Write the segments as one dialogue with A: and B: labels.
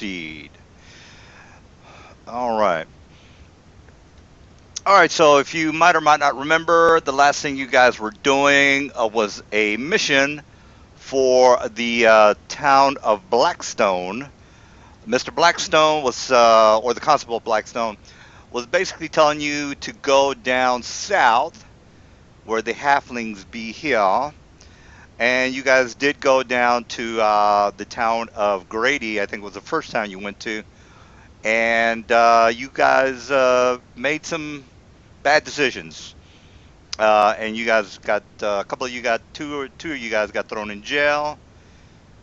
A: proceed. All right. All right. So if you might or might not remember, the last thing you guys were doing was a mission for the town of Blackstone. Mr. Blackstone was, or the Constable of Blackstone, was basically telling you to go down south where the halflings be here. And you guys did go down to the town of Grady, I think was the first town you went to. And you guys made some bad decisions. And you guys got, a couple of you got, two of you guys got thrown in jail.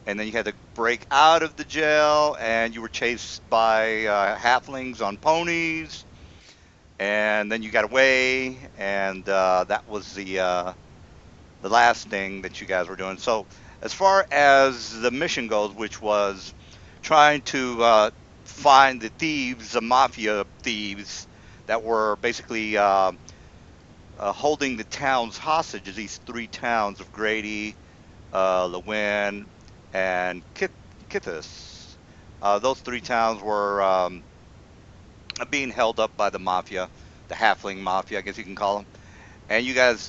A: And then you had to break out of the jail, and you were chased by halflings on ponies. And then you got away, and that was the last thing that you guys were doing. So, as far as the mission goes, which was trying to find the thieves, the mafia thieves that were basically holding the towns hostage, these three towns of Grady, Lewin, and Kithis. Those three towns were being held up by the mafia, the halfling mafia, I guess you can call them. And you guys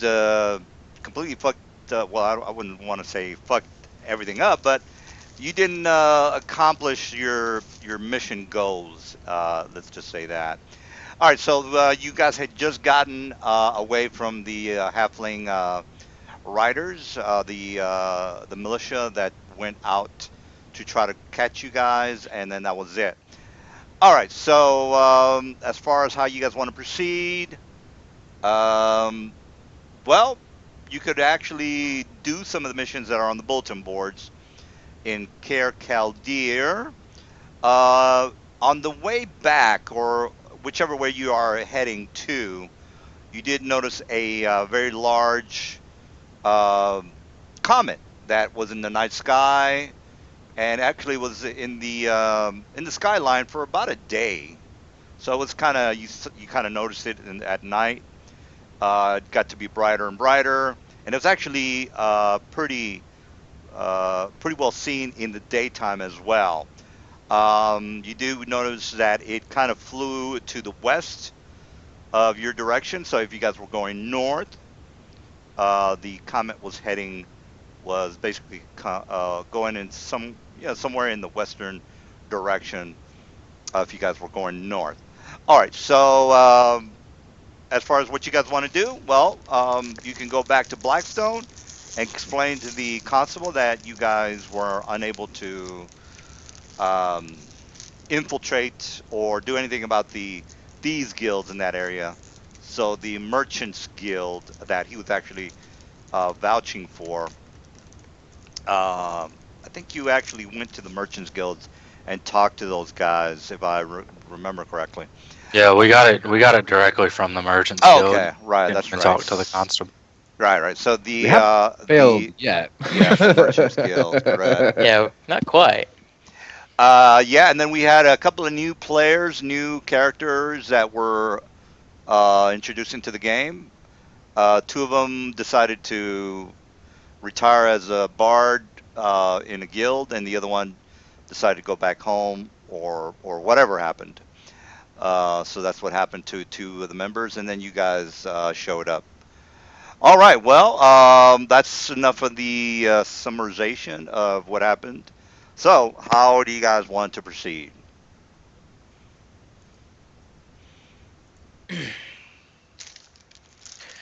A: completely fucked. Well, I wouldn't want to say fucked everything up, but you didn't accomplish your mission goals. Let's just say that. All right, so you guys had just gotten away from the halfling riders, the militia that went out to try to catch you guys, and then that was it. All right, so as far as how you guys want to proceed, um, well, you could actually do some of the missions that are on the bulletin boards in Cair Caldir. Uh, on the way back, or whichever way you are heading to, you did notice a very large um comet that was in the night sky, and actually was in the skyline for about a day. So it was kind of you kind of noticed it at night. It got to be brighter and brighter, and it was actually pretty well seen in the daytime as well. You do notice that it kind of flew to the west of your direction. So if you guys were going north, the comet was basically going in somewhere in the western direction. If you guys were going north. All right. So as far as what you guys want to do, well, you can go back to Blackstone and explain to the constable that you guys were unable to um, infiltrate or do anything about the thieves guilds in that area. So the merchants guild that he was actually vouching for, I think you actually went to the merchants guilds and talked to those guys, if I remember correctly.
B: Yeah, we got it. We got it directly from the Merchants
A: Oh,
B: Guild.
A: okay, right,
B: Didn't
A: that's
B: even
A: right.
B: talk to the constable.
A: Right, right. So
C: We haven't failed
A: the
C: yet.
A: yes, the merchants guild, correct.
D: Yeah, not quite.
A: Yeah, and then we had a couple of new players, new characters that were introduced into the game. Two of them decided to retire as a bard in a guild, and the other one decided to go back home, or whatever happened. So that's what happened to two of the members, and then you guys showed up. All right, well, that's enough of the summarization of what happened. So, how do you guys want to proceed?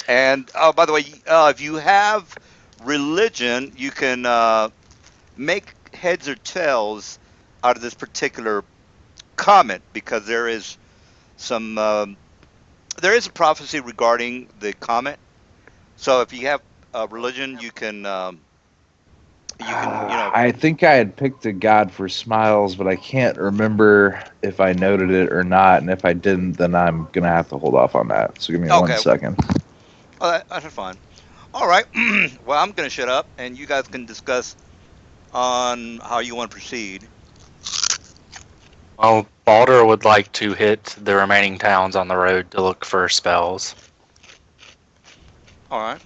A: And by the way, if you have religion, you can make heads or tails out of this particular comment because some there is a prophecy regarding the comet. So if you have religion, you can.
C: I think I had picked a god for smiles, but I can't remember if I noted it or not. And if I didn't, then I'm gonna have to hold off on that. So give me one
A: Okay,
C: second.
A: oh, that's fine. All right. Well, I'm gonna shut up, and you guys can discuss on how you want to proceed.
B: Well, Balder would like to hit the remaining towns on the road to look for spells.
A: All right.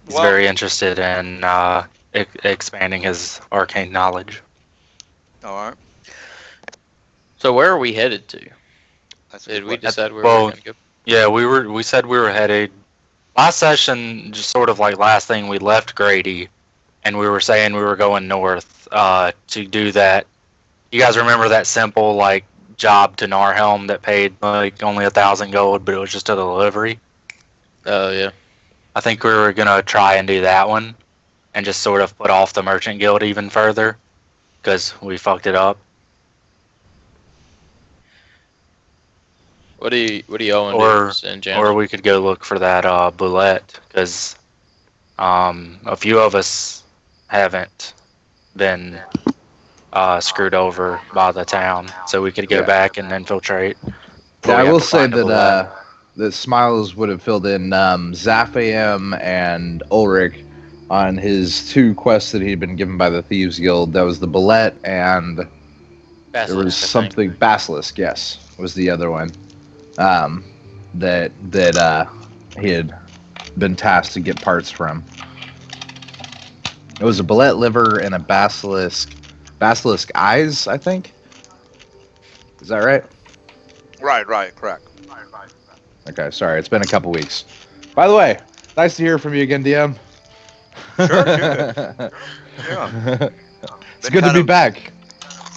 B: He's
A: Well,
B: very interested in expanding his arcane knowledge.
A: all right.
D: So where are we headed to?
A: That's a
D: Did
A: good
D: we
A: question.
D: decide where
B: well,
D: we were going to go?
B: Yeah, we said we were headed last session, just sort of like last thing we left Grady, and we were saying we were going north to do that. You guys remember that simple like job to Narhelm that paid like only 1,000 gold, but it was just a delivery?
D: Oh yeah.
B: I think we were gonna try and do that one, and just sort of put off the merchant guild even further, because we fucked it up.
D: What do you all want to
B: Or
D: do, St. James?
B: or we could go look for that boulette, because a few of us haven't been screwed over by the town, so we could go
C: Yeah.
B: back and infiltrate. But
C: Yeah,
B: we
C: I
B: have
C: will
B: to
C: say
B: find a
C: that
B: boulette.
C: that Smiles would have filled in Zaphaim and Ulrich on his 2 quests that he'd been given by the Thieves Guild. That was the Bullet and there
D: Basilisk,
C: was
D: I think.
C: something Basilisk. Yes, was the other one that he had been tasked to get parts from. It was a Bullet liver and a Basilisk eyes, I think. Is that right?
A: Right, correct.
C: Okay, sorry, it's been a couple weeks. By the way, nice to hear from you again, DM.
A: Sure, yeah.
C: It's good to be back.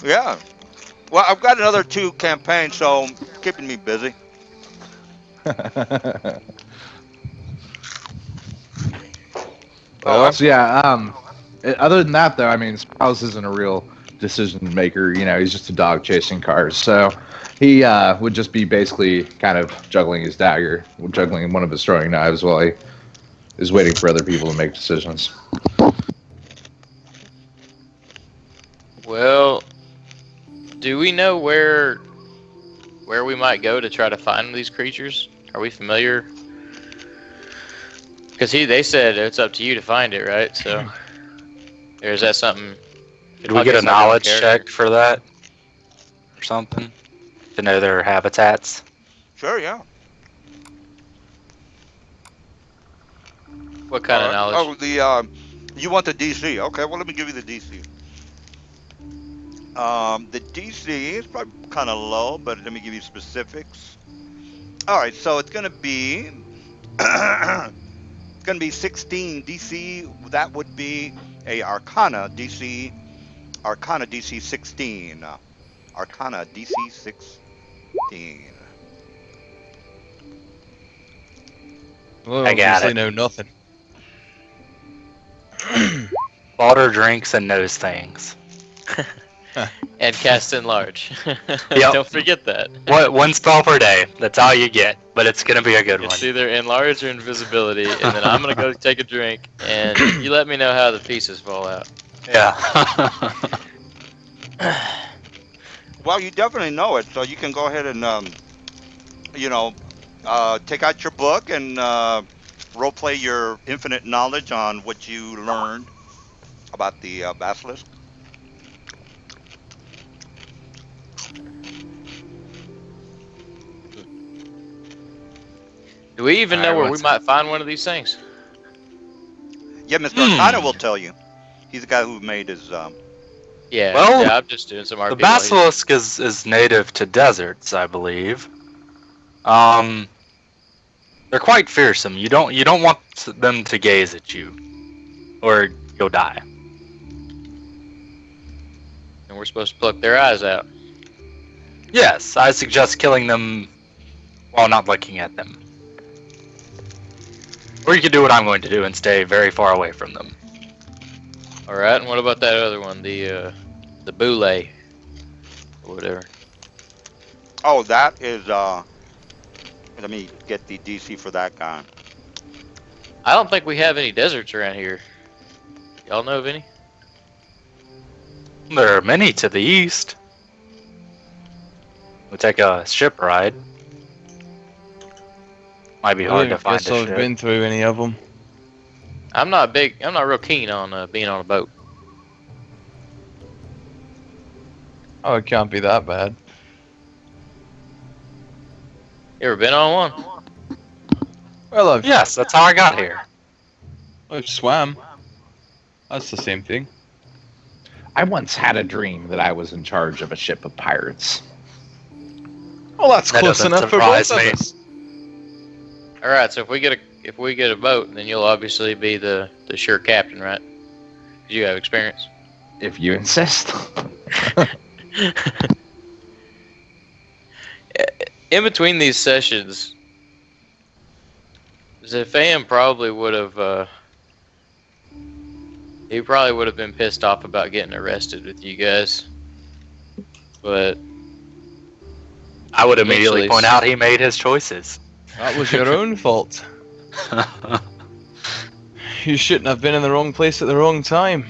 A: Yeah. Well, I've got another 2 campaigns, so keeping me busy.
D: Well,
C: So yeah, other than that though, I mean, Spouse isn't a real decision maker. You know, he's just a dog chasing cars. So he would just be basically kind of juggling his dagger, juggling one of his throwing knives while he is waiting for other people to make decisions.
D: well, do we know where we might go to try to find these creatures? Are we familiar? Because they said it's up to you to find it, right? So, or is that something?
B: Did we
D: I
B: get a
D: guess I'll go
B: knowledge
D: character.
B: check for that or something to know their habitats?
A: Sure, yeah.
D: What kind of knowledge?
A: Oh, the you want the DC? Okay, well let me give you the DC. The DC is probably kind of low, but let me give you specifics. All right, so it's gonna be it's gonna be 16 DC. That would be a Arcana DC. Arcana DC 16. Arcana DC 16.
E: Well,
B: I got
E: obviously
B: it.
E: know nothing.
B: Balder drinks and knows things.
D: And cast enlarge.
B: Yep.
D: Don't forget that.
B: What, 1 spell per day? That's all you get, but it's gonna be a good one.
D: It's either enlarge or invisibility, and then I'm gonna go take a drink, and you let me know how the pieces fall out.
B: Yeah.
A: Well, you definitely know it, so you can go ahead and take out your book and roleplay your infinite knowledge on what you learned about the basilisk.
D: Do we even know
E: Alright,
D: where we
E: what's-
D: might find one of these things?
A: Yeah, Mr. Arcana will tell you. He's the guy who made his.
D: Yeah,
B: Well,
D: yeah, I'm just doing some
B: The
D: RP.
B: basilisk is native to deserts, I believe. They're quite fearsome. You don't want them to gaze at you, or you'll die.
D: And we're supposed to pluck their eyes out.
B: Yes, I suggest killing them while not looking at them. Or you could do what I'm going to do and stay very far away from them.
D: All right, and what about that other one, the boule, or whatever?
A: Oh, that is. Let me get the DC for that guy.
D: I don't think we have any deserts around here. Y'all know of any?
B: There are many to the east. We'll take a ship ride. Might be hard to find
E: guess
B: a
E: I've
B: ship.
E: been through any of them.
D: I'm not real keen on being on a boat.
E: Oh, it can't be that bad.
D: You ever been on one?
E: Well,
B: Yes, that's how I got here.
E: I've swam. That's the same thing.
C: I once had a dream that I was in charge of a ship of pirates.
E: Well, that's
B: That
E: close
B: doesn't
E: enough for both
B: surprise
E: of
B: me.
E: us.
D: All right. So if we get a boat, then you'll obviously be the sure captain, right? 'Cause you have experience.
C: If you insist.
D: In between these sessions, Zephan probably would have. He probably would have been pissed off about getting arrested with you guys, but
B: I would immediately
D: Eventually,
B: point out he made his choices.
E: That was your own fault. You shouldn't have been in the wrong place at the wrong time.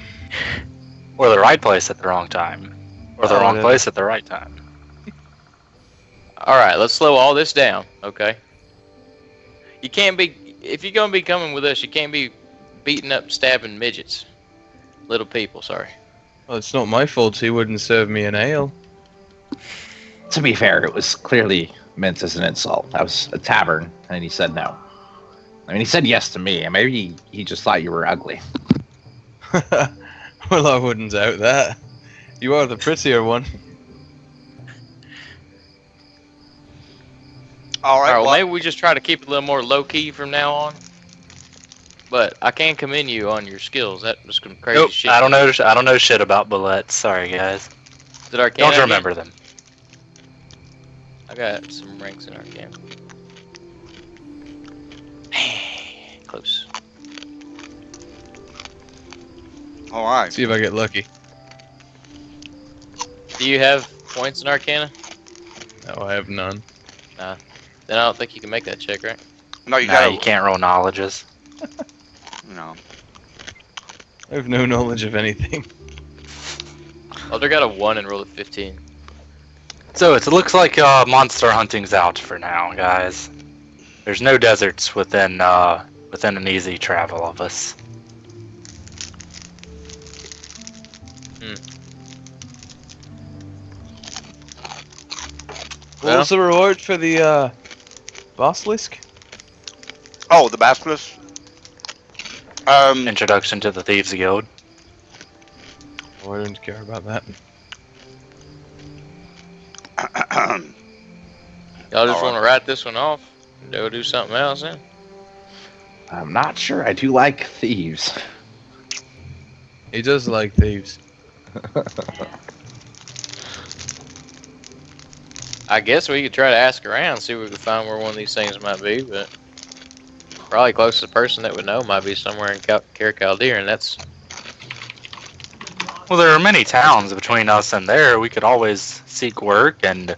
B: Or the right place at the wrong time. Or the
E: Oh,
B: wrong
E: whatever.
B: place at the right time.
D: all right, let's slow all this down, okay? You can't be if you're gonna be coming with us. You can't be beating up, stabbing midgets, little people. Sorry.
E: Well, it's not my fault he wouldn't serve me an ale.
C: To be fair, it was clearly meant as an insult. That was a tavern, and he said no. I mean, he said yes to me, and maybe he just thought you were ugly.
E: Well, I wouldn't doubt that. You are the prettier one.
A: All
D: All
A: right.
D: right. Well,
A: Well,
D: maybe we just try to keep it a little more low key from now on. But I can commend you on your skills. That was some crazy
B: Nope,
D: shit.
B: I don't know. I don't know shit about bullets. Sorry, guys.
D: Did Arcana
B: Don't remember them.
D: I got some ranks in Arcana. Close.
A: all right.
E: See if I get lucky.
D: Do you have points in Arcana?
E: No, I have none.
D: Then I don't think you can make that check, right?
A: No, you
B: Nah,
A: gotta.
B: you can't roll knowledges.
A: No.
E: I have no knowledge of anything.
D: Alder got a 1 and rolled a 15.
B: So it looks like monster hunting's out for now, guys. There's no deserts within an easy travel of us.
E: What was the reward for the basilisk?
A: Oh, the basilisk.
B: Introduction to the Thieves Guild.
E: Oh, I don't care about that.
D: Y'all just
A: Alright.
D: want to write this one off and go do something else then?
C: I'm not sure. I do like thieves.
E: He does like thieves.
D: I guess we could try to ask around, see if we can find where one of these things might be, but probably closest person that would know might be somewhere in Caldera, and that's
B: Well, there are many towns between us and there. We could always seek work, and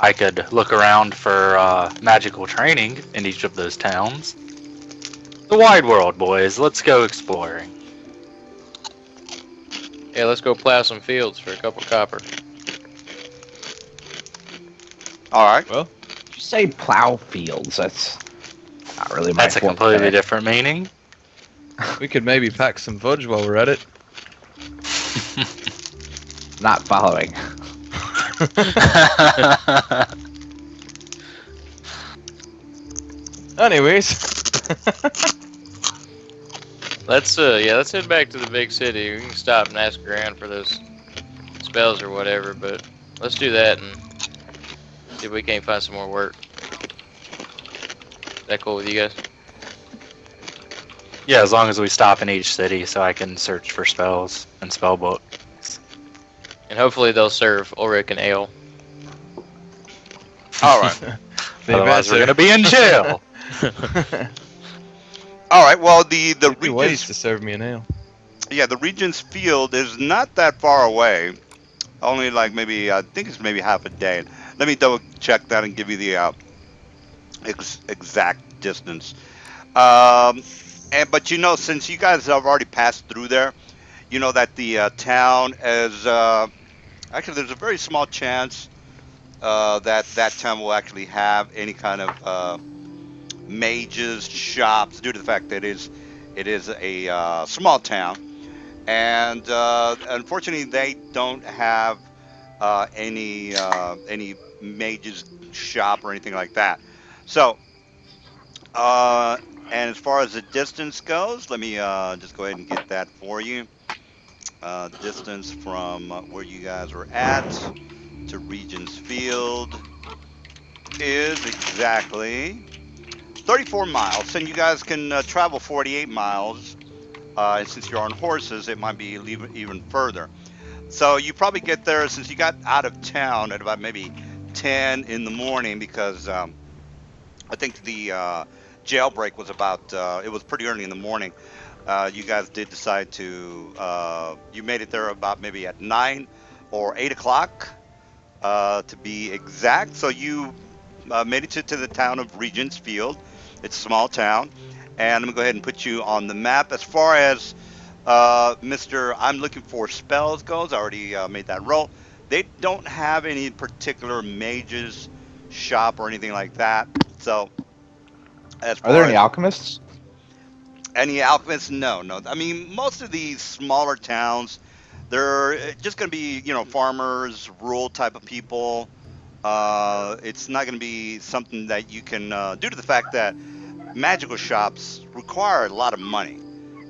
B: I could look around for magical training in each of those towns. The wide world, boys. Let's go exploring.
D: yeah. Let's go plow some fields for a couple copper.
A: All right.
C: Did you say plow fields? That's not really my
B: That's a
C: forte.
B: completely different meaning.
E: We could maybe pack some fudge while we're at it.
C: Not following.
E: Anyways.
D: Let's head back to the big city. We can stop and ask around for those spells or whatever, but let's do that and see if we can't find some more work. Is that cool with you guys?
B: Yeah, as long as we stop in each city so I can search for spells and spell books.
D: And hopefully they'll serve Ulrich and ale.
A: All right.
E: They
B: Otherwise, we're
E: better.
B: gonna be in jail.
A: All right. Well, the
E: It'd be ways
A: Regent's
E: to serve me an ale.
A: the Regent's Field is not that far away. Only like maybe I think it's maybe half a day. Let me double check that and give you the exact distance. But you know, since you guys have already passed through there, you know that the town is actually there's a very small chance that town will actually have any kind of mages shops due to the fact that it is a small town, and unfortunately they don't have any mages shop or anything like that. So and as far as the distance goes, let me just go ahead and get that for you. Distance from where you guys were at to Regent's Field. is exactly 34 miles, and you guys can travel 48 miles. And since you're on horses, it might be even further. So you probably get there since you got out of town at about maybe 10 in the morning because I think the jailbreak was about, it was pretty early in the morning. You guys did decide to, you made it there about maybe at 9 or 8 o'clock to be exact. So you made it to the town of Regents Field. It's a small town. And I'm going to go ahead and put you on the map. As far as Mr. I'm looking for spells goes, I already made that roll. They don't have any particular mages shop or anything like that. So as
C: Are there
A: far
C: any
A: as
C: alchemists?
A: any alchemists, no, no. I mean, most of these smaller towns, they're just going to be, farmers, rural type of people. It's not going to be something that you can, due to the fact that magical shops require a lot of money.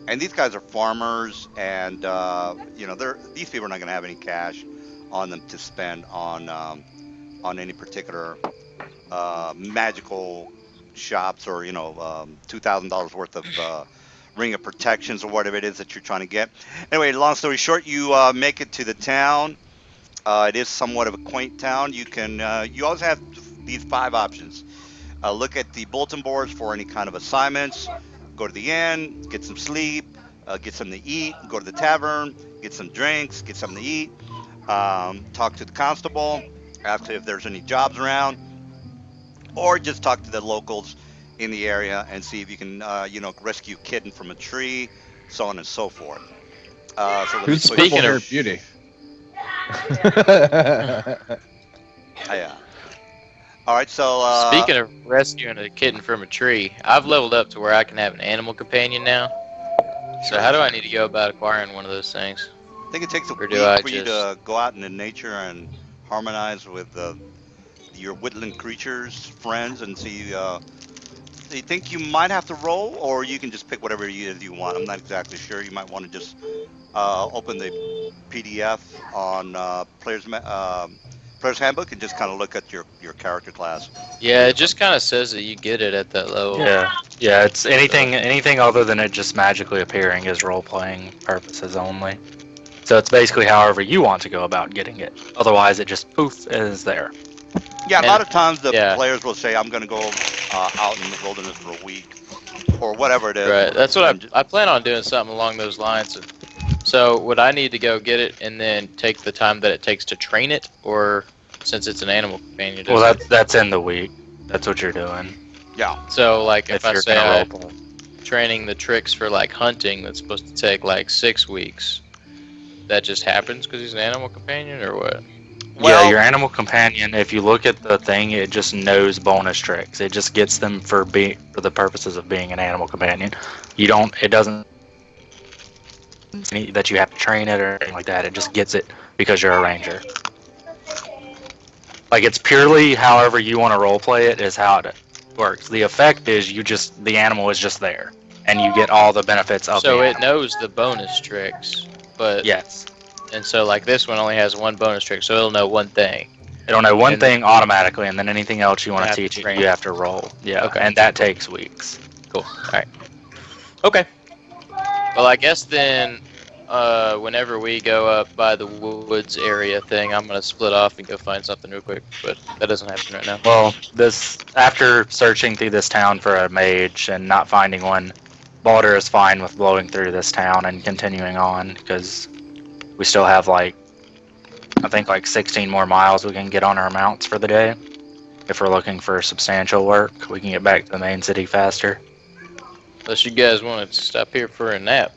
A: And these guys are farmers, and these people are not going to have any cash on them to spend on any particular magical shops or $2,000 worth of ring of protections or whatever it is that you're trying to get. Anyway, long story short, you make it to the town. It is somewhat of a quaint town. You always have these five options. Look at the bulletin boards for any kind of assignments. Go to the inn, get some sleep, get something to eat. Go to the tavern, get some drinks, get something to eat. Talk to the constable, ask if there's any jobs around, or just talk to the locals in the area and see if you can, rescue a kitten from a tree, so on and so forth. So let me
C: Who's the
A: put.
D: Speaking
C: purple
D: of-
C: haired beauty?
A: Yeah. All right. So
D: Speaking of rescuing a kitten from a tree, I've leveled up to where I can have an animal companion now. So how do I need to go about acquiring one of those things?
A: I think it takes a
D: Or
A: week
D: do I
A: for you
D: just-
A: to go out into nature and harmonize with your woodland creatures, friends, and see. Do you think you might have to roll, or you can just pick whatever you want? I'm not exactly sure. You might want to just open the PDF on Player's Handbook and just kind of look at your character class.
D: Yeah, it just kind of says that you get it at that level.
B: Yeah. It's anything other than it just magically appearing is role playing purposes only. So it's basically however you want to go about getting it. Otherwise, it just poof is there.
A: Yeah, a
D: And-
A: lot of times the
D: yeah.
A: players will say, "I'm going to go out in the wilderness for a week," or whatever it is.
D: Right. That's what
A: And
D: I plan on doing, something along those lines. So would I need to go get it and then take the time that it takes to train it, or since it's an animal companion?
B: Well,
D: does it-
B: that's in the week. That's what you're doing.
A: Yeah.
D: So like if I
B: you're
D: say
B: gonna
D: I'm
B: role play.
D: training the tricks for like hunting, that's supposed to take like 6 weeks. That just happens because he's an animal companion, or what?
A: Well-
B: Yeah, your animal companion. If you look at the thing, it just knows bonus tricks. It just gets them for the purposes of being an animal companion. It doesn't that you have to train it or anything like that. It just gets it because you're a ranger. Like it's purely however you want to role play it is how it works. The effect is the animal is just there, and you get all the benefits of
D: So
B: the
D: it
B: animal.
D: knows the bonus tricks, but
B: Yes.
D: and so like this one only has one bonus trick, so it'll know one thing.
B: It'll know one
D: And-
B: thing automatically, and then anything else you want
D: have
B: to
D: to
B: teach it,
D: train
B: you
D: it.
B: have to roll. Yeah,
D: Okay.
B: and that takes weeks.
D: Cool. All right. Okay. Well, I guess then, whenever we go up by the woods area thing, I'm gonna split off and go find something real quick. But that doesn't happen right now.
B: Well, after searching through this town for a mage and not finding one, Baldur is fine with blowing through this town and continuing on because we still have I think 16 more miles we can get on our mounts for the day. If we're looking for substantial work, we can get back to the main city faster.
D: Unless you guys want to stop here for a nap.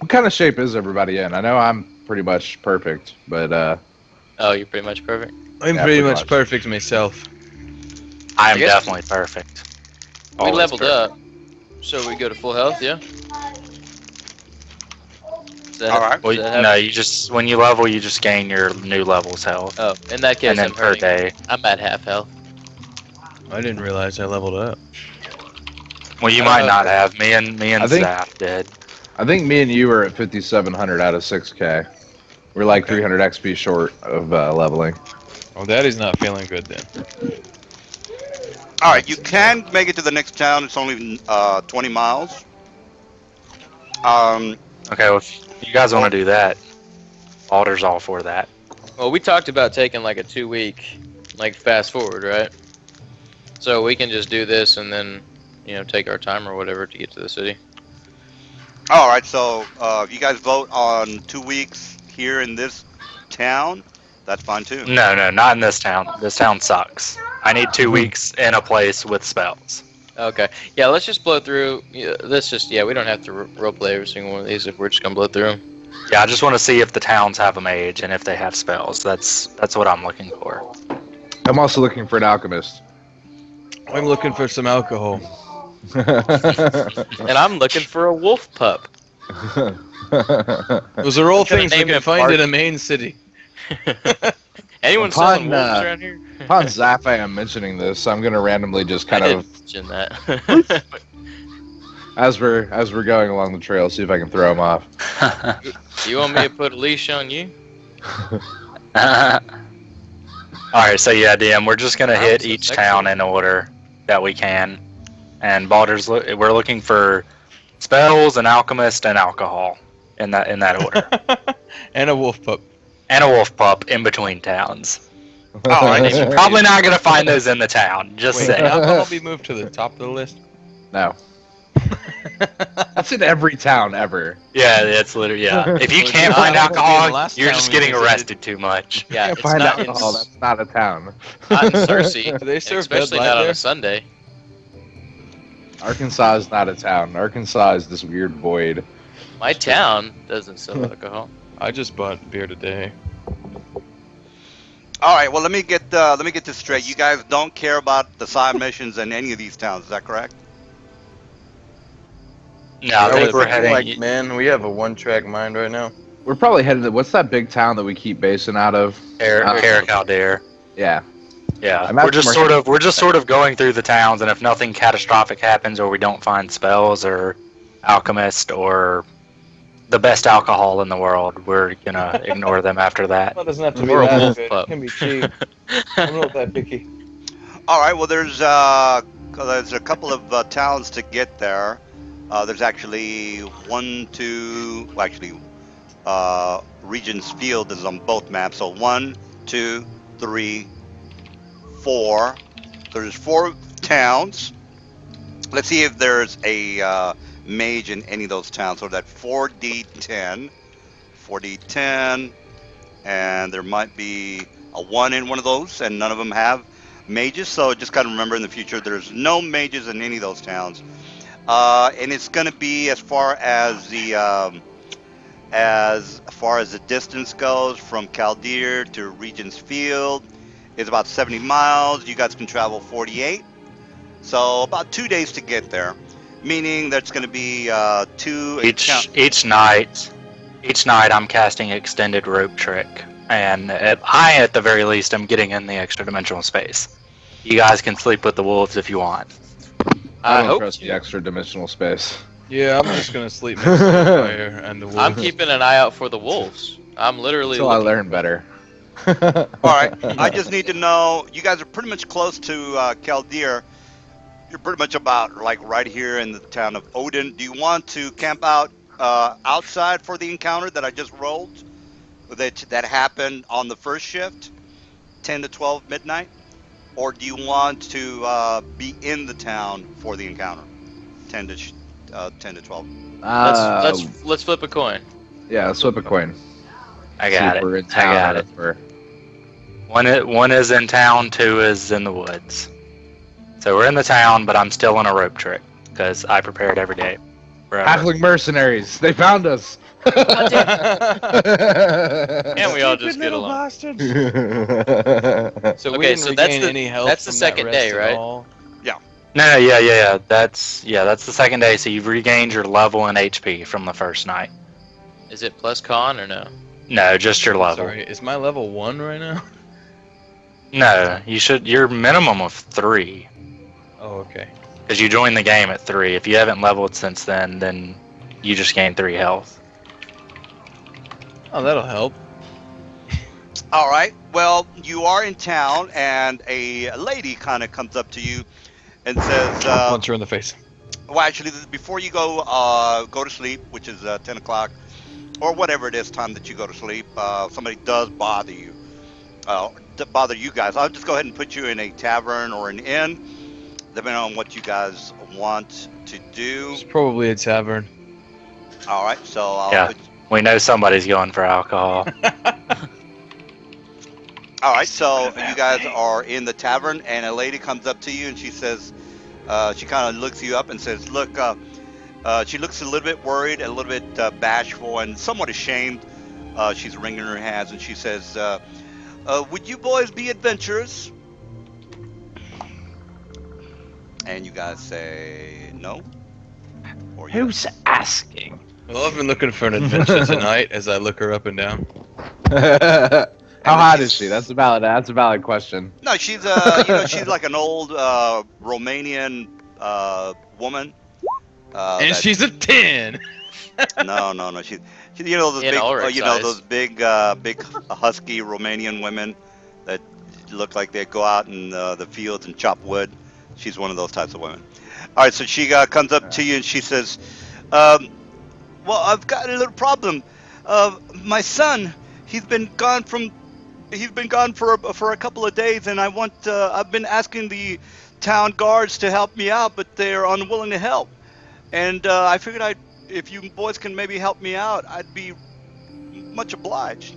C: What kind of shape is everybody in? I know I'm pretty much perfect, but
D: Oh, you're pretty much perfect.
E: I'm
C: Yeah,
E: pretty
C: pretty
E: much
C: much.
E: perfect myself.
B: I am
D: guess-
B: definitely perfect.
D: We
B: Always
D: leveled
B: perfect.
D: up, so we go to full health. Yeah. Does that
A: All
D: have-
A: right.
B: Well,
D: does that have-
B: no, you just when you level, you just gain your new level's health,
D: Oh, in that case,
B: and then
D: I'm
B: per
D: hurting.
B: day.
D: I'm at half health.
E: I didn't realize I leveled up.
B: Well, you
D: I
B: might
D: don't know.
B: not have. Me and
C: I think-
B: Zaf did.
C: I think me and you were at 5,700 out of 6K. We're like
E: Okay.
C: 300 XP short of leveling.
E: Oh, Daddy's not feeling good then.
A: All right, you can make it to the next town. It's only 20 miles.
B: Okay, well, if you guys want to do that, Alder's all for that.
D: Well, we talked about taking like a 2-week, like fast forward, right? So we can just do this and then, take our time or whatever to get to the city.
A: All right, so if you guys vote on 2 weeks here in this town, that's fine too.
B: No, not in this town. This town sucks. I need 2 weeks in a place with spells.
D: Okay. Yeah, let's just blow through. We don't have to roleplay every single one of these if we're just gonna blow through them.
B: Yeah, I just want to see if the towns have a mage and if they have spells. That's what I'm looking for.
C: I'm also looking for an alchemist.
E: I'm looking for some alcohol.
D: And I'm looking for a wolf pup.
E: Those are all
D: Could've
E: things we
D: named
E: can
D: it
E: find
D: Bart.
E: in a main city.
D: Anyone
C: Upon,
D: selling wolves around here?
C: Upon Zapham mentioning this, I'm gonna randomly just kind
D: I
C: of,
D: didn't mention that.
C: as we're going along the trail, see if I can throw him off.
D: You want me to put a leash on you?
B: Alright, so yeah, DM, we're just gonna
D: Wow,
B: hit
D: so
B: each
D: sexy.
B: town in order that we can. And Baldur's, we're looking for spells, an alchemist, and alcohol in that order.
E: And a wolf pup.
B: And a wolf pup in between towns.
A: Alright,
B: You're probably not gonna find those in the town. Just
E: Wait,
B: saying.
E: can alcohol be moved to the top of the list?
C: No. That's in every town ever.
B: Yeah, it's literally If you
E: Well,
B: can't
E: it's
B: find
E: not. The
B: alcohol,
E: last
B: you're
E: town
B: just
E: we
B: getting
E: visited-
B: arrested too much.
D: Yeah,
C: Can't
D: it's
C: find
D: not
C: alcohol.
D: in,
C: That's not a town.
D: not in Cersei,
E: Do they serve Bud
D: especially
E: Light
D: not on
E: there?
D: a Sunday.
C: Arkansas is not a town. Arkansas is this weird void.
D: My town doesn't sell alcohol.
E: I just bought beer today.
A: all right. Well, let me get this straight. You guys don't care about the side missions in any of these towns. Is that correct?
B: No, I think we're heading.
E: Like, man, we have a one-track mind right now.
C: We're probably headed to, what's that big town that we keep basing out of?
B: Caldere.
C: Yeah.
B: Yeah,
C: I'm
B: we're
C: after
B: just sort of going through the towns, and if nothing catastrophic happens, or we don't find spells or alchemist or the best alcohol in the world, we're gonna ignore them after that.
E: Well, it doesn't have to be
D: Or a
E: that
D: wolf
E: good.
D: pup.
E: It can be cheap. I'm not that picky.
A: All right. Well, there's a couple of towns to get there. There's actually Regent's Field is on both maps. So 1, 2, 3, 4. There's 4 towns. Let's see if there's a mage in any of those towns. So that 4D10, and there might be a 1 in one of those, and none of them have mages. So just kind of remember in the future, there's no mages in any of those towns. And it's going to be as far as the distance goes from Caldere to Regent's Field is about 70 miles. You guys can travel 48, so about 2 days to get there. Meaning that's going to be
B: Each night, I'm casting extended rope trick, and at the very least, I'm getting in the extra dimensional space. You guys can sleep with the wolves if you want.
C: I don't
D: hope
C: trust the extra dimensional space.
E: Yeah, I'm just gonna sleep next to the fire and the wolf.
D: I'm keeping an eye out for the wolves. I'm literally
C: Until I
D: looking.
C: learn better.
A: All right, I just need to know. You guys are pretty much close to Caldere. You're pretty much about like right here in the town of Odin. Do you want to camp out outside for the encounter that I just rolled? That happened on the first shift, 10 to 12 midnight, or do you want to be in the town for the encounter, 10 to 12?
D: Let's flip a coin.
C: Yeah, let's flip a coin.
B: I
C: See
B: got
C: if
B: it.
C: we're in
B: I
C: town
B: got
C: or
B: it.
C: if we're-
B: One is in town, 2 is in the woods. So we're in the town, but I'm still on a rope trick because I prepared every day. Forever.
C: Halfling mercenaries. They found us.
D: And we all just get along.
E: So
D: Okay,
E: we didn't
D: so that's
E: regain
D: the-
E: any health
D: that's the
E: from
D: second
E: that
D: day,
E: rest at
D: right?
E: all?
B: No, yeah. That's the second day. So you've regained your level and HP from the first night.
D: Is it plus con or no?
B: No, just your level.
E: Sorry, is my level 1 right now?
B: No, you should. Your minimum of 3,
E: Oh, okay.
B: because you joined the game at 3. If you haven't leveled since then you just gain 3 health.
E: Oh, that'll help.
A: All right. Well, you are in town, and a lady kind of comes up to you and says,
E: Punch her in the face.
A: "Well, actually, before you go to sleep, which is 10 o'clock or whatever it is time that you go to sleep, somebody does bother you, bother you guys. I'll just go ahead and put you in a tavern or an inn, depending on what you guys want to do.
E: It's probably a tavern.
A: All right. So I'll
B: Yeah.
A: put.
B: We know somebody's going for alcohol.
A: All right. So you guys are in the tavern, and a lady comes up to you, and she says, she kind of looks you up and says, "Look." She looks a little bit worried, a little bit bashful, and somewhat ashamed. She's wringing her hands, and she says, "Would you boys be adventurers?" And you guys say no. Or
C: Who's
A: yes.
C: asking?
E: Well, I've been looking for an adventure tonight as I look her up and down.
C: How
A: And
C: hot
A: she's-
C: is she? That's a valid question.
A: No, she's she's like an old Romanian woman.
E: And
A: that-
E: she's a 10!
A: no. She's you know those
D: In
A: big
D: Ulrich
A: you know
D: size.
A: those big husky Romanian women that look like they go out in the fields and chop wood. She's one of those types of women. All right, so she comes up to you and she says, "Well, I've got a little problem. My son, he's been gone for a couple of days, and I've been asking the town guards to help me out, but they're unwilling to help. And I figured if you boys can maybe help me out, I'd be much obliged."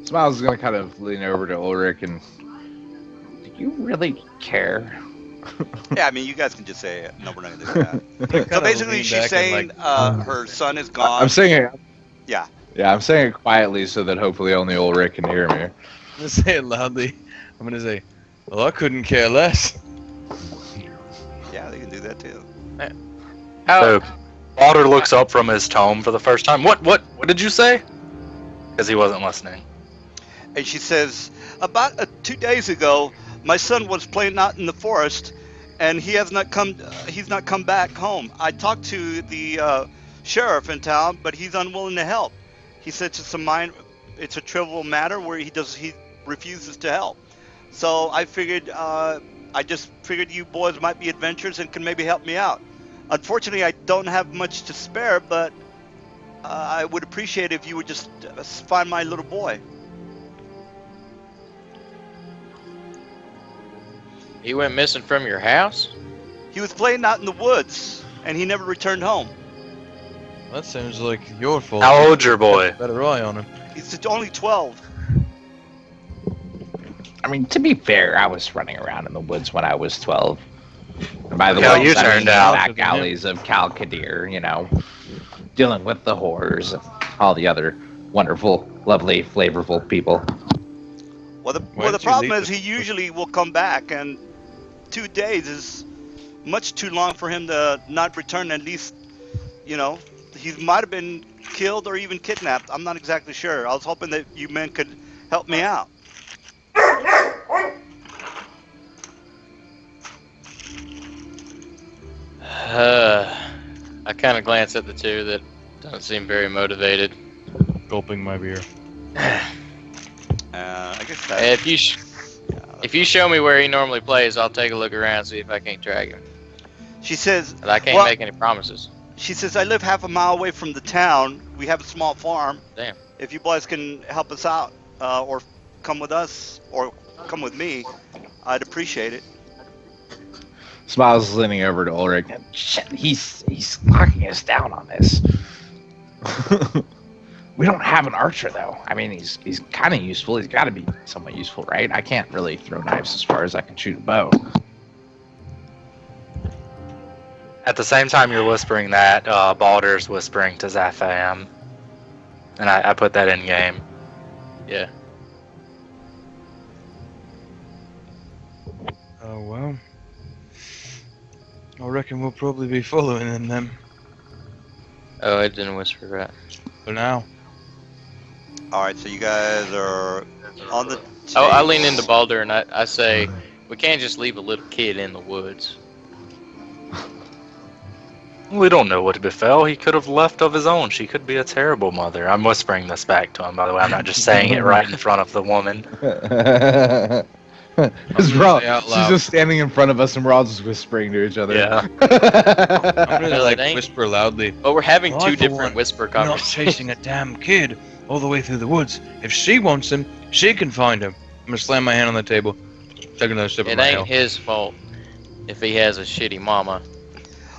C: Smiles is gonna kind of lean over to Ulrich and. Do you really care?
A: Yeah, I mean, you guys can just say no, we're not gonna do that. So
E: Kinda
A: basically,
E: lean
A: she's
E: back
A: saying
E: and,
A: her son is gone.
C: I'm saying it.
A: Yeah.
C: Yeah, I'm saying it quietly so that hopefully only Ulrich can hear me.
E: I'm gonna say it loudly. I'm gonna say, well, I couldn't care less.
A: Yeah, they can do that too.
B: So, Balder looks up from his tome for the first time. What did you say? Because he wasn't listening.
A: And she says, "About 2 days ago, my son was playing out in the forest, and he has not come. He's not come back home. I talked to the sheriff in town, but he's unwilling to help. He said it's a trivial matter where he refuses to help. So I figured, I just figured you boys might be adventurers and can maybe help me out. Unfortunately, I don't have much to spare, but I would appreciate if you would just find my little boy."
D: He went missing from your house?
A: He was playing out in the woods, and he never returned home.
E: That sounds like your fault.
B: How old's your boy?
E: Better eye on him.
A: He's only 12.
C: I mean, to be fair, I was running around in the woods when I was 12. And by the
B: How
C: way,
B: you
C: I mean,
B: turned
C: the
B: out.
C: back alleys of Calcadir, dealing with the horrors and all the other wonderful, lovely, flavorful people.
A: Well, the
E: Why did you
A: problem
E: leave
A: is
E: this-
A: he usually will come back, and 2 days is much too long for him to not return. At least, he might have been killed or even kidnapped. I'm not exactly sure. I was hoping that you men could help me out.
D: I kind of glance at the two that don't seem very motivated.
E: Gulping my beer.
A: I guess
D: Hey,
A: that.
D: if you show me where he normally plays, I'll take a look around, see if I can't track him.
A: She says,
D: But I can't
A: Well-
D: make any promises.
A: "I live half a mile away from the town. We have a small farm.
D: Damn.
A: If you boys can help us out, or come with us, or come with me, I'd appreciate it."
C: Smiles is leaning over to Ulrich. Shit, he's locking us down on this. We don't have an archer though. I mean, he's kind of useful. He's got to be somewhat useful, right? I can't really throw knives as far as I can shoot a bow.
B: At the same time you're whispering that, Balder's whispering to Zapham. And I put that in game.
D: Yeah.
E: Oh, well. I reckon we'll probably be following them then.
D: Oh, it didn't whisper right.
E: For now.
A: All right, so you guys are on the.
D: Oh, I lean into Balder and I say, we can't just leave a little kid in the woods.
B: We don't know what befell. He could have left of his own. She could be a terrible mother. I'm whispering this back to him, by the way. I'm not just saying it right in front of the woman.
C: Because
E: say out
C: she's
E: loud.
C: just standing in front of us and we're all just whispering to each other.
B: Yeah.
E: I'm gonna
D: Well,
E: like
D: it ain't-
E: whisper loudly.
D: But we're having
E: Well, I
D: two
E: for
D: different
E: one,
D: whisper
E: We're not
D: conversations.
E: chasing a damn kid all the way through the woods. If she wants him, she can find him. I'm gonna slam my hand on the table, take another sip of
D: It
E: my
D: ain't
E: ale.
D: his fault if he has a shitty mama.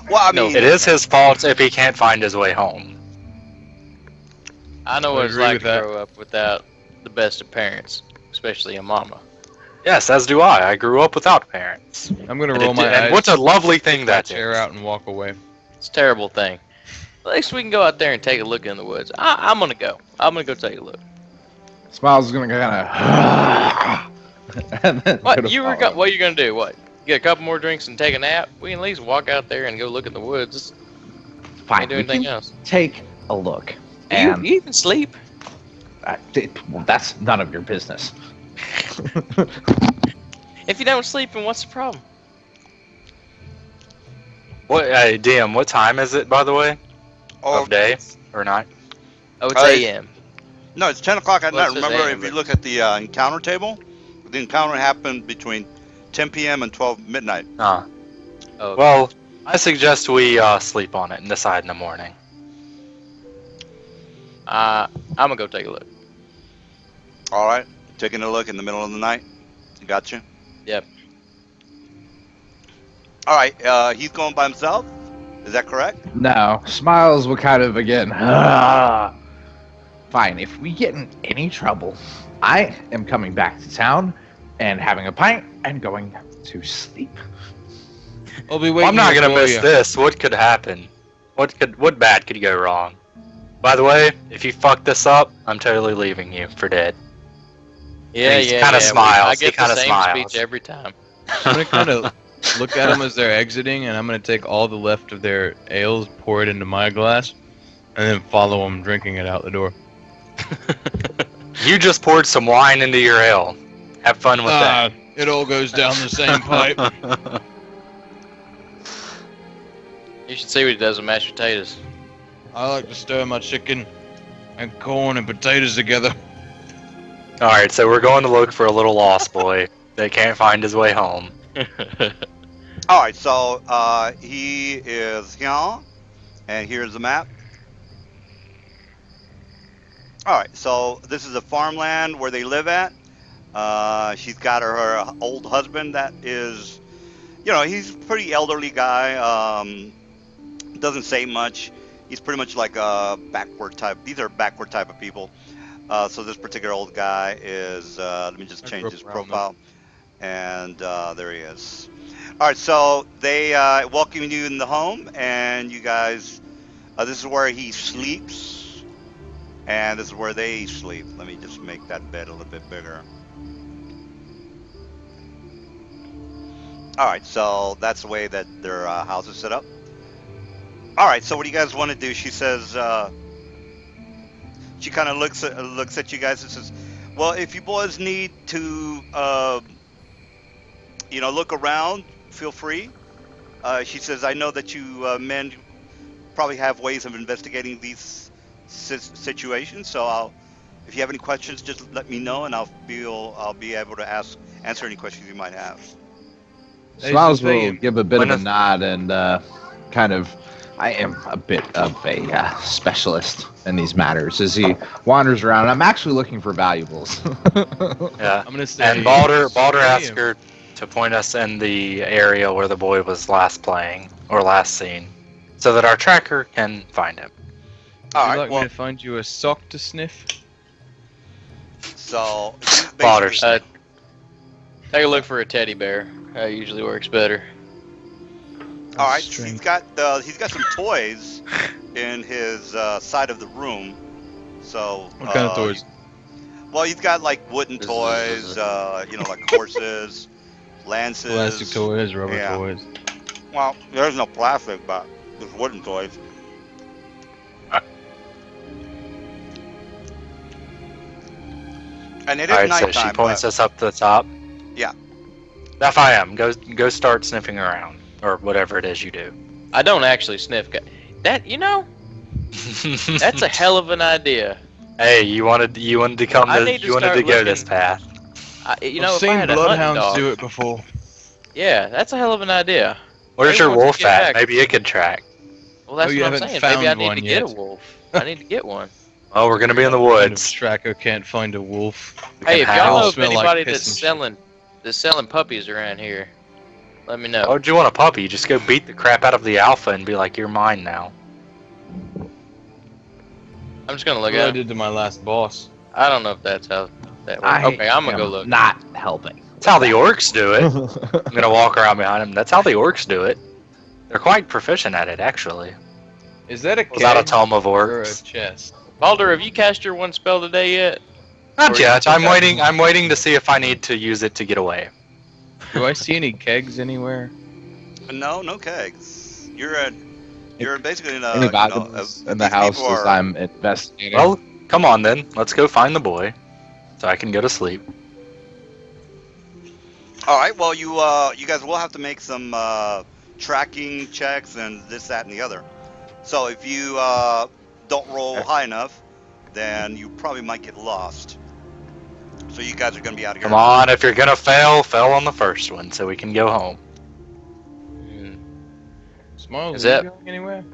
A: Well, I
D: No,
A: mean,
B: It is his fault if he can't find his way home.
D: I know
E: I
D: what it's
E: agree
D: like
E: with
D: to
E: that.
D: grow up without the best of parents, especially a mama.
B: Yes, as do I. I grew up without parents.
E: I'm gonna
B: And,
E: roll my eyes.
B: what a lovely thing
E: Take
B: that
E: that chair
B: is.
E: out and walk away.
D: It's a terrible thing. At least we can go out there and take a look in the woods. I'm gonna go. I'm gonna go take a look.
C: Smiles is gonna kind of.
D: What what you gonna do? What? Get a couple more drinks and take a nap? We can at least walk out there and go look in the woods.
C: Fine.
D: Can't do
C: we
D: anything
C: can
D: else.
C: Take a look.
D: Do you,
C: And
D: you even sleep?
C: well, that's none of your business.
D: If you don't sleep, then what's the problem?
B: What, DM, what time is it, by the way?
A: oh,
B: Of day or night?
D: Oh, it's
A: Uh,
D: AM.
A: no, it's 10 o'clock at
D: Well,
A: night.
D: it says
A: Remember,
D: AM,
A: if you
D: but-
A: look at the encounter table, the encounter happened between 10 p.m. and 12 midnight.
B: Oh.
D: Oh,
B: Well, I suggest we sleep on it and decide in the morning.
D: I'm gonna go take a look.
A: All right, taking a look in the middle of the night. Got you.
D: Yep.
A: All right, he's going by himself. Is that correct?
C: No, Smiles will kind of again. Fine, if we get in any trouble, I am coming back to town and having a pint and going to sleep.
E: I'll be
B: Well,
E: waiting.
B: I'm not
E: here
B: gonna
E: for
B: miss
E: you.
B: this. What could happen? What bad could go wrong? By the way, if you fuck this up, I'm totally leaving you for dead.
D: Yeah,
B: He
D: yeah,
B: kinda
D: yeah.
B: smiles.
D: I
B: He
D: get the
B: kinda
D: same
B: smiles.
D: speech every time.
E: I'm gonna kind of look at them as they're exiting, and I'm gonna take all the left of their ales, pour it into my glass, and then follow them drinking it out the door.
B: You just poured some wine into your ale. Have fun with that.
E: It all goes down the same pipe.
D: You should see what he does with mashed potatoes.
E: I like to stir my chicken and corn and potatoes together.
B: Alright, so we're going to look for a little lost boy that can't find his way home.
A: All right, so he is here, and here's the map. All right, so this is a farmland where they live at. She's got her old husband that is, he's a pretty elderly guy. Doesn't say much. He's pretty much like a backward type. These are backward type of people. So this particular old guy is, let me just
E: I
A: change
E: grew up
A: his
E: around
A: profile. And there he is. All right, so they welcome you in the home, and you guys, this is where he sleeps, and this is where they sleep. Let me just make that bed a little bit bigger. All right, so that's the way that their house is set up. All right, so what do you guys want to do? She says, she kind of looks at you guys and says, well, if you boys need to, look around, feel free. She says, I know that you men probably have ways of investigating these situations, so if you have any questions, just let me know, and I'll be able to answer any questions you might have.
E: Hey,
C: Smiles
E: so they-
C: will give a bit of a
B: When-
C: nod and kind of. I am a bit of a specialist in these matters as he wanders around. I'm actually looking for valuables.
B: Yeah.
E: I'm gonna say.
B: And Balder
E: Hey,
B: asked her to point us in the area where the boy was last playing or last seen, so that our tracker can find him.
E: Would
A: All
E: you
A: right,
E: like
A: well,
E: me to find you a sock to sniff?
A: so
B: Balder
A: basically-
D: Take a look for a teddy bear. That usually works better.
A: all right,
E: String.
A: he's got some toys in his side of the room. So
E: What kind of toys?
A: Well, he's got like wooden toys, like horses, lances.
E: Plastic toys, rubber
A: yeah.
E: toys.
A: Well, there's no plastic, but there's wooden toys. And it is
B: Alright, so
A: nighttime.
B: she points
A: but-
B: us up to the top.
A: Yeah.
B: F I am. Go start sniffing around, or whatever it is you do.
D: I don't actually sniff. That that's a hell of an idea.
B: Hey, you wanted to come
D: I
B: to
D: need to
B: you wanted
D: start
B: to go this
D: looking-
B: path.
E: I've
D: If I
E: seen
D: had a hunting
E: bloodhounds
D: dog,
E: do it before.
D: yeah, that's a hell of an idea.
B: Where's
D: Maybe
B: your
D: once we
B: wolf
D: get
B: at?
D: back-
B: Maybe it could track.
D: Well, that's
E: Oh, you
D: what I'm
E: haven't
D: saying. Maybe I
E: found
D: need
E: one
D: to get a
E: yet.
D: wolf. I need to get one.
B: Oh, we're gonna be in the
E: Kind of
B: woods.
E: tracker can't find a wolf.
B: We
D: Hey,
B: can
D: if y'all know
B: howl.
D: of
E: Smell like
D: anybody
E: piss
D: that's
E: and shit.
D: selling puppies around here, let me know.
B: Why would you want a puppy? Just go beat the crap out of the alpha and be like, "You're mine now."
D: I'm just gonna
E: Look
D: look
E: what I
D: at 'em.
E: did to my last boss.
D: I don't know if that's how that works. Okay, I'm gonna go look.
C: Not helping.
B: That's how the orcs do it. I'm gonna walk around behind him. That's how the orcs do it. They're quite proficient at it, actually.
E: Is that a
B: Without a
E: keg
B: tome of
E: or a
B: orcs.
E: chest?
D: Baldur, have you cast your one spell today yet?
B: Not
D: Or you
B: yet.
D: still
B: I'm
D: got-
B: waiting. I'm waiting to see if I need to use it to get away.
E: Do I see any kegs anywhere?
A: No kegs. You're basically in a.
C: Any
A: you know,
C: valuables in the
A: these
C: house
A: people
C: as
A: are-
C: I'm investigating?
B: Well, come on then. Let's go find the boy, so I can go to sleep.
A: All right. Well, you guys will have to make some tracking checks and this, that, and the other. So if you don't roll high enough, then you probably might get lost. So you guys are gonna be out of here.
B: Come on, if you're gonna fail on the first one, so we can go home.
E: Smiles,
D: Is
E: are you
D: that-
E: going anywhere?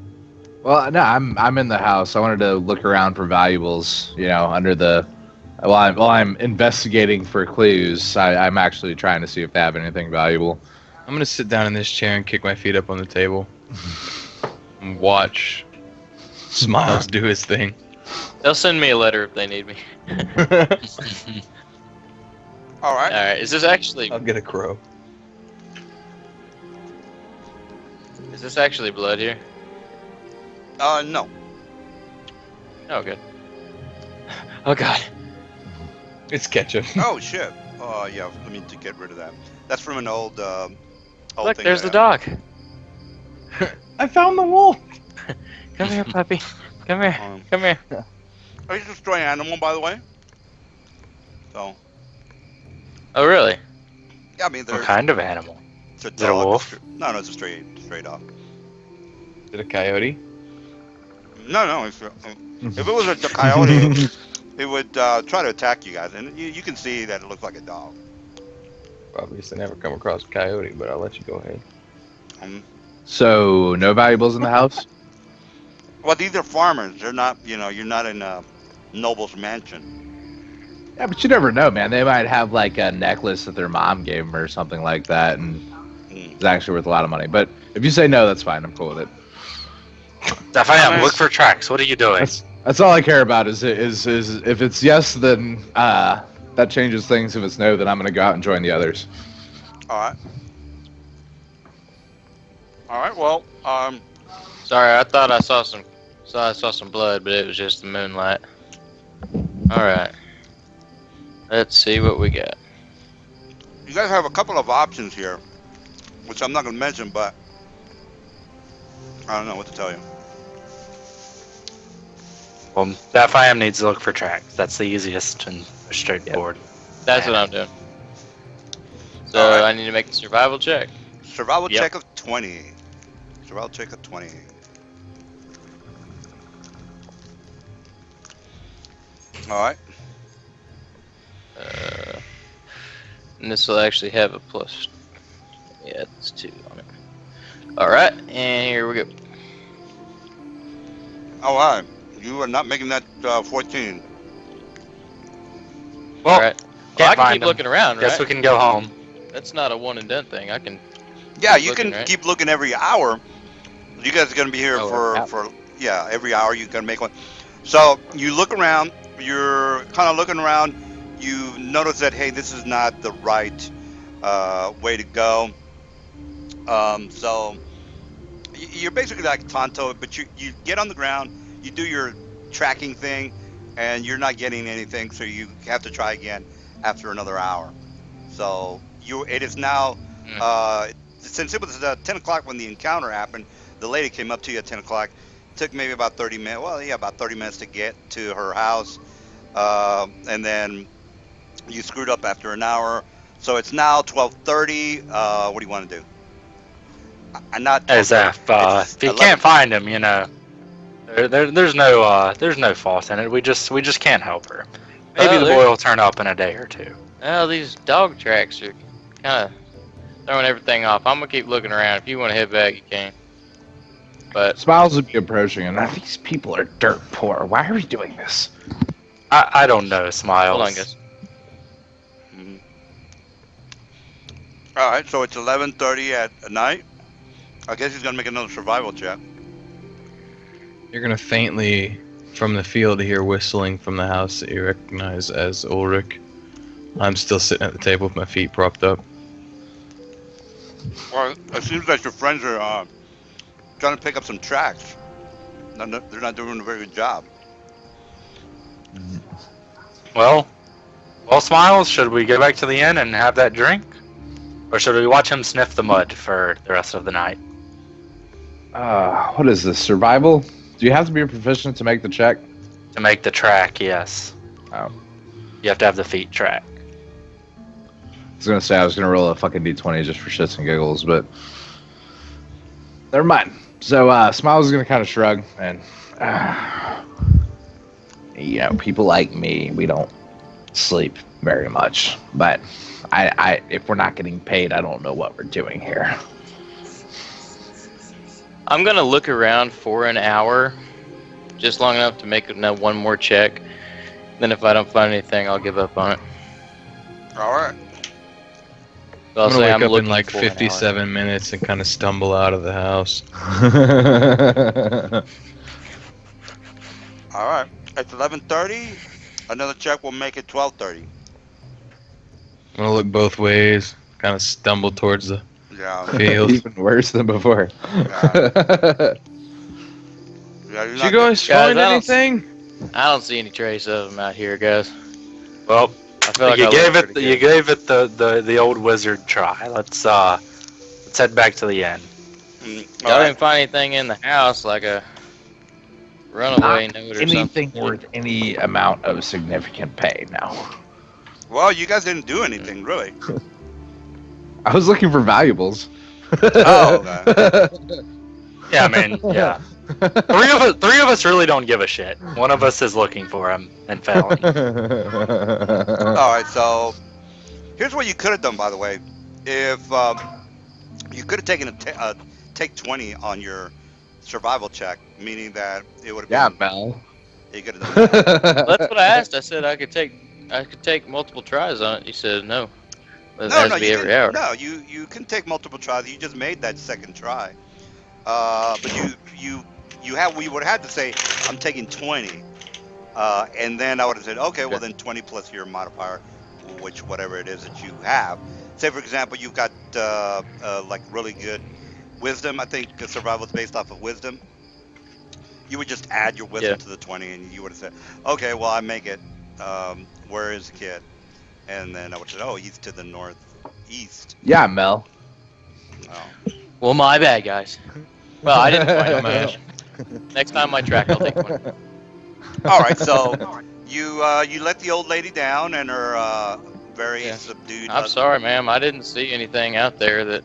C: Well, no, I'm in the house. I wanted to look around for valuables. You know, under the while I'm investigating for clues. I'm actually trying to see if they have anything valuable.
E: I'm gonna sit down in this chair and kick my feet up on the table and watch Smiles do his thing.
D: They'll send me a letter if they need me.
A: All right.
D: All right, is this actually
E: I'll get a crow.
D: blood here?
A: No.
D: Oh, good. Oh God.
E: It's ketchup.
A: Oh shit. Oh yeah. Let me to get rid of that. That's from an old.
D: Look,
A: thing
D: there's the
A: that
D: dog.
E: I found the wolf.
D: Come here, puppy. Come here.
A: happened.
D: Come here.
A: Oh, he's a stray animal, by the way. So
D: Oh, really?
A: yeah, I mean,
B: What
A: there's
B: kind of animal?
A: it's a
B: Is it a
A: dog.
B: wolf?
A: No, it's a stray dog.
E: Is it a coyote?
A: No, if it was a coyote, it would try to attack you guys, and you can see that it looks like a dog.
E: Obviously, never come across a coyote, but I'll let you go ahead.
C: So no valuables in the house.
A: Well, these are farmers. They're not. You're not in a noble's mansion.
C: Yeah, but you never know, man. They might have like a necklace that their mom gave them or something like that, and
A: Mm.
C: it's actually worth a lot of money. But if you say no, that's fine. I'm cool with it.
B: Stefan, look for tracks. What are you doing?
C: That's all I care about. Is if it's yes, then that changes things. If it's no, then I'm gonna go out and join the others.
A: All right. All right. Well,
D: Sorry, I thought I saw some blood, but it was just the moonlight. All right. Let's see what we got.
A: you guys have a couple of options here, which I'm not going to mention, but I don't know what to tell you.
B: Well, Stefan needs to look for tracks. That's the easiest and straightforward.
D: That's what I'm doing. So
A: All right.
D: I need to make a survival check.
A: Survival
B: Yep.
A: check of 20. Survival check of 20. All right.
D: And this will actually have a plus. Yeah, it's 2 on it. All right, and here we go.
A: All right. You are not making that 14.
B: Well,
D: All right. Well,
B: can't
D: I can
B: find
D: keep
B: him.
D: looking around, right?
B: Guess we can go home.
D: That's not a one and done thing. I can.
A: Yeah,
D: Keep
A: you
D: looking,
A: can
D: right?
A: keep looking every hour. You guys are going to be here
D: Oh,
A: for every hour you can make one. So you look around. You're kind of looking around. You notice that, hey, this is not the right way to go. So you're basically like Tonto, but you get on the ground, you do your tracking thing, and you're not getting anything, so you have to try again after another hour. So it is now, since it was 10 o'clock when the encounter happened, the lady came up to you at 10 o'clock. Took maybe about 30 minutes. Well, yeah, about 30 minutes to get to her house, and then you screwed up after an hour. So it's now 12:30. What do you want to do? I'm not.
B: As
A: Okay,
B: if
A: it's
B: you
A: 11.
B: can't find him, there's no fault in it. We just can't help her. Maybe
D: Oh,
B: the boy will turn up in a day or two.
D: oh, these dog tracks are kind of throwing everything off. I'm gonna keep looking around. If you want to head back, you can. But
C: Smiles would be approaching, and these people are dirt poor. Why are we doing this?
B: I don't know, Smiles.
D: hold on, guys.
A: Mhm. All right, so it's 11:30 at night. I guess he's gonna make another survival check.
E: You're gonna faintly, from the field, hear whistling from the house that you recognize as Ulrich. I'm still sitting at the table with my feet propped up.
A: Well, it seems like your friends are trying to pick up some tracks. They're not doing a very good job.
B: Well, Smiles, should we go back to the inn and have that drink? Or should we watch him sniff the mud for the rest of the night?
C: What is this? Survival? Do you have to be a proficient to make the check?
B: To make the track, yes.
C: Oh.
B: You have to have the feet track.
C: I was gonna say I was gonna roll a fucking d20 just for shits and giggles, but never mind. So Smiles is gonna kind of shrug and, people like me, we don't sleep very much. But I if we're not getting paid, I don't know what we're doing here.
D: I'm gonna look around for an hour, just long enough to make one more check. Then if I don't find anything, I'll give up on it.
A: All right.
D: So I'll
E: I'm
D: say
E: gonna
D: I'm
E: wake up in
D: looking
E: like
D: for an hour.
E: 57 minutes and kind of stumble out of the house.
A: All right. It's 11:30. Another check will make it 12:30.
E: I'm gonna look both ways, kind of stumble towards the
A: Yeah.
E: field.
C: Even worse than before.
A: Yeah, you're
E: Did
A: not
E: you guys
D: Guys,
E: find
D: I don't-
E: anything?
D: I don't see any trace of them out here, guys.
B: Well,
D: I feel like
B: you
D: I
B: gave
D: looked
B: it
D: pretty
B: you
D: good.
B: gave it the old wizard try. Let's head back to the inn.
A: All
D: Y'all
A: right.
D: didn't find anything in the house, like a runaway note or
C: Anything
D: something.
C: worth any amount of significant pay now.
A: Well, you guys didn't do anything really.
C: I was looking for valuables.
A: Oh, okay.
B: Yeah, I mean, yeah. Three of us really don't give a shit. One of us is looking for him and failing.
A: All right. So here's what you could have done, by the way. If you could have taken a take 20 on your survival check, meaning that it would have
C: Yeah,
A: been.
C: Mel.
A: You could have done that.
D: Well, that's what I asked. I said I could take multiple tries on it. You said no. It
A: No,
D: has
A: no,
D: to be
A: you
D: every
A: didn't.
D: hour.
A: No, you can take multiple tries. You just made that second try. But we would have had to say I'm taking 20, and then I would have said okay, well then 20 plus your modifier, which whatever it is that you have. Say for example you've got like really good wisdom. I think survival is based off of wisdom. You would just add your wisdom
D: Yeah.
A: to the 20, and you would have said okay, well I make it. Where is the kid? And then I would have said oh he's to the northeast.
C: Yeah, Mel.
A: Oh.
D: Well, my bad, guys. Well, I didn't find
E: Dumbass.
D: much. Next time I track, I'll take one.
A: All right, so you let the old lady down and her very
D: Yeah.
A: subdued.
D: I'm sorry, ma'am. I didn't see anything out there that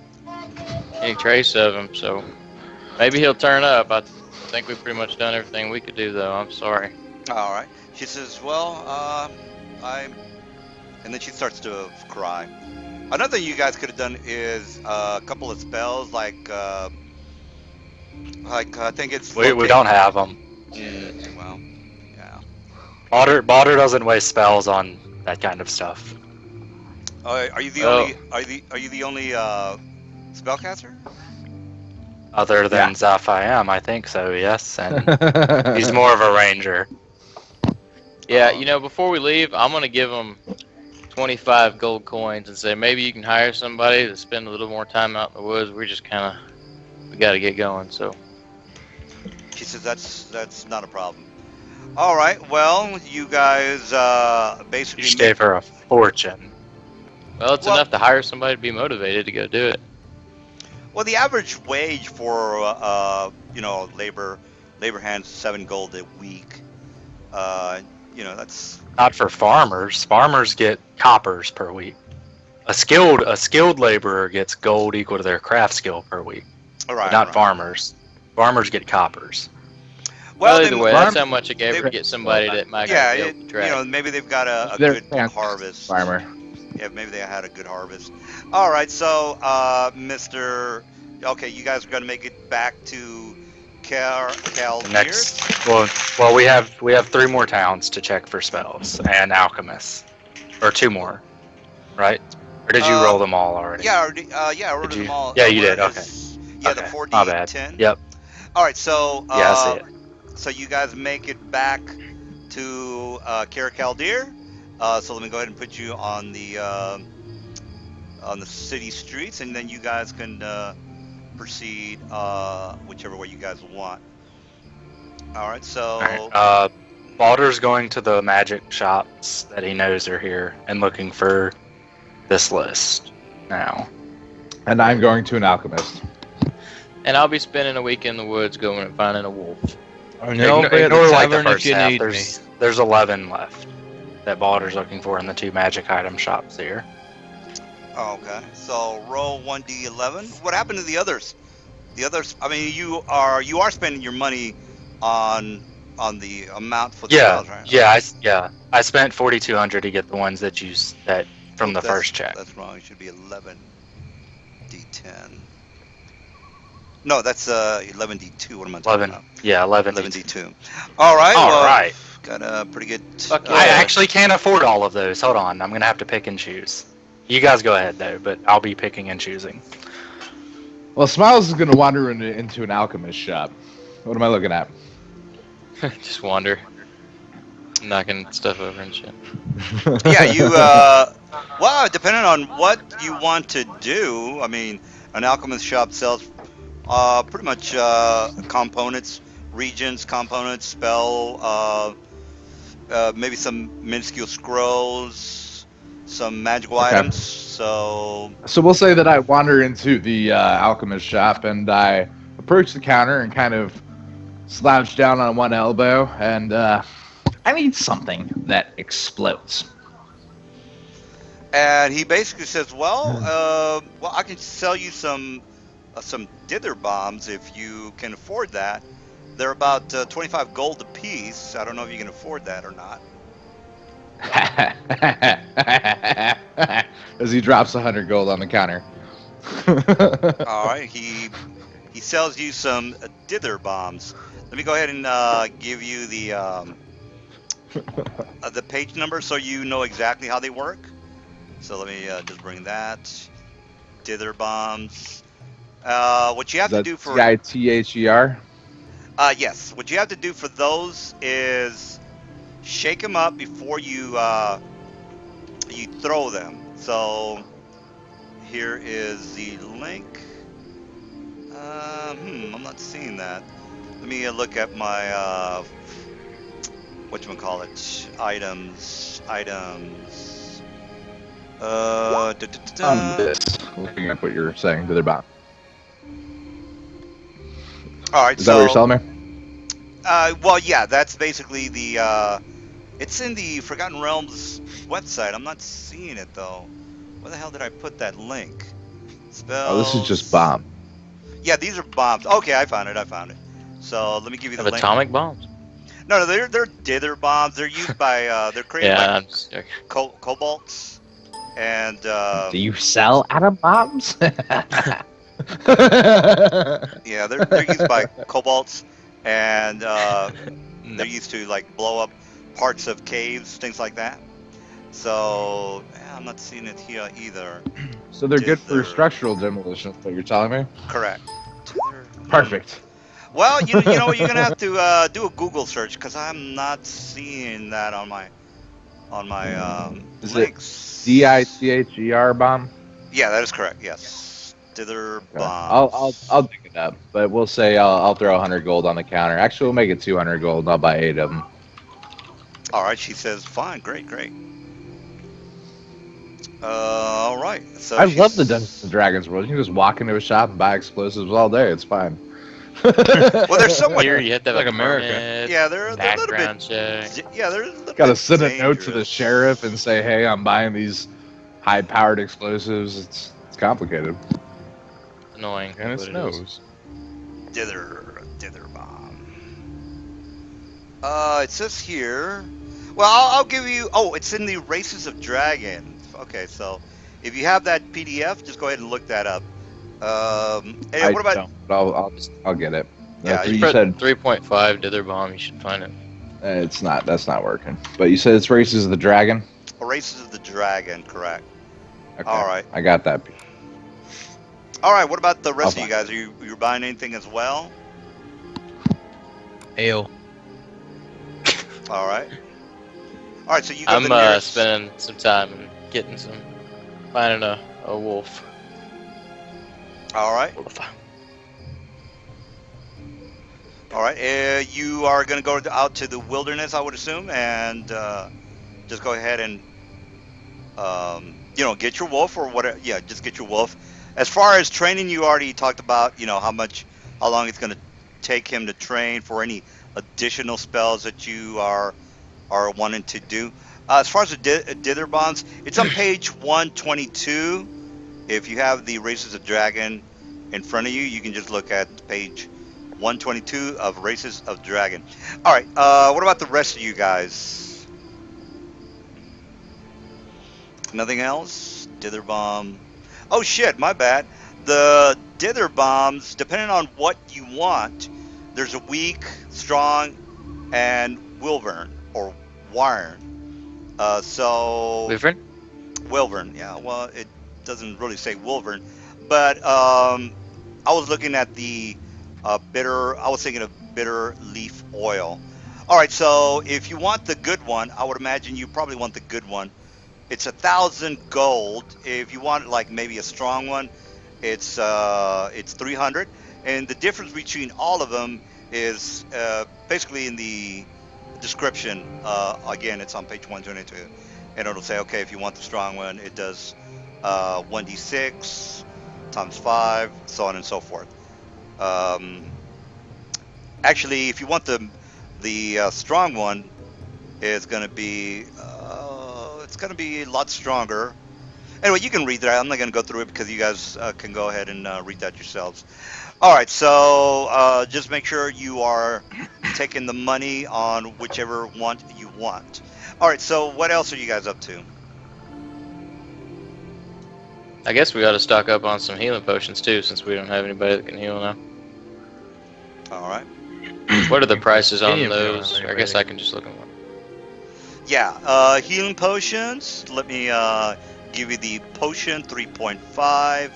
D: any trace of him. So maybe he'll turn up. I think we've pretty much done everything we could do, though. I'm sorry.
A: All right. She says, "Well, and then she starts to cry. Another thing you guys could have done is a couple of spells, like I think it's.
B: We don't have them.
A: Well, yeah.
B: Baldur doesn't waste spells on that kind of stuff.
A: Are you the
D: Well-
A: only? Are you the only spellcaster?
B: Other than Zeph, I am. I think so. Yes, and he's more of a ranger.
D: Yeah, before we leave, I'm gonna give him 25 gold coins and say maybe you can hire somebody to spend a little more time out in the woods. We got to get going. So
A: She says that's not a problem. All right. Well, you guys
B: You
A: basically.
B: just gave her a fortune.
D: well, it's
A: Well-
D: enough to hire somebody to be motivated to go do it.
A: Well, the average wage for labor hands 7 gold a week. That's
B: Not for farmers. Farmers get coppers per week. A skilled laborer gets gold equal to their craft skill per week.
A: All
B: but
A: right.
B: not
A: right.
B: farmers. Farmers get coppers.
D: Well,
A: They,
D: either way,
C: farm-
D: that's how much it gave to get somebody that might
A: yeah,
D: be able to
A: you
D: track.
A: know, maybe they've got a
C: They're
A: good
C: fantastic
A: harvest.
C: farmer.
A: Yeah, maybe they had a good harvest. All right, so Mr. Okay, you guys are gonna make it back to
B: The
A: Caldeers.
B: next, well, we have 3 more towns to check for spells and alchemists, or 2 more, right? Or did you roll them all already?
A: Yeah, I ordered
B: Did you?
A: them all.
B: Yeah, you did.
A: Where
B: Okay.
A: is- Yeah, the
B: Okay.
A: 4D
B: My bad.
A: 10.
B: Yep.
A: All right, so
B: Yeah, I see it.
A: so you guys make it back to Caldeer. So let me go ahead and put you on the city streets, and then you guys can proceed whichever way you guys want. All right, so
B: All right. Balder's going to the magic shops that he knows are here and looking for this list now.
C: And I'm going to an alchemist.
D: And I'll be spending a week in the woods going and finding a wolf.
E: No, but
B: Ignore like the
E: tavern if
B: first
E: you
B: half.
E: need me.
B: There's 11 left that Balder's looking for in the 2 magic item shops here.
A: okay, so roll 1d11. What happened to the others? The others, I mean, you are spending your money on the amount for the spells, right?
B: I spent 4,200 to get the ones that from the first check.
A: That's wrong. It should be 11d10. No, that's 11d2. What am I talking
B: 11.
A: about?
B: Yeah, 11.
A: 11d2. All right.
B: All
A: well,
B: right.
A: Got a pretty good.
D: Fuck
B: I
D: yeah.
B: actually can't afford all of those. Hold on, I'm gonna have to pick and choose. You guys go ahead though, but I'll be picking and choosing.
C: Well, Smiles is going to wander into an alchemist shop. What am I looking at?
D: Just wander. Knocking stuff over and shit.
A: Yeah, you. Well, depending on what you want to do, I mean, an alchemist shop sells pretty much components, regions, components, spell, maybe some minuscule scrolls, some magical items. So
C: we'll say that I wander into the alchemist shop and I approach the counter and kind of slouch down on one elbow and I need something that explodes.
A: And he basically says, well, I can sell you some dither bombs if you can afford that. They're about 25 gold a piece. I don't know if you can afford that or not.
C: As he drops 100 gold on the counter.
A: All right, he sells you some dither bombs. Let me go ahead and give you the page number so you know exactly how they work. So let me just bring that. Dither bombs. What you have to do for
C: Dither?
A: yes, what you have to do for those is shake them up before you you throw them. So here is the link. I'm not seeing that. Let me look at my whatchamacallit, items.
C: This. Looking up what you're saying to their bomb.
A: All right,
C: Is that what you're selling me?
A: well, yeah, that's basically the. It's in the Forgotten Realms website. I'm not seeing it though. Where the hell did I put that link? Spells.
C: Oh, this is just bomb.
A: Yeah, these are bombs. Okay, I found it. So let me give you the
D: Of
A: link.
D: atomic bombs?
A: No, they're dither bombs. They're used by they're created
D: Yeah,
A: by
D: I'm just joking.
A: kobolds, and
C: Do you sell atom bombs?
A: yeah, they're used by kobolds, and they're used to like blow up parts of caves, things like that. So yeah, I'm not seeing it here either.
C: So they're good for
A: Dither.
C: structural demolition, is what you're telling me?
A: Correct.
C: Perfect.
A: Well, you know what, you're gonna have to do a Google search because I'm not seeing that on my
C: Is it
A: links.
C: Dither bomb?
A: Yeah, that is correct. Yes, dither
C: Okay.
A: bombs.
C: I'll dig it up, but we'll say I'll throw 100 gold on the counter. Actually, we'll make it 200 gold, and I'll buy 8 of them.
A: All right, she says, fine, great. All right. So
C: I love the Dungeons and Dragons world. You can just walk into a shop and buy explosives all day. It's fine.
A: Well, there's somewhat.
D: Here you have to have
E: Like
D: a
E: America.
D: permit,
A: Yeah, they're a little
D: background check.
A: bit. Yeah, they're a little
C: Got to
A: bit
C: send a note to the
A: dangerous.
C: sheriff and say, "Hey, I'm buying these high-powered explosives." It's complicated.
D: Annoying.
E: And it
D: but is.
E: snows.
A: Dither bomb. It says here. Well, I'll give you. Oh, it's in the Races of Dragons. Okay, so if you have that PDF, just go ahead and look that up. And
C: I
A: what about?
C: don't. But I'll get it.
A: Yeah,
D: Just
C: You
D: put
C: said
D: 3.5 Dither Bomb. You should find it.
C: it's not. That's not working. But you said it's Races of the Dragon.
A: Races of the Dragon, correct?
C: Okay,
A: All right.
C: I got that.
A: All right. What about the
C: I'll
A: rest of you
C: find
A: guys? Are you buying anything as well?
E: Ale.
A: All right. All right. So you go to
D: I'm
A: the nearest.
D: spending some time and getting some, finding a wolf.
A: All right.
D: Wolf.
A: All right. You are going to go out to the wilderness, I would assume, and just go ahead and get your wolf or whatever. Yeah, just get your wolf. As far as training, you already talked about, how long it's going to take him to train for any additional spells that you are wanting to do. As far as the dither bonds, it's on page 122. If you have the Races of Dragon in front of you, you can just look at page 122 of Races of Dragon. All right. What about the rest of you guys? Nothing else? Dither bomb. Oh shit, my bad. The dither bombs, depending on what you want, there's a weak, strong, and Wilvern or Wyvern.
D: Wyvern?
A: Wilvern, yeah. Well, it doesn't really say Wilvern, but I was looking at the bitter. I was thinking of bitter leaf oil. All right, so if you want the good one, I would imagine you probably want the good one. It's 1,000 gold. If you want like maybe a strong one, it's 300. And the difference between all of them is basically in the description. Again, it's on page 122, and it'll say, okay, if you want the strong one, it does 1d6 times 5, so on and so forth. Actually, if you want the strong one, it's going to be a lot stronger. Anyway, you can read that. I'm not going to go through it because you guys can go ahead and read that yourselves. All right, so just make sure you are taking the money on whichever one you want. All right, so what else are you guys up to?
D: I guess we ought to stock up on some healing potions too, since we don't have anybody that can heal now.
A: All right.
D: What are the prices on
E: Continue if we don't
D: those?
E: have
D: I guess
E: anybody.
D: I can just look them up.
A: Yeah, healing potions. Let me give you the potion 3.5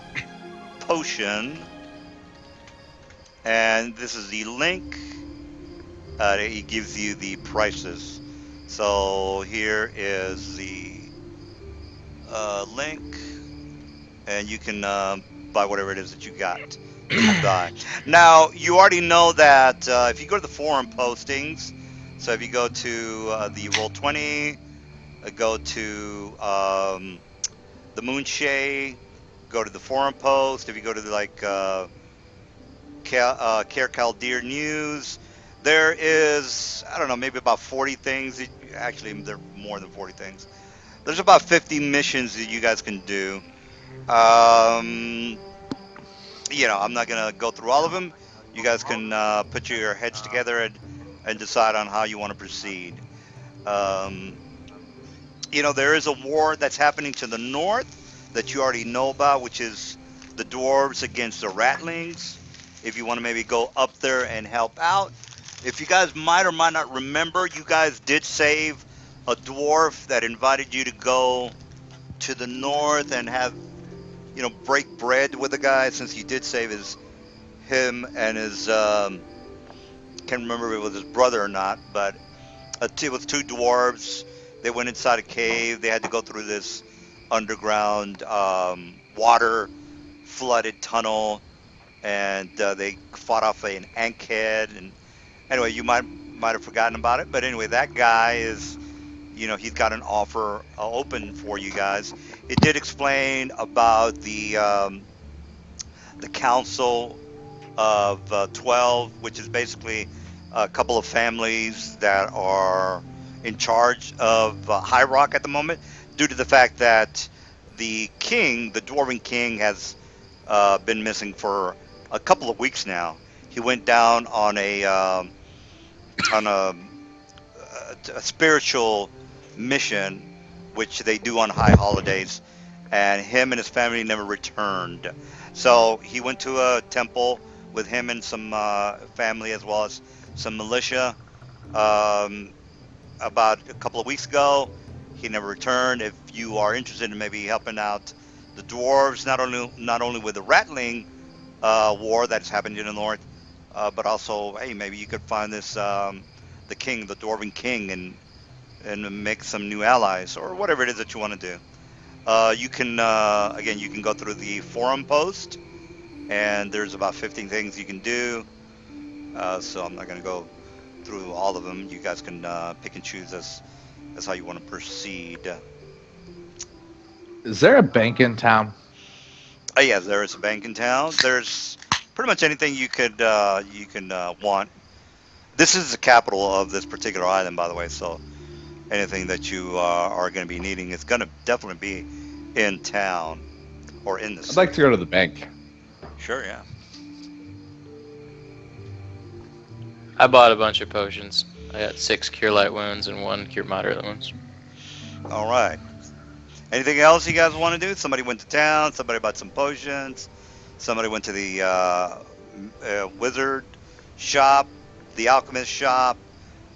A: potion. And this is the link. It gives you the prices. So here is the link. And you can buy whatever it is that you got. Buy. Now, you already know that if you go to the forum postings, so if you go to the Roll20, go to the Moonshae, go to the forum post. If you go to the Care Caldeer News, there is, I don't know, maybe about 40 things. Actually, there are more than 40 things. There's about 50 missions that you guys can do. I'm not going to go through all of them. You guys can put your heads together and decide on how you want to proceed. There is a war that's happening to the north that you already know about, which is the dwarves against the ratlings. If you want to maybe go up there and help out. If you guys might or might not remember, you guys did save a dwarf that invited you to go to the north and have, break bread with the guy, since you did save him and his, can't remember if it was his brother or not, but it was two dwarves. They went inside a cave. They had to go through this underground water flooded tunnel, and they fought off an ankhead. And anyway, you might have forgotten about it, but anyway, that guy is, he's got an offer open for you guys. It did explain about the council of 12, which is basically a couple of families that are in charge of High Rock at the moment, due to the fact that the king, the Dwarven king, has been missing for a couple of weeks now. he went down on on a spiritual mission, which they do on high holidays, and him and his family never returned. So he went to a temple with him and some family as well as some militia. Um, about a couple of weeks ago, he never returned. If you are interested in maybe helping out the dwarves, not only with the rattling war that's happened in the north, but also, hey, maybe you could find this the king, the dwarven king, and make some new allies or whatever it is that you want to do. You can again, you can go through the forum post, and there's about 15 things you can do. So I'm not going to go through all of them. You guys can pick and choose as how you want to proceed.
C: Is there a bank in town?
A: Yeah, there is a bank in town. There's pretty much anything you can want. This is the capital of this particular island, by the way. So anything that you are going to be needing is going to definitely be in town or in the
C: I'd
A: city.
C: like to go to the bank.
A: Sure, yeah.
D: I bought a bunch of potions. I got 6 cure light wounds and 1 cure moderate wounds.
A: All right. Anything else you guys want to do? Somebody went to town. Somebody bought some potions. Somebody went to the wizard shop, the alchemist shop,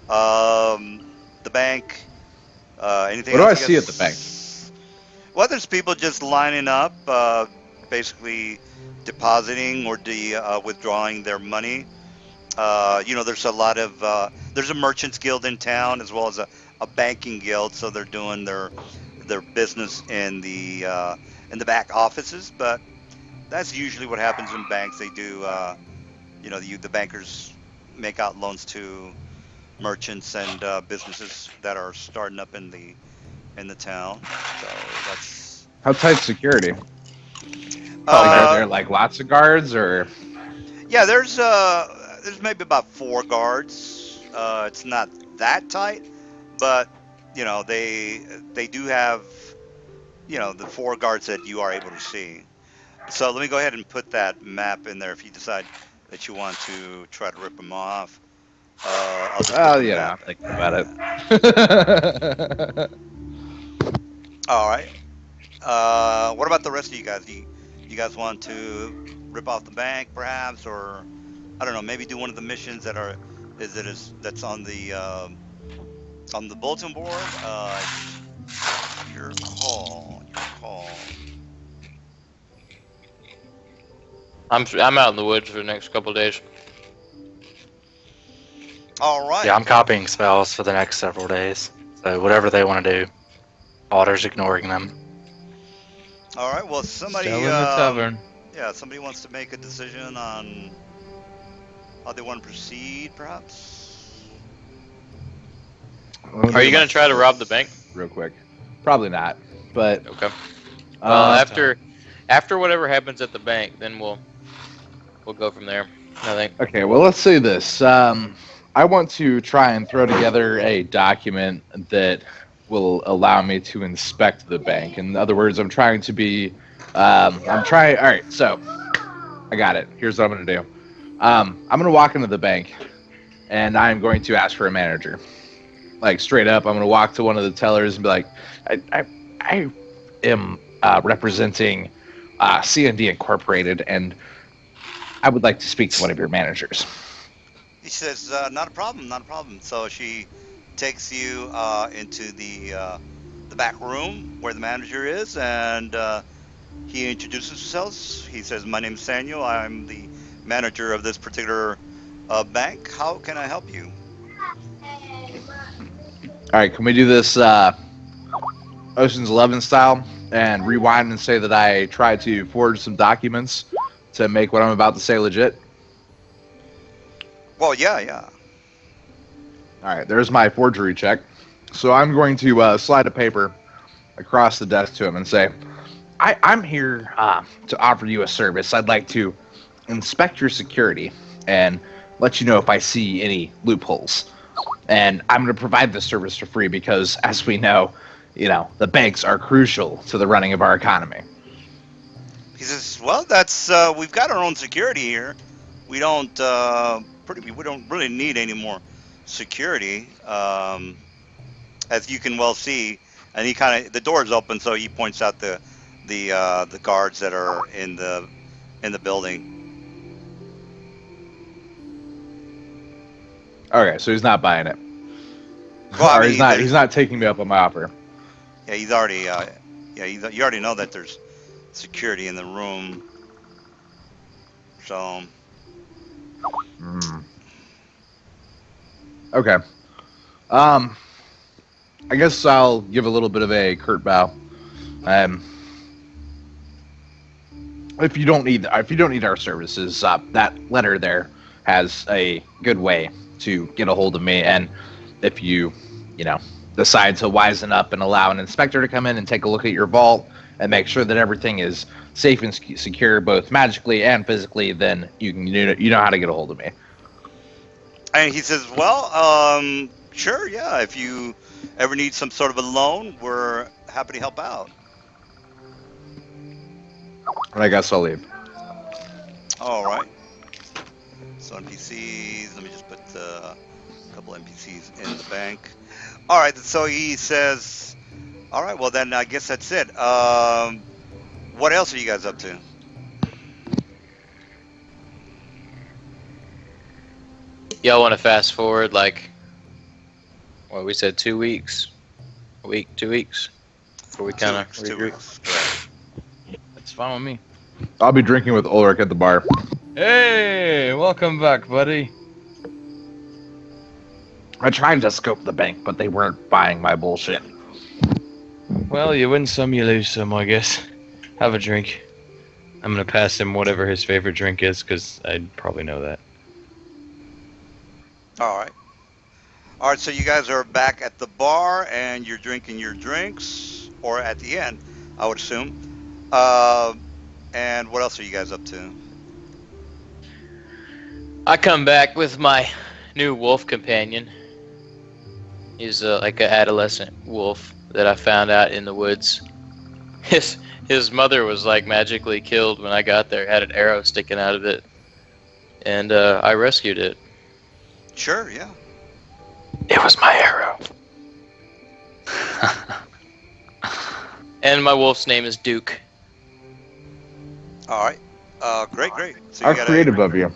A: the bank. Anything
C: What do
A: else
C: I
A: you
C: see
A: guys-
C: at the bank?
A: Well, there's people just lining up, basically depositing or withdrawing their money. There's a lot of there's a merchants guild in town as well as a banking guild, so they're doing their business in the back offices. But that's usually what happens in banks. They do, the bankers make out loans to merchants and businesses that are starting up in the town. So that's
C: How tight security? Like, are there like lots of guards, or
A: yeah. There's maybe about 4 guards. It's not that tight, but they do have the 4 guards that you are able to see. So let me go ahead and put that map in there if you decide that you want to try to rip them off. I'll just put the
C: I'm
A: map.
C: thinking about it.
A: All right. What about the rest of you guys? You guys want to rip off the bank, perhaps, or I don't know, maybe do one of the missions that's on the bulletin board? Your call. Your call.
D: I'm out in the woods for the next couple of days.
A: All right.
B: Yeah, I'm copying spells for the next several days. So whatever they want to do, Otter's ignoring them.
A: All right. Well, somebody.
E: Still in the tavern.
A: Yeah, somebody wants to make a decision on how they want to proceed, perhaps.
D: Are you gonna try to rob the bank?
C: Real quick? Probably not, but
D: Okay. Well,
C: uh,
D: after whatever happens at the bank, then we'll go from there. I think.
C: okay. Well, let's say this. I want to try and throw together a document that will allow me to inspect the bank. In other words, I'm trying to be. I'm trying. All right, so I got it. Here's what I'm going to do. I'm going to walk into the bank, and I'm going to ask for a manager. Like straight up, I'm going to walk to one of the tellers and be like, I am representing C&D Incorporated, and I would like to speak to one of your managers.
A: He says, "Not a problem, not a problem." So she takes you into the back room where the manager is, and he introduces himself. He says, "My name is Samuel. I'm the manager of this particular bank. How can I help you?"
C: All right, can we do this Ocean's 11 style and rewind and say that I tried to forge some documents to make what I'm about to say legit?
A: Well, yeah.
C: All right, there's my forgery check. So I'm going to slide a paper across the desk to him and say, I'm here to offer you a service. I'd like to inspect your security and let you know if I see any loopholes. And I'm going to provide this service for free because, as we know, the banks are crucial to the running of our economy.
A: He says, "Well, that's we've got our own security here. we don't we don't really need any more security, as you can well see. And he kind of the door is open, so he points out the guards that are in the building.
C: Okay, so he's not buying it.
A: Well, I
C: Or
A: mean,
C: he's not. He's not taking me up on my offer.
A: Yeah, he's already you already know that there's security in the room, so.
C: Hmm. Okay. I guess I'll give a little bit of a curt bow. If you don't need our services, that letter there has a good way to get a hold of me. And if you decide to wisen up and allow an inspector to come in and take a look at your vault and make sure that everything is safe and secure, both magically and physically, then you know how to get a hold of me.
A: And he says, well, sure, yeah, if you ever need some sort of a loan, we're happy to help out.
C: And I guess I'll leave.
A: All right. So NPCs, let me just put a couple NPCs in the bank. All right, so he says, all right, well then I guess that's it. What else are you guys up to?
D: Y'all want to fast forward like, well, we said 2 weeks, a week, 2 weeks, before we kind of
A: 2
D: regroup.
A: weeks. Correct.
E: That's fine with me.
C: I'll be drinking with Ulrich at the bar.
E: Hey, welcome back, buddy.
C: I tried to scope the bank, but they weren't buying my bullshit.
E: Well, you win some, you lose some, I guess. Have a drink. I'm gonna pass him whatever his favorite drink is, because I'd probably know that.
A: All right. All right, so you guys are back at the bar and you're drinking your drinks, or at the end, I would assume. And what else are you guys up to?
D: I come back with my new wolf companion. He's like an adolescent wolf that I found out in the woods. His mother was like magically killed when I got there. Had an arrow sticking out of it, and I rescued it.
A: Sure, yeah.
B: It was my arrow.
D: And my wolf's name is Duke.
A: All right. Great. So
C: How
A: got
C: creative of you.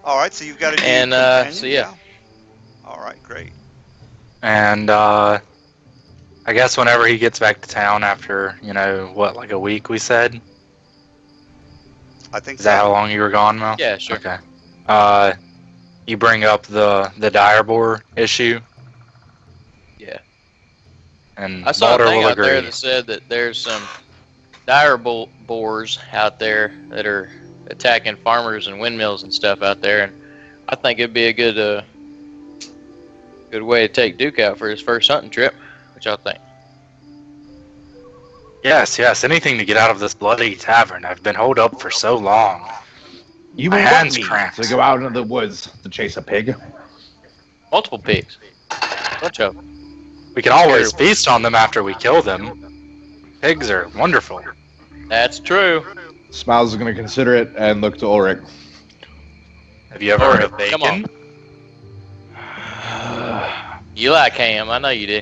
A: All right, so you've got a new
D: And,
A: companion,
D: so, yeah.
A: All right, great.
B: And I guess whenever he gets back to town after, like a week, we said?
A: I think
B: Is that
A: so.
B: how long you were gone, Mel?
D: Yeah, sure.
B: Okay. You bring up the dire boar issue?
D: Yeah.
B: And
D: I saw a
B: Balder
D: thing
B: will
D: out there
B: agree.
D: that said that there's some dire boars out there that are attacking farmers and windmills and stuff out there, and I think it'd be a good way to take Duke out for his first hunting trip. What y'all think?
B: Yes, anything to get out of this bloody tavern. I've been holed up for so long.
C: You
B: My
C: want
B: hand's
C: me
B: cramped.
C: to go out into the woods to chase a pig?
D: Multiple pigs. Bunch of 'em.
B: We can always feast on them after we kill them. Pigs are wonderful.
D: That's true.
C: Smiles is going to consider it and look to Ulrich.
B: Have you ever heard of
D: Come on.
B: bacon?
D: You like ham, I know you do.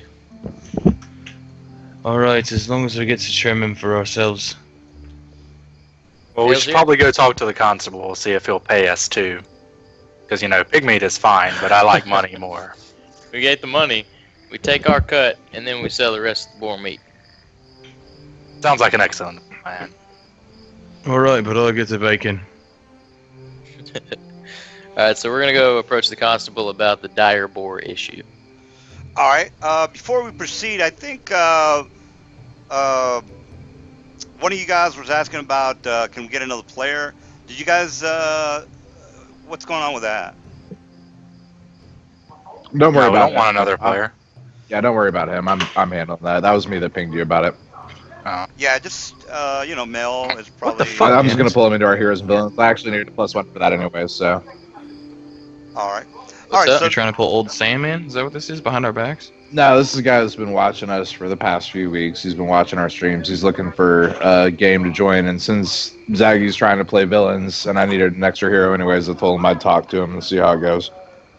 E: Alright, as long as we get to trim him for ourselves.
B: Well, we
D: Hells
B: should
D: yeah.
B: probably go talk to the constable. We'll see if he'll pay us too. Because, pig meat is fine, but I like money more.
D: We get the money, we take our cut, and then we sell the rest of the boar meat.
B: Sounds like an excellent plan.
E: Alright, but I'll get the bacon.
D: Alright, so we're gonna go approach the constable about the dire boar issue.
A: All right. Before we proceed, I think one of you guys was asking about can we get another player? Did you guys? What's going on with that?
C: Don't worry
B: No, we
C: about
B: don't want another player.
C: Yeah, don't worry about him. I'm handling that. That was me that pinged you about it.
A: Yeah, just Mel is probably.
E: fuck?
C: I'm just going to pull him into our heroes and villains. I actually needed a +1 for that anyway, so.
A: All right. All right,
D: up?
A: so
E: You're trying to pull old Sam in? Is that what this is behind our backs?
C: No, this is a guy that's been watching us for the past few weeks. He's been watching our streams. He's looking for a game to join. And since Zaggy's trying to play villains and I needed an extra hero anyways, I told him I'd talk to him and see how it goes.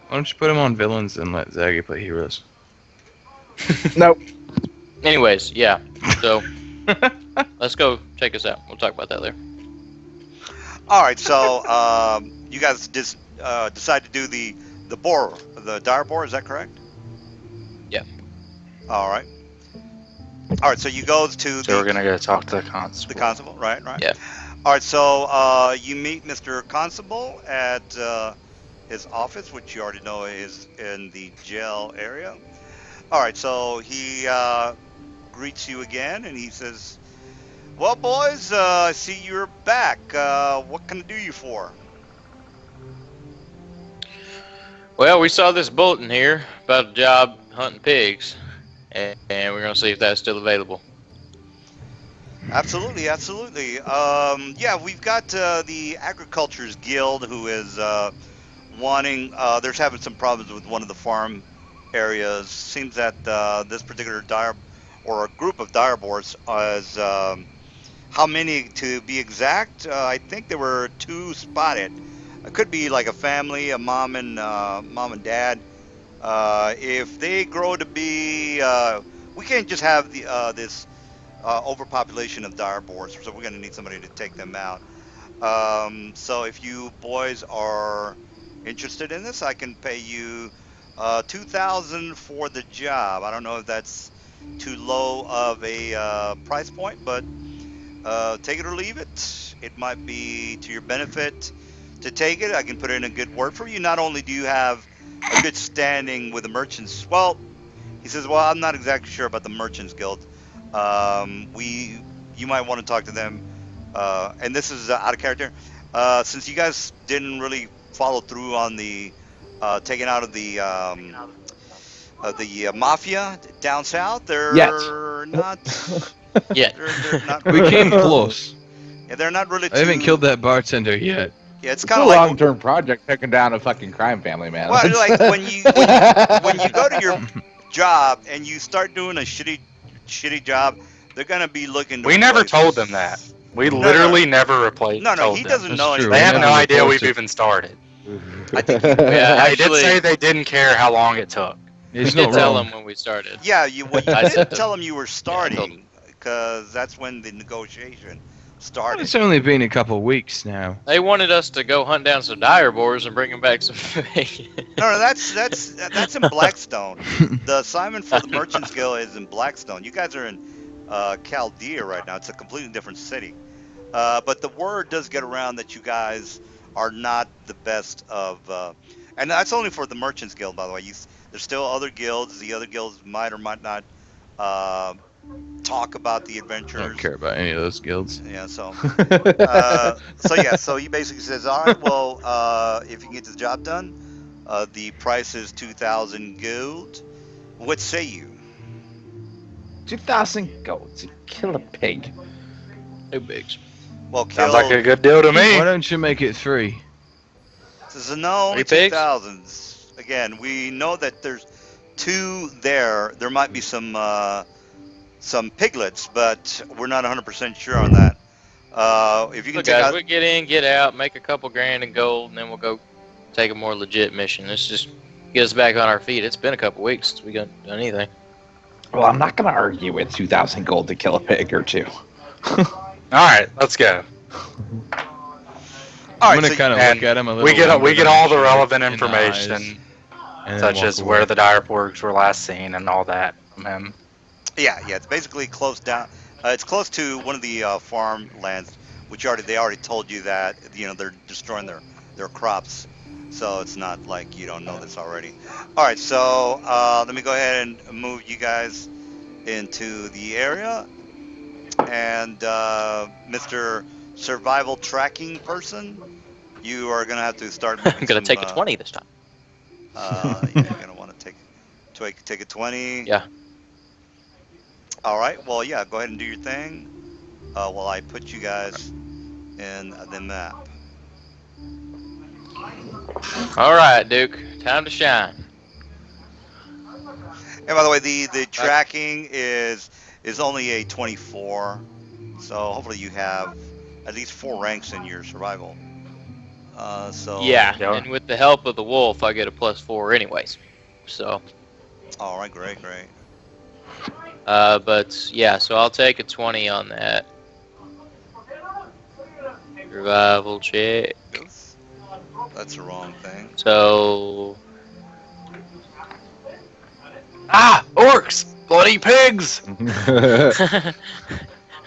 E: Why don't you put him on villains and let Zaggy play heroes?
C: Nope.
D: Anyways, yeah. So let's go check us out. We'll talk about that later.
A: all right, so you guys just decide to do the boar, the dire boar. Is that correct?
D: Yeah.
A: All right. All right, so you go to
B: So we're
A: the
B: gonna go talk to the constable.
A: constable, right?
D: Yeah.
A: All right, so you meet Mr. Constable at his office, which you already know is in the jail area. All right, so he greets you again, and he says, "Well, boys, I see you're back. What can I do you for?"
D: Well, we saw this bulletin here about a job hunting pigs, and we're gonna see if that's still available.
A: Absolutely, absolutely. Yeah, we've got the Agriculture's Guild who is wanting. There's having some problems with one of the farm areas. Seems that this particular dire or a group of dire boars is how many to be exact? I think there were 2 spotted. It could be like a family, a mom and dad. If they grow to be, we can't just have this overpopulation of dire boars, so we're going to need somebody to take them out. So if you boys are interested in this, I can pay you 2,000 for the job. I don't know if that's too low of a price point, but take it or leave it. It might be to your benefit to take it. I can put in a good word for you. Not only do you have a good standing with the merchants, well, he says, well, I'm not exactly sure about the Merchants Guild. You might want to talk to them. And this is out of character. Since you guys didn't really follow through on the taking out of the mafia down south, they're
C: Yet.
A: not.
D: Yeah.
A: They're not.
E: We
A: Really,
E: came close.
A: Yeah, they're not really.
E: I haven't
A: too-
E: killed that bartender yet.
A: Yeah, it's
C: It's
A: kind
C: a
A: of like
C: long-term project taking down a fucking crime family, man.
A: well, like when you go to your job and you start doing a shitty job, they're gonna be looking. To
B: We never
A: replace-
B: told them that. We
A: No,
B: literally never replaced.
A: No,
B: told
A: he
B: them.
A: doesn't
E: That's
A: know
E: true.
A: anything.
B: They have
E: never
B: no idea we've
E: reported.
B: even started.
A: I think.
D: Yeah,
B: They did
D: actually,
B: say they didn't care how long it took.
D: we
E: He's
D: did
E: not
D: tell
E: wrong.
D: them when we started.
A: Yeah, you
D: I
A: did
D: said that.
A: tell him you were
D: told
A: starting because that's when the negotiation started.
E: It's only been a couple weeks now.
D: They wanted us to go hunt down some dire boars and bring them back some bacon.
A: No, that's in Blackstone. The assignment for the Merchants Guild is in Blackstone. You guys are in Chaldea right now. It's a completely different city. But the word does get around that you guys are not the best of, and that's only for the Merchants Guild, by the way. There's still other guilds. The other guilds might or might not talk about the
E: I
A: adventures.
E: don't care about any of those guilds.
A: Yeah, so so he basically says, all right, well, if you can get the job done, the price is 2,000 gold. What say you?
C: 2,000 gold to kill a pig.
D: No bigs.
A: Well,
B: Sounds like a good deal to me.
E: Why don't you make it 3?
A: This is no only
D: 3 pigs?
A: 2,000s. Again, we know that there's 2 there. There might be some piglets, but we're not 100% sure on that. If you can
D: Look,
A: take
D: guys,
A: out,
D: we get in, get out, make a couple grand in gold, and then we'll go take a more legit mission. Let's just get us back on our feet. It's been a couple weeks since we done anything.
C: Well, I'm not going to argue with 2,000 gold to kill a pig or 2.
B: All right, let's go.
A: all
E: I'm
A: right,
E: gonna
A: so
E: kind of
B: and
E: look at him a little.
B: We get
E: longer
B: all the
E: than
B: relevant
E: in the eyes,
B: information,
E: and then
B: such
E: walk
B: as
E: away.
B: where the dire porgs were last seen and all that from him.
A: yeah, it's basically close down. It's close to one of the farmlands, which they already told you that they're destroying their crops. So it's not like you don't know this already. All right, so let me go ahead and move you guys into the area. And Mr. Survival Tracking Person, you are going to have to start
D: I'm
A: making
D: gonna
A: some,
D: take a 20 this time.
A: You're going to want to take a 20.
D: Yeah.
A: All right, well, yeah, go ahead and do your thing while I put you guys in the map.
D: All right, Duke. Time to shine.
A: And by the way, the tracking is only a 24, so hopefully you have at least 4 ranks in your survival.
D: Yeah,
B: Yeah.
D: and with the help of the wolf, I get a +4 anyways. So,
A: All right, great.
D: but yeah, so I'll take a 20 on that. Survival check.
A: Oops, that's the wrong thing.
D: So,
B: Ah, orcs, bloody pigs.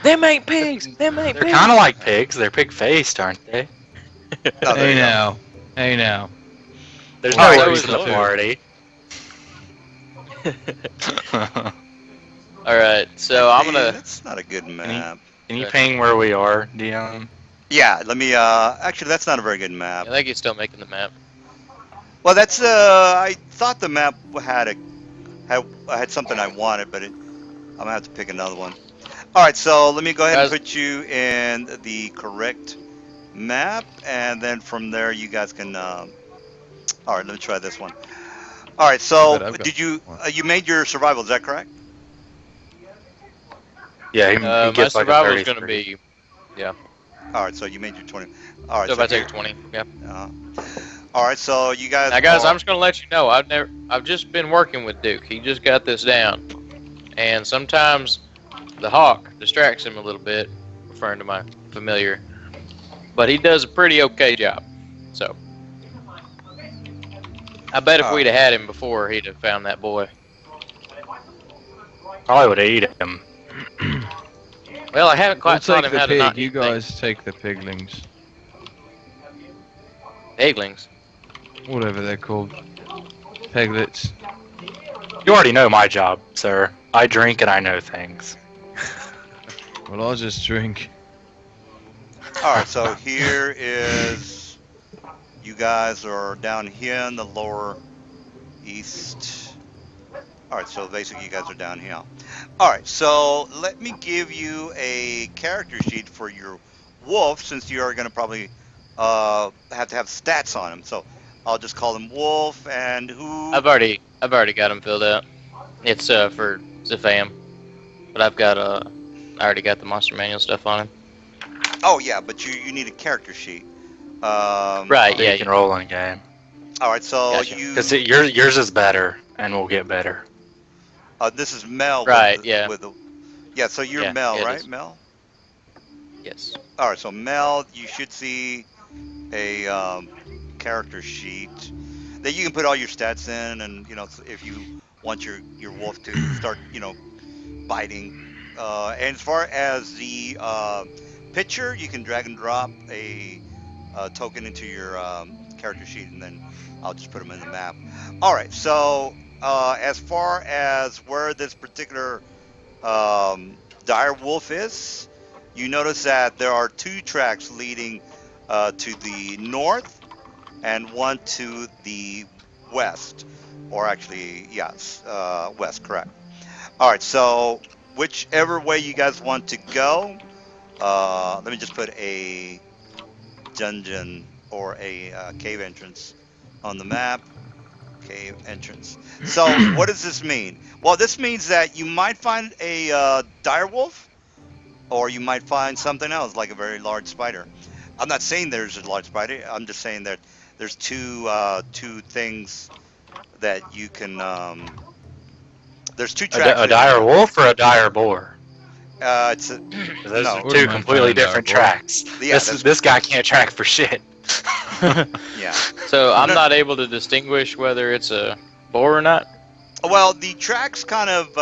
D: them ain't pigs. Them ain't
B: They're
D: pigs.
B: kind of like pigs. They're pig-faced, aren't they?
A: Oh, there
E: Hey
A: you go.
E: now. Hey now.
B: There's
D: Oh,
B: no
D: so
B: orcs
D: is
B: in the
D: the
B: party.
D: All right, so I'm gonna.
A: That's not a good map.
B: Can you ping where we are, Dion?
A: Yeah, let me. Actually, that's not a very good map.
D: I think he's still making the map.
A: Well, that's. I thought the map had something I wanted, but I'm gonna have to pick another one. All right, so let me go ahead and
D: Guys-
A: put you in the correct map, and then from there you guys can. All right, let me try this one. All right, so
E: But I've got
A: did you
E: one.
A: you made your survival? Is that correct?
B: Yeah, he
D: My
B: gets like a
D: survival is
B: 33.
D: gonna be.
A: All right, so you made your 20. All right,
D: So if
A: so
D: I take
A: here.
D: 20, yeah.
A: All right, so you guys.
D: Now, guys,
A: are,
D: I'm just gonna let you know. I've just been working with Duke. He just got this down, and sometimes the hawk distracts him a little bit, referring to my familiar. But he does a pretty okay job. So, I bet if we'd have had him before, he'd have found that boy.
B: Probably would eat him.
D: Well, I haven't
E: We'll
D: quite taught
E: take
D: him
E: the
D: how to not
E: pig. You
D: eat things.
E: guys take the piglings.
D: Eggling.
E: Whatever they're called. Peglets.
B: You already know my job, sir. I drink and I know things.
E: Well, I'll just drink.
A: All right, so here is. You guys are down here in the lower east. All right, so basically you guys are down here. All right, so let me give you a character sheet for your wolf, since you are going to probably have to have stats on him. So I'll just call him Wolf, and who?
D: I've already got him filled out. It's for Zafam, but I already got the monster manual stuff on him.
A: Oh yeah, but you need a character sheet.
D: Right,
B: So
D: yeah,
B: you can
D: yeah.
B: roll in game.
A: All right, so
D: Gotcha.
B: Because yours is better, and will get better.
A: this is Mel.
D: Right,
A: with,
D: yeah.
A: With the, yeah, so you're
D: Yeah,
A: Mel,
D: yeah, it
A: right,
D: is.
A: Mel?
D: Yes.
A: All right, so Mel, you should see a character sheet that you can put all your stats in, and if you want your wolf to start biting. And as far as the picture, you can drag and drop a token into your character sheet, and then I'll just put them in the map. All right, so as far as where this particular dire wolf is, you notice that there are 2 tracks leading to the north and one to the west, or actually, yes, west, correct. All right, so whichever way you guys want to go, let me just put a dungeon or a cave entrance on the map. Cave entrance. So what does this mean? Well, this means that you might find a dire wolf, or you might find something else like a very large spider. I'm not saying there's a large spider. I'm just saying that there's two things that you can. There's 2 tracks
B: A
A: that you
B: dire
A: can.
B: wolf or a dire boar?
A: It's a,
B: 'Cause those
A: no.
B: are
E: Wouldn't
B: two
E: mind
B: completely
E: finding a
B: different
E: dire boar.
B: tracks.
A: Yeah,
B: This guy can't track for shit.
A: Yeah.
D: So I'm
A: No-
D: not able to distinguish whether it's a boar or not.
A: Well, the tracks kind of,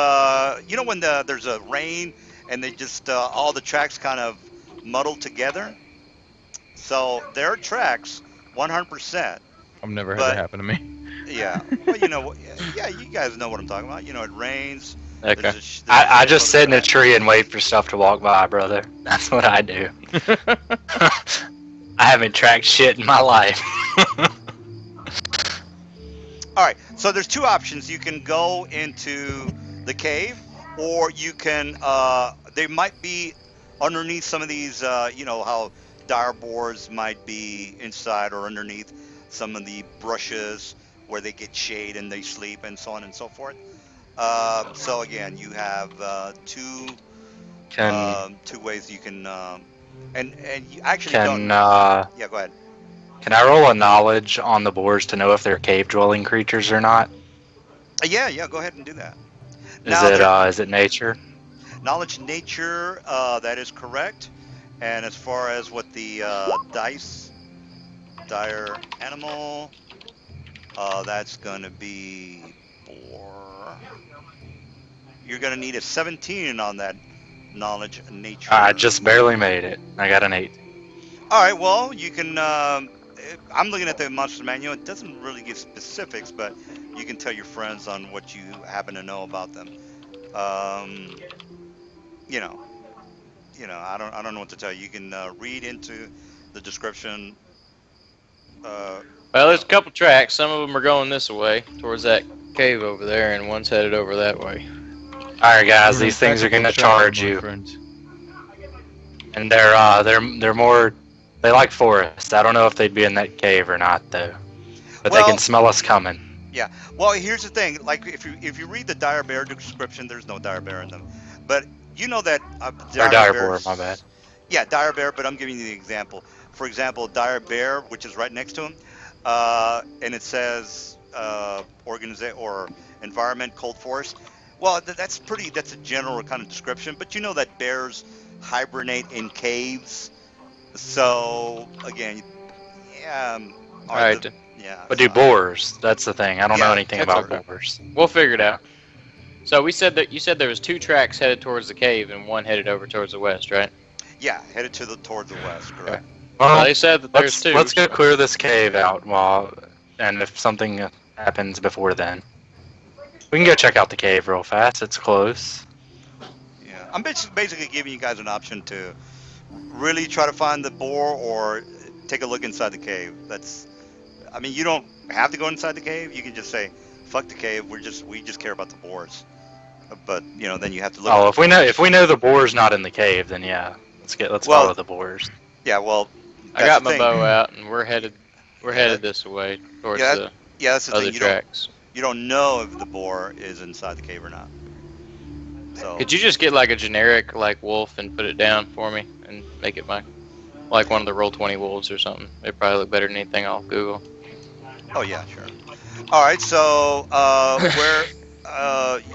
A: when there's a rain and they just all the tracks kind of muddle together. So there are tracks, 100%.
E: I've never had that
A: But
E: happen to me.
A: yeah, well, yeah, you guys know what I'm talking about. It rains.
D: Okay.
A: There's a
B: I just
A: shitload
B: sit
A: of
B: in a
A: trash.
B: tree and wait for stuff to walk by, brother. That's what I do. I haven't tracked shit in my life.
A: All right, so there's 2 options. You can go into the cave, or you can. They might be underneath some of these. How dire boars might be inside or underneath. some of the brushes where they get shade and they sleep and so on and so forth. So again, you have
B: Can
A: two ways you can, and you actually don't.
B: can
A: Yeah, go ahead.
B: can I roll a knowledge on the boars to know if they're cave dwelling creatures or not?
A: Yeah, go ahead and do that.
B: Is
A: Now
B: it
A: there,
B: nature?
A: knowledge nature, that is correct. And as far as what the dice, dire animal, that's gonna be boar. You're gonna need a 17 on that knowledge
B: I
A: nature.
B: just barely made it. I got an 8.
A: All right, well, you can. I'm looking at the monster manual. It doesn't really give specifics, but you can tell your friends on what you happen to know about them. Um, you know, I don't know what to tell you. You can read into the description.
D: Well,
A: You
D: there's
A: know,
D: a couple tracks. Some of them are going this way towards that cave over there, and one's headed over that way.
B: All right, guys,
E: I'm an
B: these things are
E: impeccable
B: gonna
E: tracker,
B: charge
E: my
B: you,
E: friend.
B: and they're more. They like forest. I don't know if they'd be in that cave or not though, but they can
A: well,
B: smell us coming.
A: yeah. Well, here's the thing. Like, if you read the dire bear description, there's no dire bear in them, but you know that
B: Or
A: dire
B: dire boar, my bad.
A: bears. Yeah, dire bear. But I'm giving you the example. For example, dire bear, which is right next to him, and it says organization or environment, cold forest. Well, that's pretty. That's a general kind of description. But you know that bears hibernate in caves. So again, yeah.
D: All
A: All right.
D: right,
A: Yeah.
B: But do
A: So
B: boars? That's the thing. I don't know
A: yeah,
B: anything
D: that's
B: about
D: okay.
B: boars.
D: we'll figure it out. So we said that you said there was two tracks headed towards the cave and one headed over towards the west, right?
A: yeah. Headed towards the west.
D: Okay.
A: Correct.
D: Well,
B: Well,
D: they said that there's two.
B: let's go
D: So.
B: clear this cave out and if something happens before then, we can go check out the cave real fast. It's close.
A: Yeah. I'm basically giving you guys an option to really try to find the boar or take a look inside the cave. That's. I mean, you don't have to go inside the cave. You can just say, "Fuck the cave. We just care about the boars." But then you have to look at
B: Oh,
A: the
B: if
A: boars.
B: we know the boar's not in the cave, then yeah, let's
A: Well,
B: follow the boars.
A: yeah. Well,
D: I
A: that's the
D: got my
A: thing.
D: bow out, and we're headed
A: Yeah.
D: this way towards
A: Yeah.
D: the
A: Yeah. That's the
D: other
A: thing.
D: tracks.
A: You don't know if the boar is inside the cave or not. So.
D: Could you just get like a generic like wolf and put it down for me and make it my like one of the Roll20 wolves or something? It'd probably look better than anything off Google.
A: Oh yeah, sure. All right, so where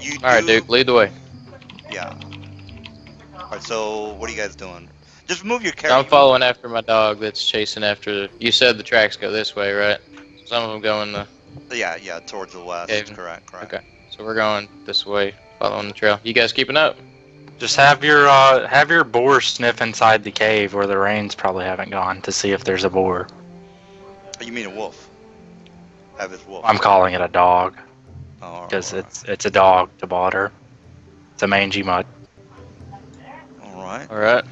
A: you
D: All right,
A: do?
D: Duke, lead the way.
A: Yeah. All right, so what are you guys doing? Just move your
D: I'm
A: character.
D: following after my dog that's chasing after. You said the tracks go this way, right? Some of them go in the.
A: Yeah, towards the west.
D: Cave.
A: Correct.
D: Okay, so we're going this way, following the trail. You guys keeping up?
B: Just have your boar sniff inside the cave where the rains probably haven't gone to see if there's a boar.
A: You mean a wolf? Have his wolf.
B: I'm calling it a dog
A: Oh,
B: because
A: all right.
B: it's a dog to water. It's a mangy mutt.
A: All right.
D: All right.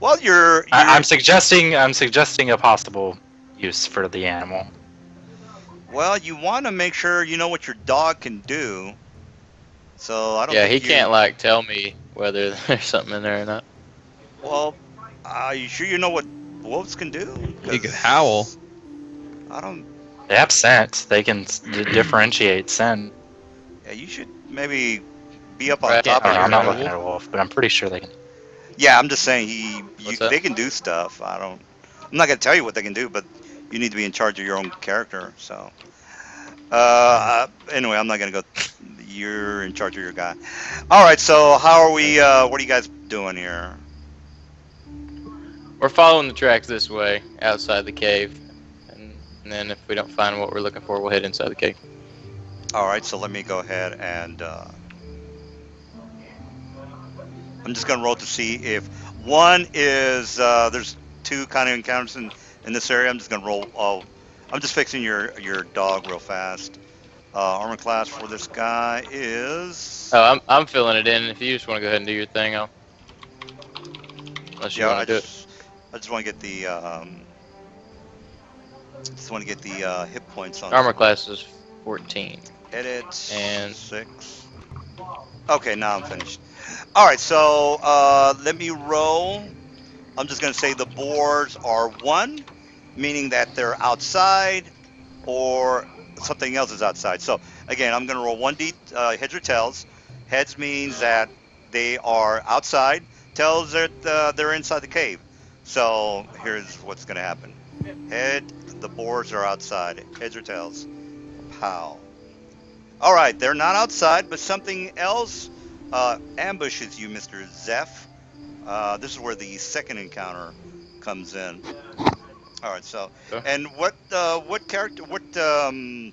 A: Well, you're
B: I'm suggesting a possible use for the animal.
A: well, you want to make sure you know what your dog can do. So I don't.
D: Yeah,
A: think
D: he can't like tell me whether there's something in there or not.
A: Well, are you sure you know what wolves can do?
E: He could
A: 'Cause
E: howl.
A: I don't.
B: They have scent. They can differentiate scent.
A: Yeah, you should maybe be up on
D: Right,
A: top
B: I
A: of
B: don't know,
A: your
B: I'm not
D: You're
B: looking at a wolf, but I'm pretty sure they can.
A: Yeah, I'm just saying
D: What's that?
A: they can do stuff. I'm not gonna tell you what they can do, but you need to be in charge of your own character. So, anyway, I'm not gonna go. You're in charge of your guy. All right. So how are we? What are you guys doing here?
D: We're following the tracks this way, outside the cave, and then if we don't find what we're looking for, we'll head inside the cave.
A: All right. So let me go ahead and I'm just gonna roll to see if one is there's two kind of encounters in this area. I'm just gonna roll. Oh, I'm just fixing your dog real fast. Armor class for this guy is.
D: Oh, I'm filling it in. If you just want to go ahead and do your thing, I'll. Unless you
A: Yeah,
D: want to do it.
A: I just want to get the hit points on
D: Armor class is 14.
A: edit
D: and-
A: 6. Okay, now I'm finished. All right, so let me roll. I'm just gonna say the boars are 1, meaning that they're outside. or something else is outside. So again, I'm going to roll 1d heads or tails. Heads means that they are outside. Tails that they're inside the cave. So here's what's going to happen. Head, the boars are outside. Heads or tails. Pow. All right, they're not outside, but something else ambushes you, Mr. Zeph. This is where the second encounter comes in. All right, so
D: Okay.
A: and what character, um,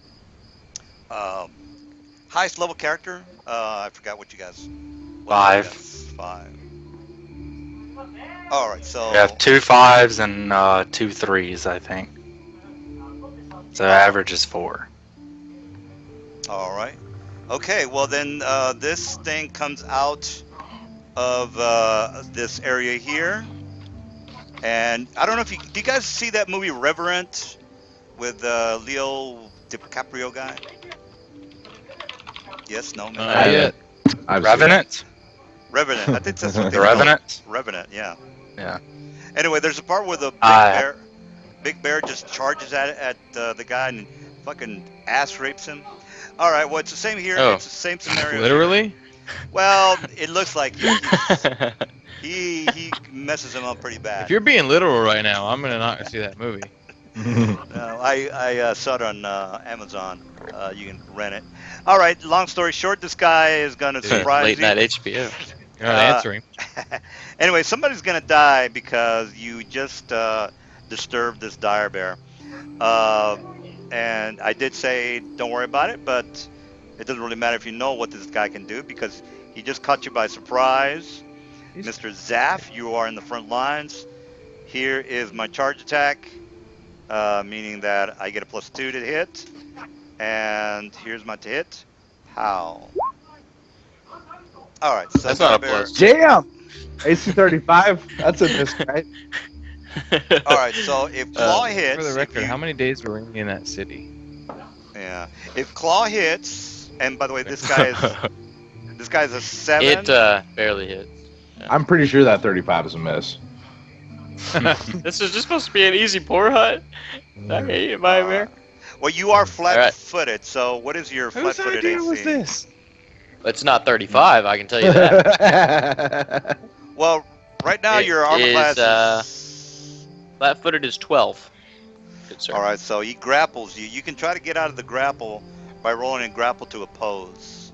A: highest level character? I forgot what you guys. What level you
B: 5.
A: guys? 5. All right,
B: We have
A: so
B: 2 5s and 2 3s, I think. So
A: all right,
B: average is 4.
A: all right. Okay, well then this thing comes out of this area here, and I don't know if do you guys see that movie Reverent with Leo DiCaprio guy? Yes, no, maybe.
E: Not
C: I
E: yet.
C: haven't. I've seen it.
B: Revenant?
A: Revenant. I think that's what they
B: The
A: call it.
B: Revenant?
A: Revenant. Yeah.
B: Yeah.
A: Anyway, there's a part where the
B: I
A: big bear just charges at the guy and fucking ass rapes him. All right. Well, it's the same here.
D: Oh.
A: It's the same scenario. Here.
E: Literally?
A: Well, it looks like he messes him up pretty bad.
E: If you're being literal right now, I'm gonna not see that movie.
A: I saw it on Amazon. You can rent it. All right. Long story short, this guy is gonna surprise
D: Late
A: you.
D: night HBO.
E: You're not answering.
A: Anyway, somebody's gonna die because you just disturbed this dire bear. And I did say don't worry about it, but it doesn't really matter if you know what this guy can do because he just caught you by surprise. Mr. Zaff, you are in the front lines. Here is my charge attack, meaning that I get a +2 to hit. And here's my to hit. Pow. All right, so
D: That's not a
A: bear.
D: plus.
C: Damn! AC 35. That's a miss, right?
A: All right, so if claw hits,
E: For the
A: if
E: record,
A: you-
E: how many days were we in that city?
A: Yeah, if claw hits, and by the way, this guy's a 7.
D: It barely hit.
C: I'm pretty sure that 35 is a miss.
D: This is just supposed to be an easy poor hut. I hate it, my bear.
A: Well, you are flat-footed. So what is your
E: Whose
A: flat-footed
E: idea
A: AC?
E: was this?
D: It's not 35, I can tell you that.
A: Well, right now
D: It
A: your armor
D: is,
A: class is.
D: Flat-footed is 12. Good sir.
A: All right, so he grapples you. You can try to get out of the grapple by rolling a grapple to oppose.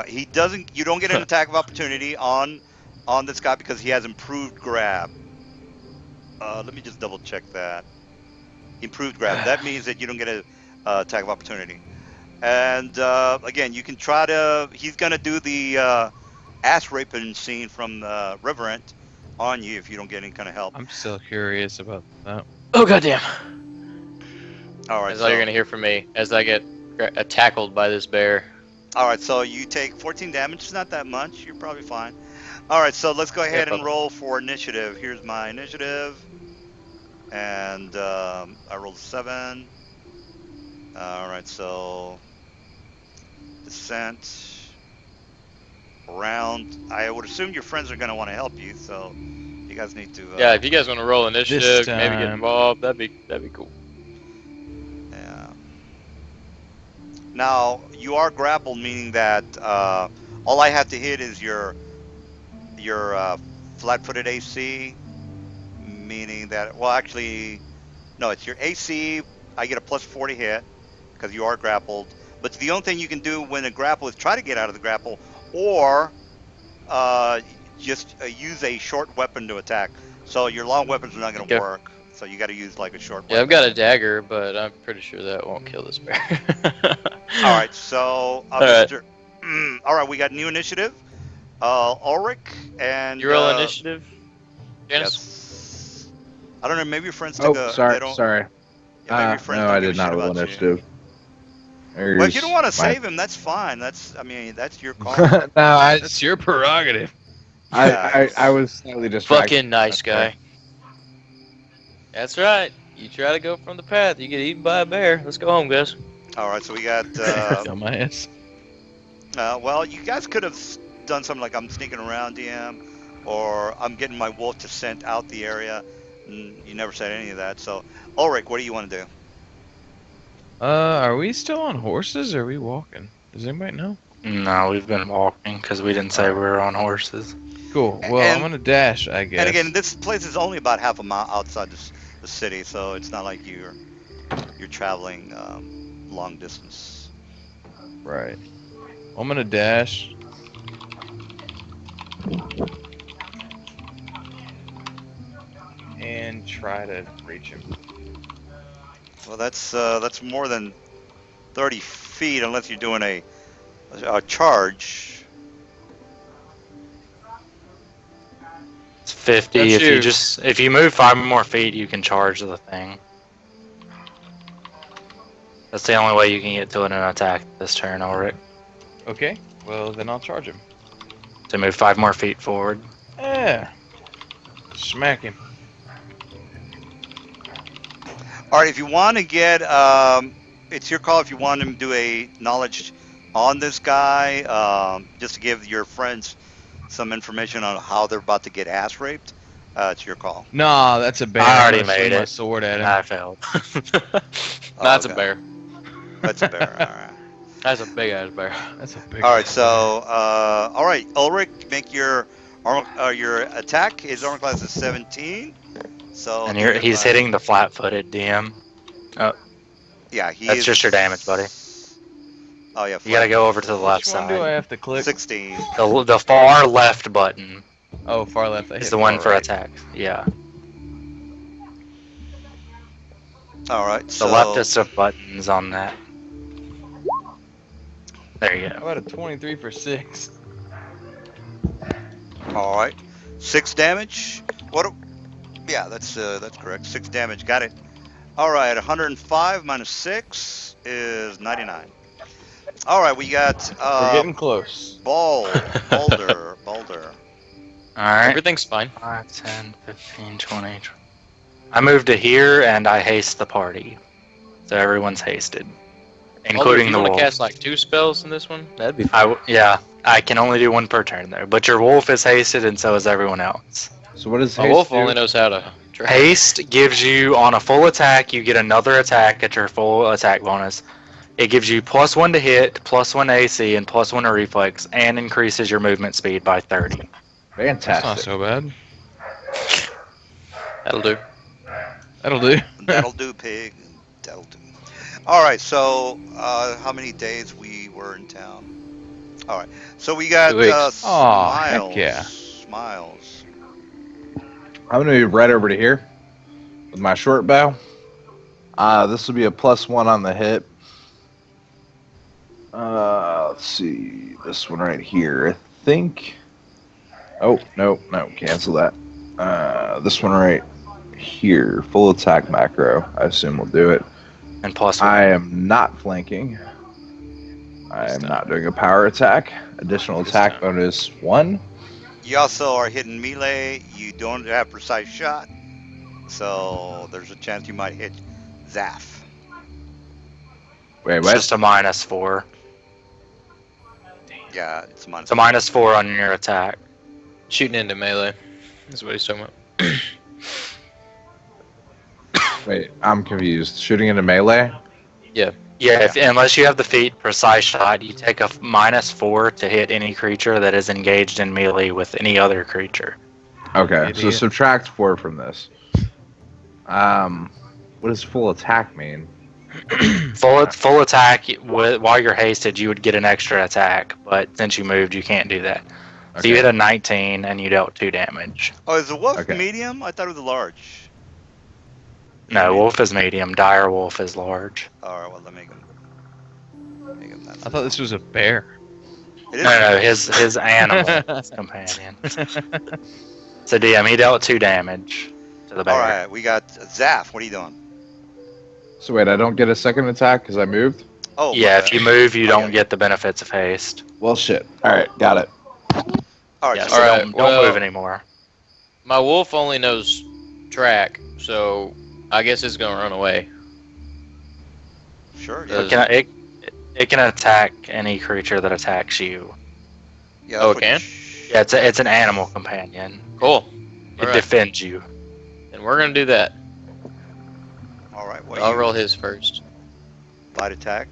A: He doesn't. You don't get an attack of opportunity on this guy because he has improved grab. Let me just double check that. Improved grab. That means that you don't get a attack of opportunity. And again, you can try to. He's gonna do the ass raping scene from the Reverent on you if you don't get any kind of help.
E: I'm still curious about that.
D: Oh goddamn!
A: All right.
D: That's all you're gonna hear from me as I get tackled by this bear.
A: All right, so you take 14 damage. It's not that much. You're probably fine. All right, so let's go ahead and roll for initiative. Here's my initiative. And I rolled 7. All right, so descent. Round. I would assume your friends are going to want to help you, so you guys need to...
D: Yeah, if you guys want to roll initiative, maybe get
E: time.
D: involved, that'd be cool.
A: Yeah. Now, you are grappled, meaning that all I have to hit is your flat-footed AC, meaning that, well, actually, no, it's your AC. I get a +4 to hit because you are grappled. But the only thing you can do when a grapple is try to get out of the grapple, or just use a short weapon to attack. So your long weapons are not going to
D: Okay.
A: work. So you got to use like a short weapon.
D: Yeah, I've got a dagger, but I'm pretty sure that won't kill this bear.
A: All right, so Mr. All right, we got new initiative. Ulrich and
D: You roll initiative, Janice?
A: Yes. I don't know. Maybe your friends
C: Oh,
A: took a.
C: sorry.
A: They don't,
C: Sorry.
A: Yeah, maybe your friends
C: No,
A: don't
C: I
A: give a
C: did not
A: shit
C: roll
A: about you.
C: initiative.
A: Well, if you don't want to
C: My-
A: save him, that's fine. That's that's your call.
C: no,
E: It's your prerogative.
C: I was slightly distracted.
D: Fucking nice guy. That's right. You try to go from the path, you get eaten by a bear. Let's go home, guys.
A: All right, so we got.
E: Dumbass.
A: Well, you guys could have done something like I'm sneaking around, DM, or I'm getting my wolf to scent out the area. You never said any of that. So, Ulrich, what do you want to do?
E: Are we still on horses or are we walking? Does anybody know?
B: No, we've been walking because we didn't say we were on horses.
E: Cool. Well, I'm
A: And
E: gonna dash, I guess.
A: and again, this place is only about half a mile outside the city, so it's not like you're traveling long distance.
E: Right. I'm gonna dash. And try to reach him.
A: Well, that's more than 30 feet unless you're doing a charge.
B: It's 50.
D: That's
B: If you move 5 more feet, you can charge the thing. That's the only way you can get to an attack this turn, Ulrich.
E: Okay. Well, then I'll charge him.
B: To move 5 more feet forward.
E: Yeah. Smack him.
A: All right, if you want to get, it's your call if you want to do a knowledge on this guy, just to give your friends some information on how they're about to get ass raped. It's your call.
E: Nah, that's a bear.
B: I already
E: I'm gonna swing
B: made
E: my
B: it.
E: sword at him.
B: I failed.
D: That's a
A: Okay.
D: bear.
A: That's a bear. All right.
D: That's a big ass bear.
E: That's a big.
A: All right. So, all right, Ulrich, make your attack. His armor class is 17. So
B: And he's hitting the flat-footed DM.
A: Yeah, he
B: That's
A: is,
B: just your damage, buddy.
A: Oh yeah.
B: You gotta go over to the left
E: Which one do I
B: side.
E: have to click?
A: 16.
B: The far left button
E: Oh, far left. I
B: is
E: hit
B: the one
E: far
B: for
E: right.
B: attack. Yeah.
A: All right.
B: The
A: So
B: leftist of buttons on that. There you
E: How
B: go.
E: about a 23 for 6?
A: All right. 6 damage. Yeah, that's correct. 6 damage. Got it. All right. 105 minus 6 is 99. All right. We got
E: We're getting close.
A: Boulder.
B: Alright.
D: Everything's fine.
B: 5, 10, 15, 20. I moved to here and I haste the party. So everyone's hasted. Including
D: you
B: the
D: want
B: wolf.
D: to cast like 2 spells in this one? That'd be fun.
B: I can only do 1 per turn though. But your wolf is hasted and so is everyone else.
C: So what does
D: My
C: haste
D: wolf
C: do?
D: only knows how to track.
B: Haste gives you, on a full attack, you get another attack at your full attack bonus. It gives you +1 to hit, +1 to AC, and +1 to reflex, and increases your movement speed by 30.
E: That's not
C: Fantastic.
E: so bad.
D: That'll do.
E: That'll do.
A: That'll do, pig. That'll do. All right. So how many days we were in town? All right. So we got
D: 2 weeks.
E: Aw, heck
A: Smiles.
E: yeah.
A: Smiles.
C: I'm gonna move right over to here with my short bow. This will be a +1 on the hit. Let's see this one right here. I think. Oh no, cancel that. This one right here, full attack macro. I assume we'll do it.
B: And +1.
C: I am not flanking. I am not doing a power attack. Additional
E: This
C: attack
E: time.
C: bonus 1.
A: You also are hitting melee. You don't have precise shot, so there's a chance you might hit Zaf.
C: Wait,
B: It's
C: what?
B: just a -4.
A: Yeah, it's minus.
B: It's a -4 on your attack.
D: Shooting into melee. That's what he's talking about.
C: Wait, I'm confused. Shooting into melee?
B: Yeah, unless you have the feat precise shot, you take a -4 to hit any creature that is engaged in melee with any other creature.
C: Okay, so
E: Idiot.
C: subtract 4 from this. What does full attack mean?
B: Full attack while you're hasted, you would get an extra attack, but since you moved, you can't do that. So you hit a 19 and you dealt 2 damage.
A: Oh, is the wolf
C: Okay.
A: medium? I thought it was large.
B: No, wolf is medium. Dire wolf is large.
A: All right, well, let me make him that.
E: I thought this was a bear.
A: It is.
B: No, his animal companion. So DM, he dealt 2 damage to the bear.
A: All right, we got Zaf. What are you doing?
C: So wait, I don't get a second attack because I moved?
A: Oh,
B: Yeah,
A: my
B: if
A: bad.
B: you move, you don't
A: Okay.
B: get the benefits of haste.
C: Well, shit. Alright, got it.
A: All right,
B: Yeah,
A: so
B: so
D: All right,
B: don't
D: well-
B: move anymore.
D: My wolf only knows track, so I guess it's gonna run away.
A: sure.
D: Uh,
A: Yeah,
B: It can attack any creature that attacks you.
A: yeah.
D: oh,
A: that's
D: it
A: what
D: can?
A: you-
B: Yeah, it's an animal companion.
D: Cool.
B: It
D: Alright.
B: defends you.
D: Then we're gonna do that.
A: All right. What
D: I'll
A: you,
D: roll his first.
A: bite attack.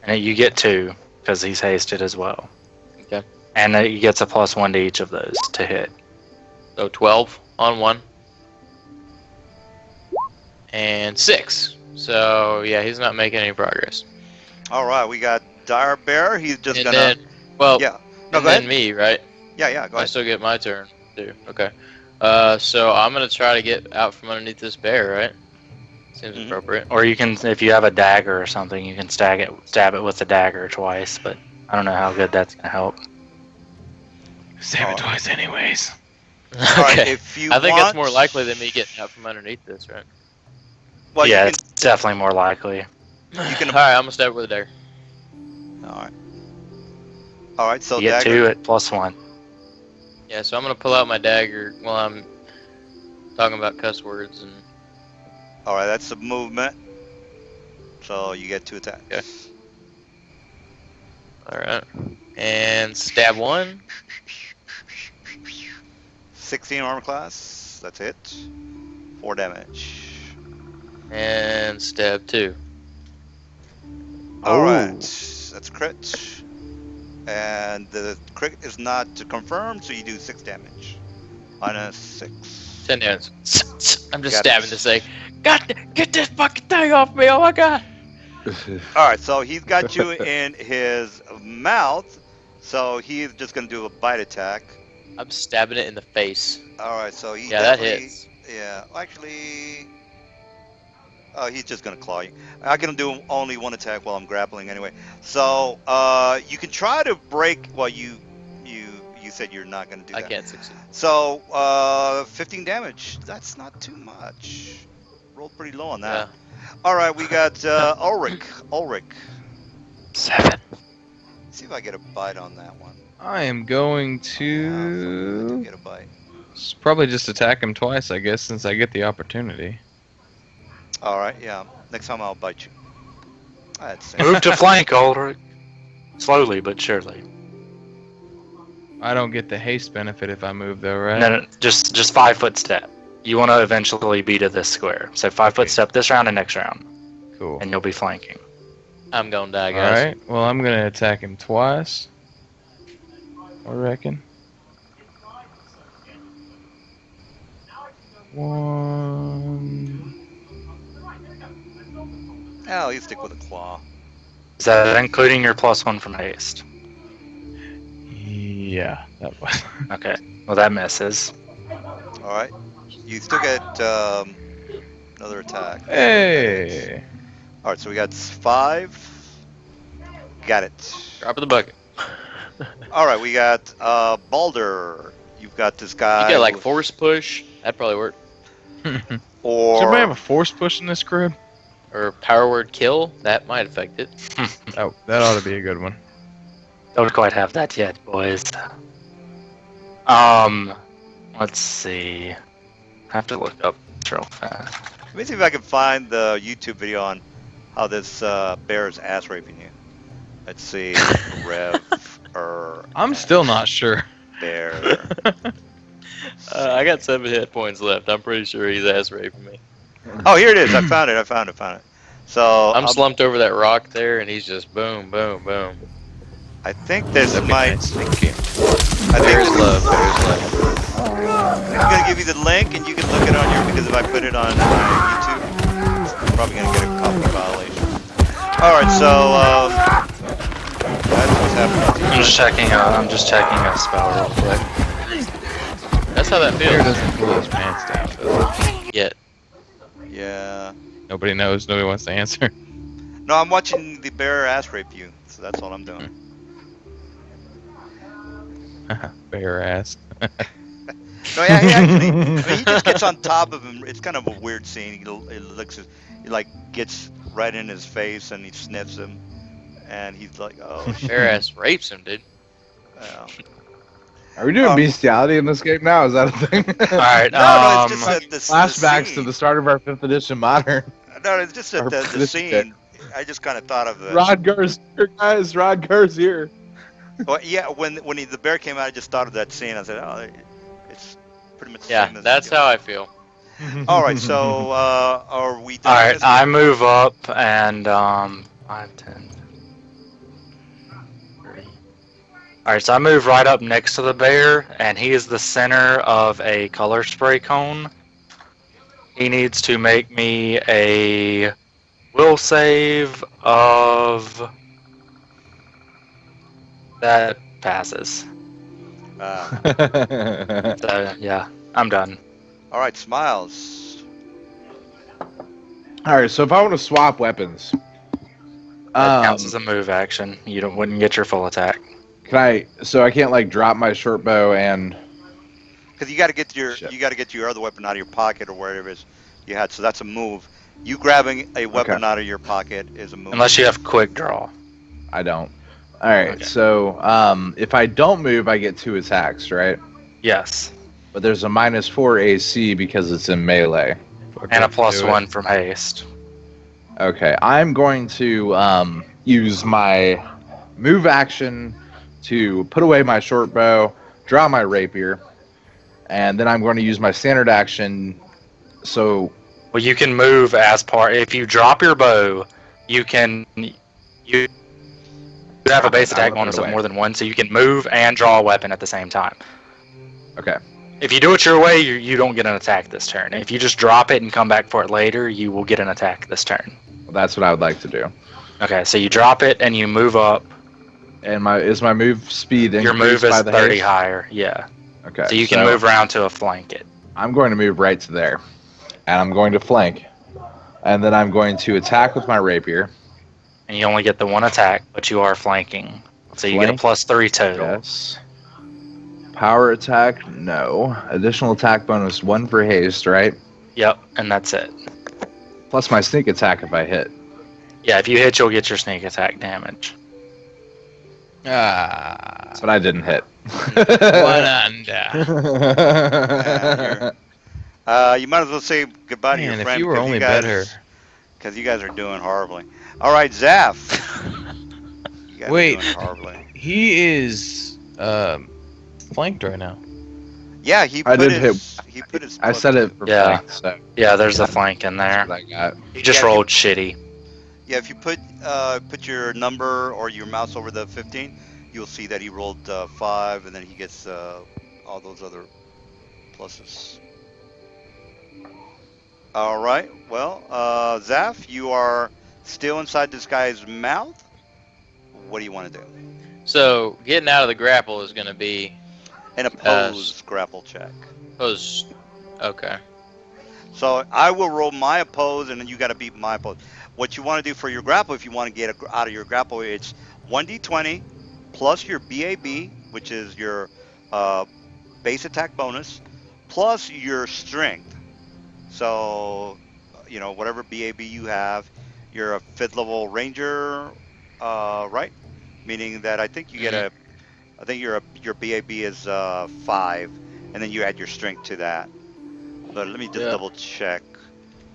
B: And you get 2 because he's hasted as well.
D: Okay.
B: And he gets a +1 to each of those to hit.
D: So 12 on 1. And 6. So yeah, he's not making any progress.
A: All right, we got Dire Bear. He's just
D: And
A: gonna.
D: then, well,
A: Yeah. No,
D: and
A: go
D: then
A: ahead.
D: me, right?
A: Yeah, go
D: I
A: ahead.
D: still get my turn too. Okay. So I'm gonna try to get out from underneath this bear, right? Seems
A: Mhm.
D: appropriate.
B: Or you can, if you have a dagger or something, you can stab it with the dagger twice. But I don't know how good that's gonna help.
E: Stab
A: Oh.
E: it twice, anyways.
A: All right,
D: Okay.
A: if you
D: I think
A: want,
D: that's more likely than me getting out from underneath this, right?
A: Well,
B: yeah,
A: you
B: it's definitely more likely.
A: can-
D: All right, I'm gonna stab it with a dagger.
A: can. All right. So
B: You get
A: dagger.
B: 2 at +1.
D: Yeah, so I'm gonna pull out my dagger while I'm talking about cuss words and.
A: All right, that's the movement. So you get 2 attacks.
D: Okay. All right. And stab 1.
A: 16 armor class. That's it. 4 damage.
D: And stab 2.
A: All
B: Oh.
A: right, that's crit. And the crit is not confirmed, so you do 6 damage. Minus 6.
D: 10 damage. I'm just
A: Got
D: stabbing
A: it.
D: to say, God, get this fucking thing off me! Oh my God!
A: All right, so he's got you in his mouth, so he's just gonna do a bite attack.
D: I'm stabbing it in the face.
A: All right, so he
D: Yeah, that
A: definitely.
D: hits.
A: Yeah, actually. Oh, he's just gonna claw you. I can do only 1 attack while I'm grappling anyway. So you can try to break. Well, you said you're not gonna do
D: I
A: that.
D: can't succeed.
A: So 15 damage. That's not too much. Rolled pretty low on that. All right, we got Ulrich. Ulrich.
B: 7.
A: See if I get a bite on that one.
E: I am going
A: Yeah, so I do
E: to
A: get a bite.
E: probably just attack him twice, I guess, since I get the opportunity.
A: All right, yeah. Next time I'll bite you. That's it.
B: Move to flank, Ulrich. Slowly but surely.
E: I don't get the haste benefit if I move, though, right?
B: No, just 5-foot step. You want to eventually be to this square. So 5-foot
E: Okay.
B: step this round and next round,
E: Cool.
B: and you'll be flanking.
D: I'm gonna die,
E: All
D: guys.
E: right. Well, I'm gonna attack him twice. I reckon. 1.
A: Oh, you stick with a claw.
B: Is that including your +1 from haste?
E: Yeah, that was.
B: Okay. Well, that misses.
A: All right. You still get another attack.
E: Hey.
A: All right, so we got 5. Got it.
D: Drop of the bucket.
A: All right, we got Balder. You've got this guy.
D: You get like
A: with-
D: force push. That'd probably work.
E: Does
A: or
E: everybody have a force push in this crib?
D: Or power word kill. That might affect it.
E: Oh, that ought to be a good one.
B: Don't quite have that yet, boys. Let's see. I have to look up real fast.
A: Let me see if I can find the YouTube video on how this bear is ass raping you. Let's see. Rev.
E: I'm still not sure.
A: Bear.
D: I got 7 hit points left. I'm pretty sure he's ass raping me.
A: Oh, here it is. I found it. So
D: I'm slumped over that rock there, and he's just boom, boom, boom.
A: I think this
E: That'd be
A: might.
E: nice. Thank you.
A: I think
D: Bear's
A: this
D: love, bear's love.
A: I'm gonna give you the link, and you can look it on your. Because if I put it on YouTube, I'm probably gonna get a copy violation. All right, so that's what's happening.
B: I'm just checking a spell real quick.
D: That's how that
E: Bear
D: feels.
E: doesn't pull his pants down, does he?
D: Yet.
A: Yeah.
E: Nobody knows. Nobody wants to answer.
A: No, I'm watching the bear ass rape you, so that's all I'm doing.
E: Bear ass.
A: No, yeah, he actually. I mean, he just gets on top of him. It's kind of a weird scene. He looks, he like gets right in his face and he sniffs him, and he's like, "Oh shit."
D: Bear ass rapes him, dude.
C: Are we doing bestiality in this game now? Is that a thing?
B: All right.
A: No, it's just that the
C: Flashbacks to
A: scene.
C: the start of our 5th edition modern.
A: No, it's just that
C: Or
A: the
C: this
A: scene. I just kind of thought of the.
C: Rodgar's here, guys. Rodgar's here.
A: Well, yeah, when the bear came out, I just thought of that scene. I said, "Oh, it's pretty much the
D: Yeah,
A: same as
D: that's
A: the-
D: how I feel.
A: All right, so are we done?
B: All right,
A: Yes,
B: I move up and 5, 10, 30. All right, so I move right up next to the bear, and he is the center of a color spray cone. He needs to make me a will save of that passes. So yeah, I'm done.
A: all right, Smiles.
C: All right, so if I want to swap weapons,
B: That counts as a move action. You wouldn't get your full attack.
C: can I? So I can't like drop my short bow and
A: Because you got to get your
C: Shit.
A: other weapon out of your pocket or wherever it is you had. So that's a move. You grabbing a weapon out of your pocket is a move.
B: Unless you have quick draw.
C: I don't. All right,
B: Okay.
C: so if I don't move, I get 2 attacks, right?
B: Yes,
C: But there's a -4 AC because it's in melee.
B: and a
E: Do it.
B: +1 from haste.
C: Okay, I'm going to use my move action to put away my short bow, draw my rapier, and then I'm going to use my standard action. So
B: Well, you can move as part. If you drop your bow, you have a base
C: I
B: attack
C: will put
B: bonus
C: it
B: of
C: away.
B: more than 1, so you can move and draw a weapon at the same time.
C: Okay,
B: If you do it your way, you don't get an attack this turn. If you just drop it and come back for it later, you will get an attack this turn.
C: well, that's what I would like to do.
B: Okay, so you drop it and you move up.
C: And my move speed
B: Your
C: increased
B: move
C: by
B: is
C: the
B: 30
C: haste?
B: higher. Yeah.
C: Okay,
B: So you can move around to a flank it.
C: I'm going to move right to there, and I'm going to flank, and then I'm going to attack with my rapier.
B: And you only get the 1 attack, but you are flanking. So you get a
C: Flank?
B: +3 total.
C: Yes. Power attack? No. Additional attack bonus 1 for haste, right?
B: Yep, and that's it.
C: Plus my sneak attack if I hit.
B: Yeah, if you hit, you'll get your sneak attack damage.
E: Ah.
C: But I didn't hit.
E: One under.
A: You might as well say goodbye to your
E: Man,
A: friend.
E: if you were
A: because
E: only
A: guys,
E: better.
A: Because you guys are doing horribly. All right, Zaf. You guys
E: Wait.
A: are doing horribly.
E: He is flanked right now.
A: Yeah, he
C: I
A: put
C: did
A: his. He put his.
C: I said it for
B: Yeah.
C: flank, so
B: Yeah, there's a flank in
C: that's
B: there.
C: what I got.
B: You just
A: Yeah,
B: rolled shitty.
A: Yeah, if you put your number or your mouse over the 15, you'll see that he rolled 5, and then he gets all those other pluses. All right. Well, Zaf, you are still inside this guy's mouth. What do you want to do?
D: So getting out of the grapple is going to be
A: An opposed grapple check.
D: opposed. Okay.
A: So I will roll my oppose, and then you got to beat my oppose. What you want to do for your grapple, if you want to get out of your grapple, it's 1d20 plus your BAB, which is your base attack bonus, plus your strength. So, whatever BAB you have, you're a 5th level ranger, right? Meaning that I think you get I think your BAB is 5, and then you add your strength to that. But let me just
D: Yeah.
A: double check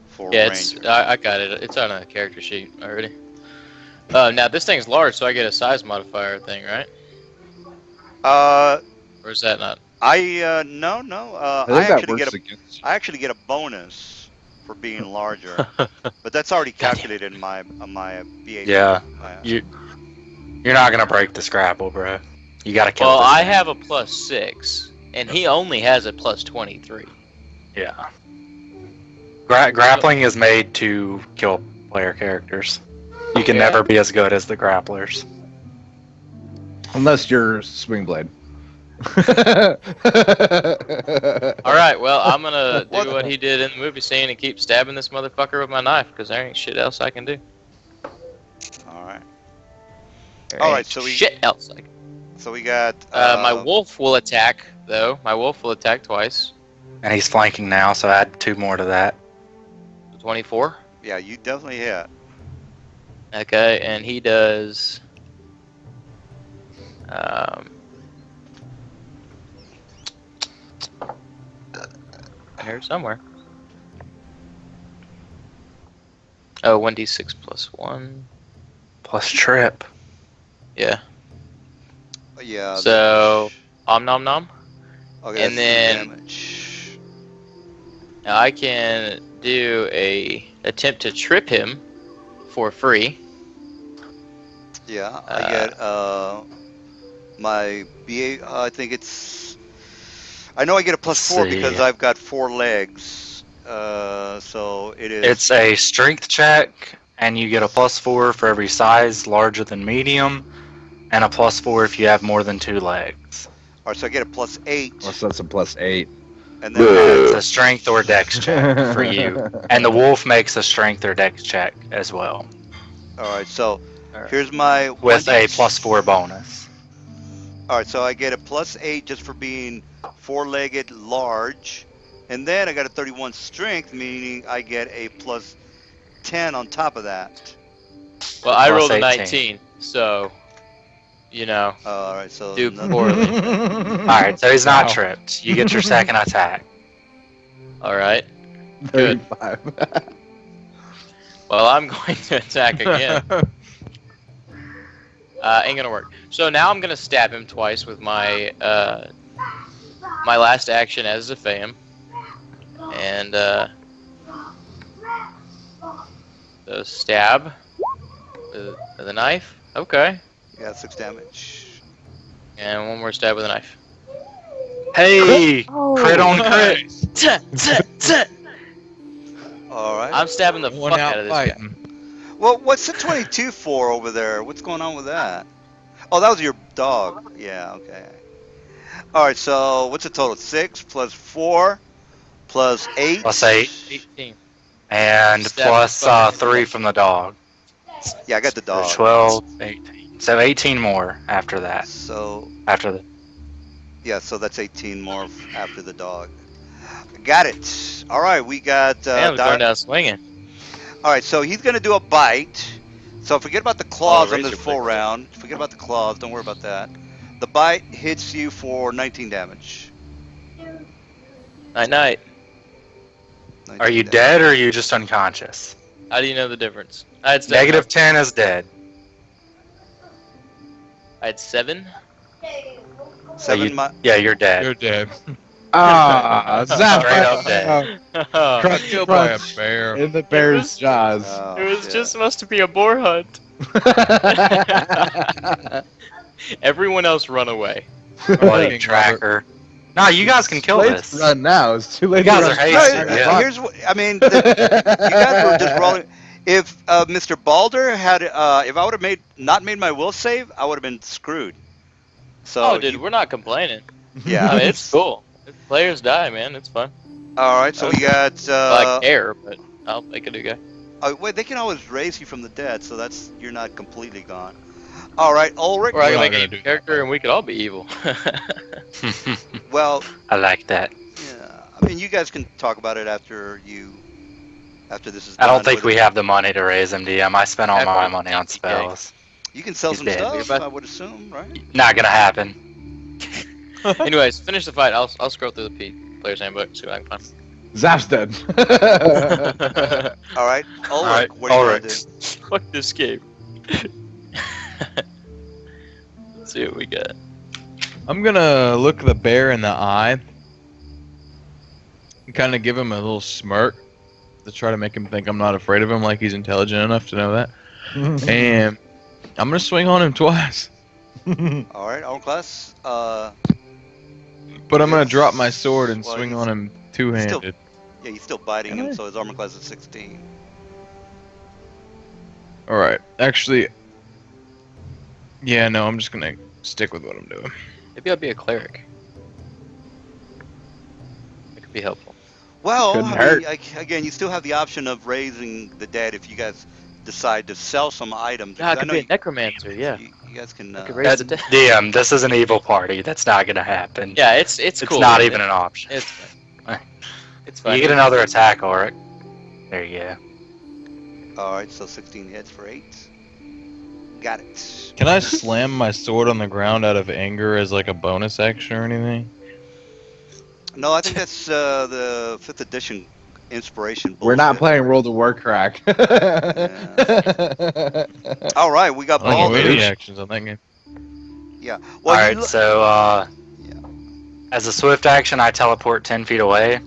A: for
D: Yeah,
A: ranger.
D: I got it. It's on a character sheet already. Now this thing's large, so I get a size modifier thing, right? Or is that not?
A: No.
C: I
A: I
C: think that
A: actually
C: works
A: get
C: against you.
A: I actually get a bonus for being larger, but that's already calculated in my BAB.
B: Yeah. You're not gonna break this grapple, bro. You gotta kill
D: Well,
B: this
D: I
B: thing.
D: have a +6, and he only has a +23.
B: Yeah. Grappling is made to kill player characters. You can
D: Yeah.
B: never be as good as the grapplers.
C: Unless you're Swingblade.
D: All right, well, I'm gonna
A: What?
D: do what he did in the movie scene and keep stabbing this motherfucker with my knife because there ain't shit else I can do.
A: All right.
D: There
A: All
D: ain't
A: right, so we-
D: shit else I can.
A: So we got
D: My wolf will attack though. My wolf will attack twice.
B: And he's flanking now, so add 2 more to that.
D: 24.
A: Yeah, you definitely hit.
D: Okay, and he does. Here somewhere. Oh, 1d6 plus 1.
B: Plus trip.
D: Yeah.
A: Yeah.
D: So, Om nom nom.
A: Okay,
D: and
A: that's
D: then-
A: damage.
D: Now I can do a attempt to trip him for free.
A: Yeah, I get my BA. I think it's. I know I get a +4 because
B: see.
A: I've got 4 legs. So it is.
B: It's a strength check, and you get a +4 for every size larger than medium, and a +4 if you have more than 2 legs.
A: All right, so I get a +8,
C: Well, so that's a +8.
A: and then
B: Yeah, it's a strength or dex check for you. And the wolf makes a strength or dex check as well,
A: all right. So
D: Alright.
A: here's my
B: with a
A: 1d.
B: +4 bonus.
A: All right, so I get a +8 just for being 4-legged large, and then I got a 31 strength, meaning I get a +10 on top of that.
D: Well, I
B: Plus
D: rolled a
B: 18.
D: 19, so you know,
A: All right, so
D: do
A: nothing-
D: poorly.
B: Alright, so he's not
E: Wow.
B: tripped. You get your second attack.
D: All right. Good.
C: 35.
D: Well, I'm going to attack again. Ain't gonna work. So now I'm gonna stab him twice with my my last action as a fam, and so stab with a knife. Okay,
A: Yeah, 6 damage.
D: and one more stab with a knife.
B: Hey! Crit on crit!
A: All right.
D: I'm stabbing the
E: One
D: fuck
E: out
D: out of this guy.
E: fighting.
A: Well, what's the 22 for over there? What's going on with that? Oh, that was your dog. Yeah, okay. All right, so what's the total? 6 plus 4 plus 8.
B: Plus 8.
D: 18.
B: And
D: Stab
B: plus
D: the fuck
B: 3 from the dog.
A: Yeah, I got the
B: So
A: dog.
B: 12, 18. So 18 more after that.
A: So,
B: After the.
A: yeah, so that's 18 more after the dog. Got it. All right, we got.
D: Man, we're going down swinging.
A: All right, so he's going to do a bite. So forget about the claws on this
D: razor
A: full
D: blade.
A: round. Forget about the claws. Don't worry about that. The bite hits you for 19 damage.
D: Night night.
A: 19
B: Are you
A: damage.
B: dead or are you just unconscious?
D: How do you know the difference? I had 7.
B: Negative 10 is dead.
D: I had 7.
A: 7
B: you- Yeah, you're dead.
E: You're dead.
C: Ah, zap!
B: Straight up dead.
C: Crunch,
E: Killed by a
C: crunch.
E: bear.
C: In the bear's
D: was-
C: jaws.
A: Oh,
D: It was
A: shit.
D: just supposed to be a boar hunt. Everyone else run away.
B: Bloody
E: King
B: tracker. No, you guys can kill
C: Let's
B: this.
C: run now. It's too late.
B: You guys
C: to
B: are
C: run.
B: hasty,
A: No,
B: yeah.
A: here's what I mean. You guys were just rolling. If Mr. Balder had, if I would have not made my will save, I would have been screwed. So,
D: Oh, dude, we're not complaining.
A: yeah.
D: I mean, it's cool. If players die, man, it's fun.
A: All right, so we got.
D: Well, I care, but I'll make a new guy.
A: Oh, wait, they can always raise you from the dead, so that's you're not completely gone. All right, Ulrich.
D: Or I
E: We're
D: can
E: not
D: make
E: gonna
D: a
E: do that,
D: character and we could all be evil.
A: Well,
B: I like that.
A: yeah. I mean, you guys can talk about it after this is
B: I
A: done.
B: don't think we have the money to raise him, DM. I spent all
D: After
B: my
D: the
B: money on
D: TTK.
B: spells.
A: You can sell
B: He's
A: some
B: dead.
A: stuff.
D: We're about-
A: I would assume, right?
B: Not gonna happen.
D: Anyways, finish the fight. I'll scroll through the player's handbook, see what I can
C: Zap's dead.
D: find.
A: All right, Ulrich.
B: Alright,
A: What do you want
B: Ulrich.
A: to do?
D: Fuck this game. Let's see what we got.
E: I'm gonna look the bear in the eye and kind of give him a little smirk to try to make him think I'm not afraid of him, like he's intelligent enough to know that. And I'm gonna swing on him twice,
A: All right, armor class.
E: but I'm gonna drop my sword and
A: Well,
E: swing
A: he's-
E: on him two-handed.
A: Yeah, he's still biting
E: Can
A: him,
E: I?
A: so his armor class is 16.
E: All right, actually, yeah, no, I'm just gonna stick with what I'm doing.
D: Maybe I'll be a cleric. It could be helpful.
A: Well,
C: Couldn't
A: I
C: hurt.
A: mean, again, you still have the option of raising the dead if you guys decide to sell some items.
D: Yeah, I
A: because
D: could
A: know
D: be a necromancer, yeah.
A: you guys can.
D: I could raise the dead.
B: DM, this is an evil party. That's not gonna happen.
D: Yeah, it's
B: It's
D: cool.
B: not
D: man.
B: even an option.
D: It's fine. It's fine.
B: You get another attack, Ulrich. There you go.
A: All right, so 16 hits for 8. Got it.
E: Can I slam my sword on the ground out of anger as like a bonus action or anything?
A: No, I think that's the 5th edition inspiration.
C: We're not
A: bullshit.
C: playing World of Warcraft.
A: All right, we got
E: I don't know
A: Balder.
E: any actions on that game.
A: Yeah. Well,
B: Alright,
A: you,
B: so as a swift action, I teleport 10 feet away.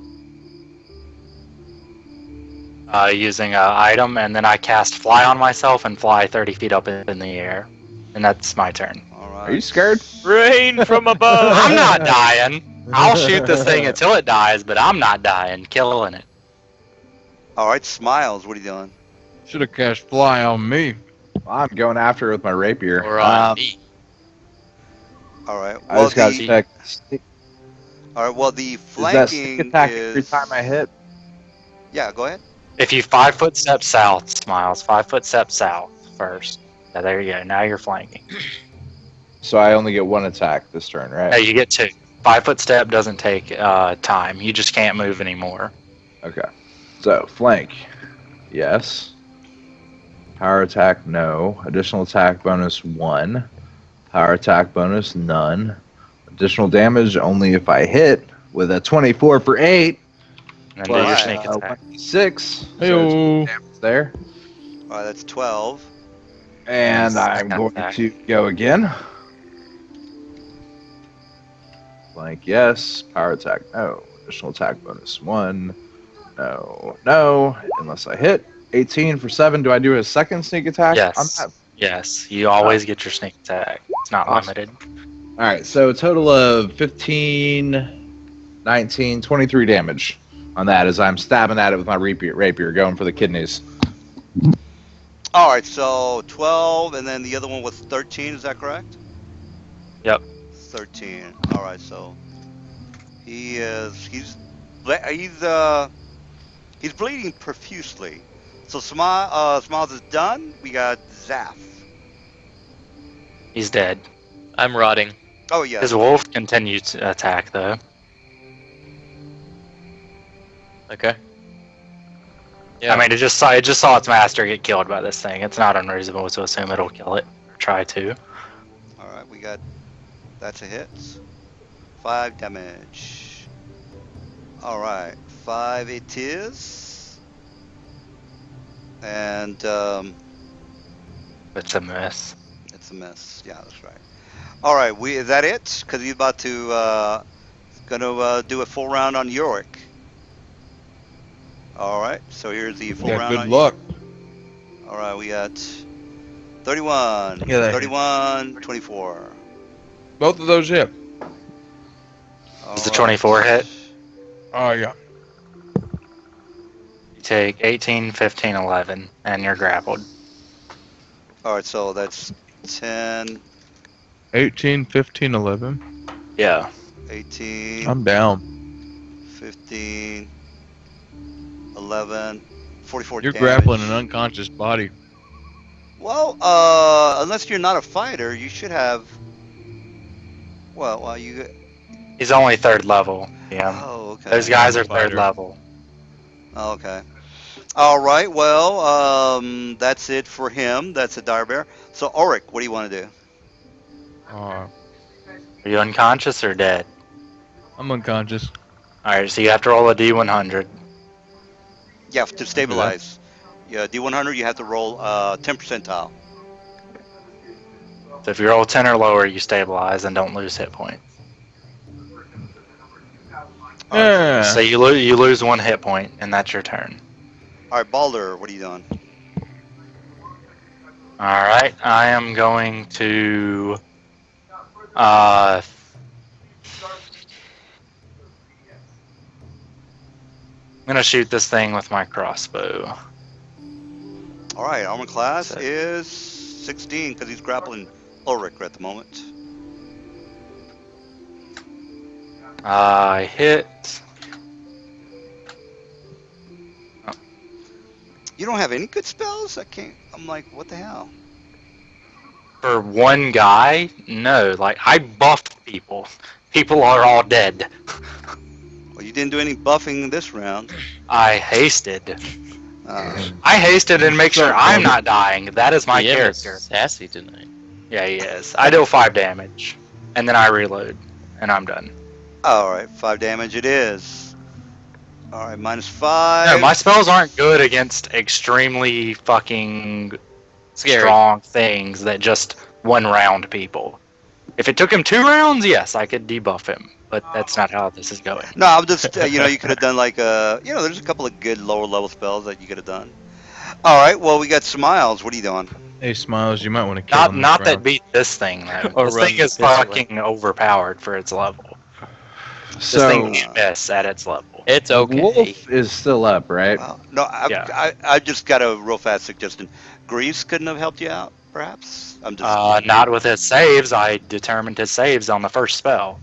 B: using an item, and then I cast Fly on myself and fly 30 feet up in the air. And that's my turn.
A: All right.
C: Are you scared?
D: Rain from above.
B: I'm not dying. I'll shoot this thing until it dies, but I'm not dying. Killing it.
A: All right, Smiles, what are you doing?
E: Should have cast fly on me.
C: I'm going after it with my rapier.
D: Or on me.
A: All right.
C: I
A: Well,
C: just got to
A: the
C: check.
A: all right. Well, the
C: Is that sneak
A: flanking
C: attack
A: is.
C: every time I hit?
A: Yeah, go ahead.
B: If you 5 foot step south, Smiles, 5 foot step south first. Yeah, there you go. Now you're flanking.
C: So I only get one attack this turn, right?
B: No, you get 2. 5 foot step doesn't take time. You just can't move anymore.
C: Okay. So flank, yes. Power attack, no. Additional attack bonus, 1. Power attack bonus, none. Additional damage only if I hit with a 24 for 8.
B: And then do your
A: Right.
B: sneak attack.
C: 6.
E: Heyo.
C: Damage there.
A: All right, that's 12.
C: And
B: Nice
C: I'm going
B: attack.
C: to go again. Flank, yes. Power attack, no. Additional attack bonus, 1. No, no. Unless I hit. 18 for 7. Do I do a second sneak attack?
B: Yes.
C: On that?
B: Yes, you always get your sneak attack. It's not
C: Awesome.
B: limited.
C: All right, so a total of 15, 19, 23 damage on that as I'm stabbing at it with my rapier going for the kidneys.
A: All right, so 12, and then the other one was 13. Is that correct?
B: Yep.
A: 13. All right, so he's bleeding profusely. So Smiles is done. We got Zaf.
B: He's dead.
D: I'm rotting.
A: Oh yeah.
B: His wolf continues to attack, though.
D: Okay. Yeah.
B: I mean, it just saw its master get killed by this thing. It's not unreasonable to assume it'll kill it or try to.
A: All right, we got. That's a hit. 5 damage. All right, 5 it is. And
B: It's a miss.
A: it's a miss. Yeah, that's right. All right, is that it? Because he's about to gonna do a full round on Yorick. All right, so here's the full
E: Yeah,
A: round.
E: good
A: on
E: luck.
A: All right, we got 31,
E: Yeah, that
A: 31, 24.
E: Both of those hit.
A: All
B: Is the 24 hit?
E: Oh, yeah.
B: You take 18, 15, 11, and you're grappled.
A: All right, so that's 10,
E: 18, 15, 11.
B: Yeah.
A: 18,
E: I'm down.
A: 15, 11, 44
E: You're
A: damage.
E: grappling an unconscious body.
A: Well, unless you're not a fighter, you should have. Well, you.
B: He's only 3rd level. Yeah.
A: Oh, okay.
B: Those guys are
E: Fighter.
B: 3rd level.
A: Oh, okay. All right. Well, that's it for him. That's a dire bear. So, Auric, what do you want to do?
B: Are you unconscious or dead?
E: I'm unconscious.
B: Alright, so you have to roll a d100.
A: Yeah, to stabilize. Yeah, D100, you have to roll 10 percentile.
B: So if you roll 10 or lower, you stabilize and don't lose hit points.
E: Yeah.
B: So you lose 1 hit point, and that's your turn.
A: All right, Balder, what are you doing?
B: Alright, I am going to... I'm gonna shoot this thing with my crossbow.
A: All right, armor class
B: So-
A: is 16 because he's grappling Ulrich at the moment.
B: I hit.
A: You don't have any good spells? I can't. I'm like, what the hell?
B: For one guy? No, like, I buffed people. People are all dead.
A: Well, you didn't do any buffing this round.
B: I hasted.
A: Uh,
B: I hasted and make sure I'm not dying. That is my
D: DM is
B: character.
D: sassy tonight.
B: Yeah, he is. I deal 5 damage. And then I reload. And I'm done.
A: all right, 5 damage it is. All right, -5.
B: No, my spells aren't good against extremely fucking
D: Scary.
B: strong things that just 1 round people. If it took him 2 rounds, yes, I could debuff him. but that's not how this is going.
A: No, I'm just you could have done like there's a couple of good lower level spells that you could have done. All right, well we got Smiles. What are you doing?
E: Hey, Smiles, you might want to kill
B: Not
E: him.
B: not
E: this
B: that
E: round.
B: beat this thing though.
D: Or
B: This
D: run
B: thing is
D: this way.
B: fucking overpowered for its level. This
C: So
B: thing can't miss at its level.
D: It's
C: the
D: okay.
C: wolf is still up, right?
A: Well, no,
B: Yeah.
A: I just got a real fast suggestion. Grease couldn't have helped you out, perhaps. I'm just.
B: Not with his saves. I determined his saves on the first spell.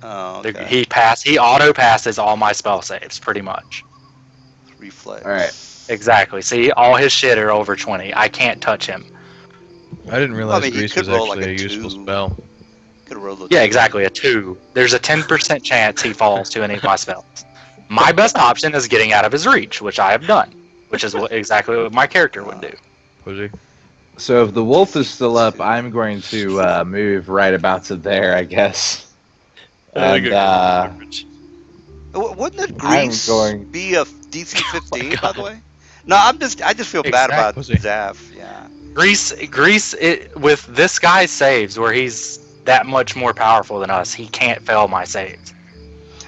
A: Oh, okay.
B: He auto passes all my spell saves, pretty much.
A: Reflex.
C: All right.
B: Exactly. See, all his shit are over 20. I can't touch him.
E: I didn't realize
A: he
E: Grease
A: could
E: was
A: roll
E: actually
A: like
E: a
A: a
E: useful
A: 2.
E: spell.
A: Could have rolled a
B: Yeah,
A: 2.
B: exactly. A 2. There's a 10% chance he falls to any of my spells. My best option is getting out of his reach, which I have done, which is exactly what my character would do.
E: Pussy.
C: So if the wolf is still up, I'm going to move right about to there, I guess. And
A: Wouldn't it
C: I'm
A: Grease
C: going-
A: be a DC 15, by
D: God.
A: the way? No, I just feel bad about
E: Exactly.
A: Zaf. Yeah.
B: Grease, with this guy's saves, where he's that much more powerful than us, he can't fail my saves.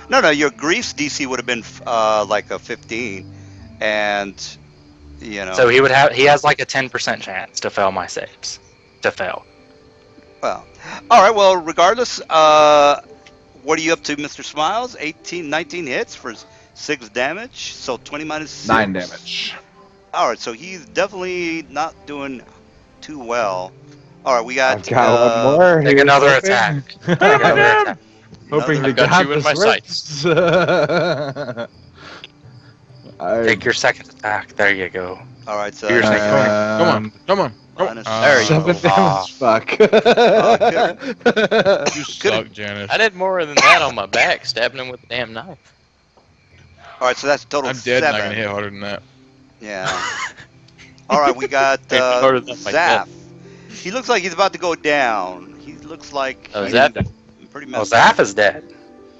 A: No, your Grease DC would have been like a 15, and
B: So he has like a 10% chance to fail my saves. To fail.
A: Well, all right. Well, regardless, what are you up to, Mr. Smiles? 19 hits for 6 damage. So 20 minus 6.
C: 9 damage.
A: All right. So he's definitely not doing too well. All right. We got.
C: I've got one more.
B: Take
C: Here's
B: another
C: hoping.
B: attack. Take another attack.
C: Hoping to
D: I've got
C: God
D: you in
C: this
D: my
C: works.
B: Take your second attack. There you go.
A: All right. So
B: Here's
E: Come on.
A: minus
D: There you go.
C: 7 damage. Fuck.
E: You suck, Janice.
D: I did more than that on my back, stabbing him with a damn knife.
A: All right. So that's a total
E: I'm dead,
A: 7.
E: not gonna hit harder than that.
A: Yeah. All right. We got
D: Harder than my
A: Zaf. He looks like he's about to go down. He looks like
D: Oh,
A: he's
D: Zaf?
A: pretty
B: Oh,
A: messed up.
B: Zaf is dead.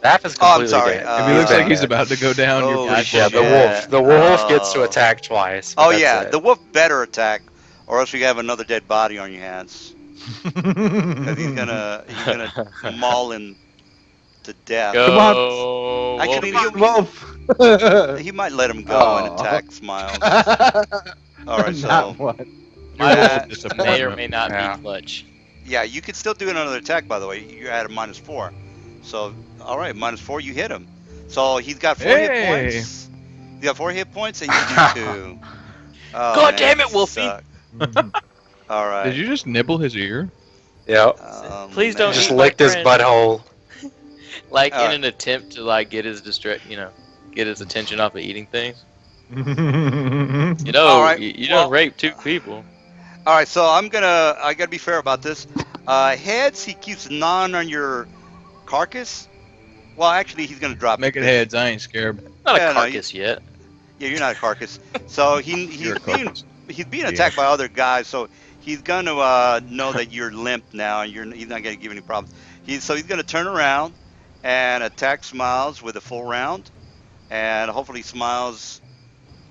B: Zaf is
A: Oh, I'm
B: completely
A: sorry.
B: dead.
E: If he looks like he's
B: dead.
E: about to go down,
A: Oh,
E: you're pretty
B: Yeah,
E: fucked
B: the
E: up.
B: wolf. The wolf gets to
A: Oh.
B: attack twice. but
A: Oh
B: that's
A: yeah,
B: it.
A: the wolf better attack, or else you have another dead body on your hands. 'Cause he's gonna maul him to death.
D: Go.
C: Come on.
A: Actually,
C: Wolf.
A: he might let him go and
C: Oh.
A: attack Smiles. All right, so
C: Not one.
D: My
A: Yeah.
D: wolf may or may not
B: Yeah.
D: be clutch.
A: yeah, you can still do another attack. By the way, you're at a -4. So all right, -4, you hit him. So he's got 4 hit
E: Hey.
A: points. You got 4 hit points, and you do 2. Oh,
D: God
A: man,
D: damn it,
A: you
D: Wolfie.
A: suck. All right.
E: Did you just nibble his ear?
B: Yep.
D: Please don't
B: Just
D: eat
B: licked
D: my
B: his
D: friend.
B: butthole.
D: Like
A: Alright.
D: in an attempt to like get his get his attention off of eating things. You know,
A: All right,
D: you
A: well-
D: don't rape 2 people.
A: All right, so I gotta be fair about this. Heads, he keeps 9 on your carcass. Well, actually, he's gonna drop
E: Make it heads. I ain't scared.
D: Not
A: Yeah,
D: a
A: no,
D: carcass yet.
A: Yeah, you're not a carcass. So
E: You're
A: he's
E: a
A: being
E: Yeah.
A: attacked by other guys. So he's gonna know that you're limp now, and he's not gonna give any problems. He's gonna turn around and attack Smiles with a full round, and hopefully Smiles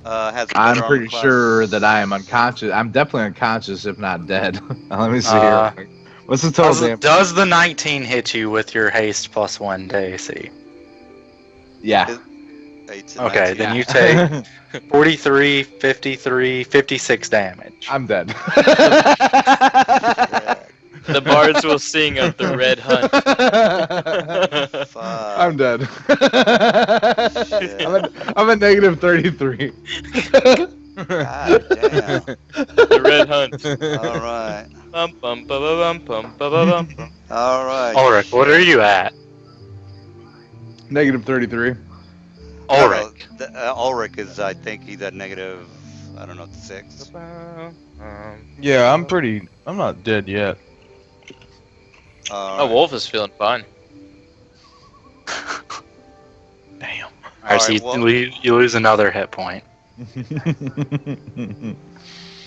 A: has. A
C: I'm
A: better
C: pretty
A: armor class.
C: sure that I am unconscious. I'm definitely unconscious, if not dead. Let me see
B: Uh,
C: here. What's the total
B: Does,
C: damage?
B: does the 19 hit you with your haste +1 to AC?
C: Yeah.
A: 8 to
B: Okay,
A: 19.
B: then you take 43, 53, 56 damage.
C: I'm dead.
D: The bards will sing of the red hunt.
A: Fuck.
C: I'm dead.
A: Shit.
C: I'm a negative 33.
A: God damn.
D: The red hunt.
A: All right.
D: Bum bum ba ba bum bum ba ba bum. bum.
A: All right.
B: Ulrich, what are you at?
C: Negative 33.
B: Ulrich.
A: Ulrich is, I think he's at negative, I don't know, 6.
E: Yeah, I'm not dead yet.
A: All
D: Oh,
A: right.
D: Wolf is feeling fine.
E: Damn.
B: Alright, so
A: Alright, well-
B: you lose another hit point.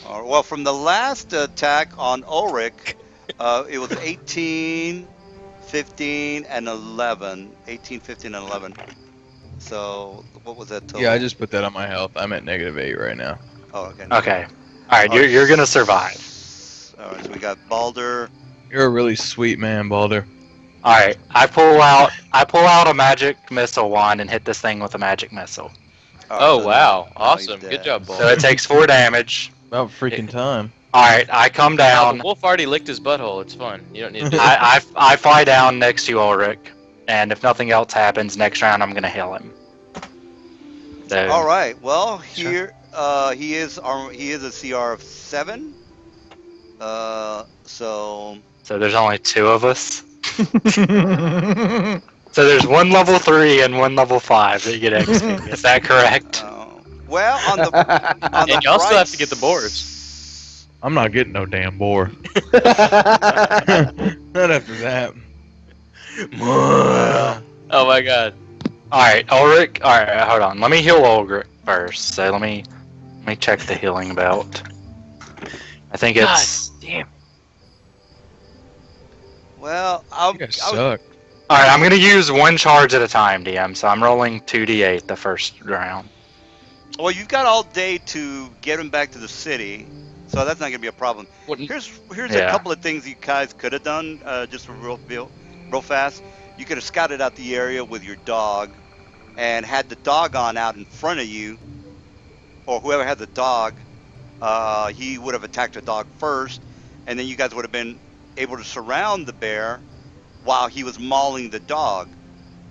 A: All right, well, from the last attack on Ulrich, it was 18, 15, and 11. 18, 15, and 11. So, what was that total?
E: Yeah, I just put that on my health. I'm at -8 right now.
A: Oh, okay.
B: Okay. Alright, you're gonna survive.
A: All right, so we got Balder.
E: You're a really sweet man, Balder.
B: All right, I pull out a magic missile wand and hit this thing with a magic missile.
A: All right,
D: Oh
A: so
D: wow,
A: now he's
D: awesome! Good
A: dead.
D: job,
B: So it
D: Bull.
B: takes 4 damage.
E: About freaking time.
B: All right, I come
D: Oh,
B: down.
D: the wolf already licked his butthole. It's fine. You don't need to do that.
B: I fly down next to Ulrich, and if nothing else happens, next round I'm gonna heal him. So,
A: All right. Well,
B: Sure.
A: here he is a CR of 7. So
B: so there's only 2 of us. So there's 1 level 3 and 1 level 5 that get XP. Is that correct?
A: well on the
D: And y'all still
A: bright
D: have to get the boars.
E: I'm not getting no damn boar. Not after that.
D: Oh my god.
B: All right, Ulrich. All right, hold on. Let me heal Ulrich first. So let me check the healing belt. I think it's.
D: Damn.
A: Well,
E: You guys suck.
B: All right, I'm gonna use 1 charge at a time, DM. So I'm rolling 2d8 the first round.
A: well, you've got all day to get him back to the city, so that's not gonna be a problem.
D: What?
A: Here's
B: Yeah.
A: a couple of things you guys could have done, just real fast. You could have scouted out the area with your dog, and had the dog on out in front of you, or whoever had the dog, he would have attacked the dog first, and then you guys would have been able to surround the bear while he was mauling the dog.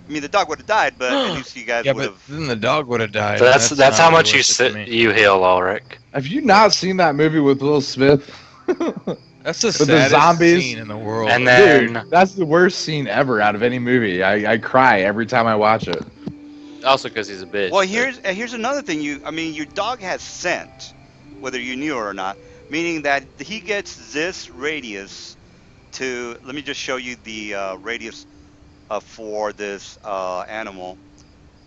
A: I mean, the dog would have died, but at least you guys
E: Yeah,
A: would
E: but
A: have.
E: then the dog would have died.
B: So that's
E: not
B: how much you
E: realistic to me.
B: you heal, Ulrich.
C: Have you not seen that movie with Will Smith?
E: That's the
C: With the
E: saddest
C: zombies?
E: scene in the world.
B: And then-
C: Dude, that's the worst scene ever out of any movie. I cry every time I watch it.
D: Also because he's a bitch.
A: Well,
D: but-
A: here's another thing. Your dog has scent, whether you knew it or not, meaning that he gets this radius to. Let me just show you the radius for this animal.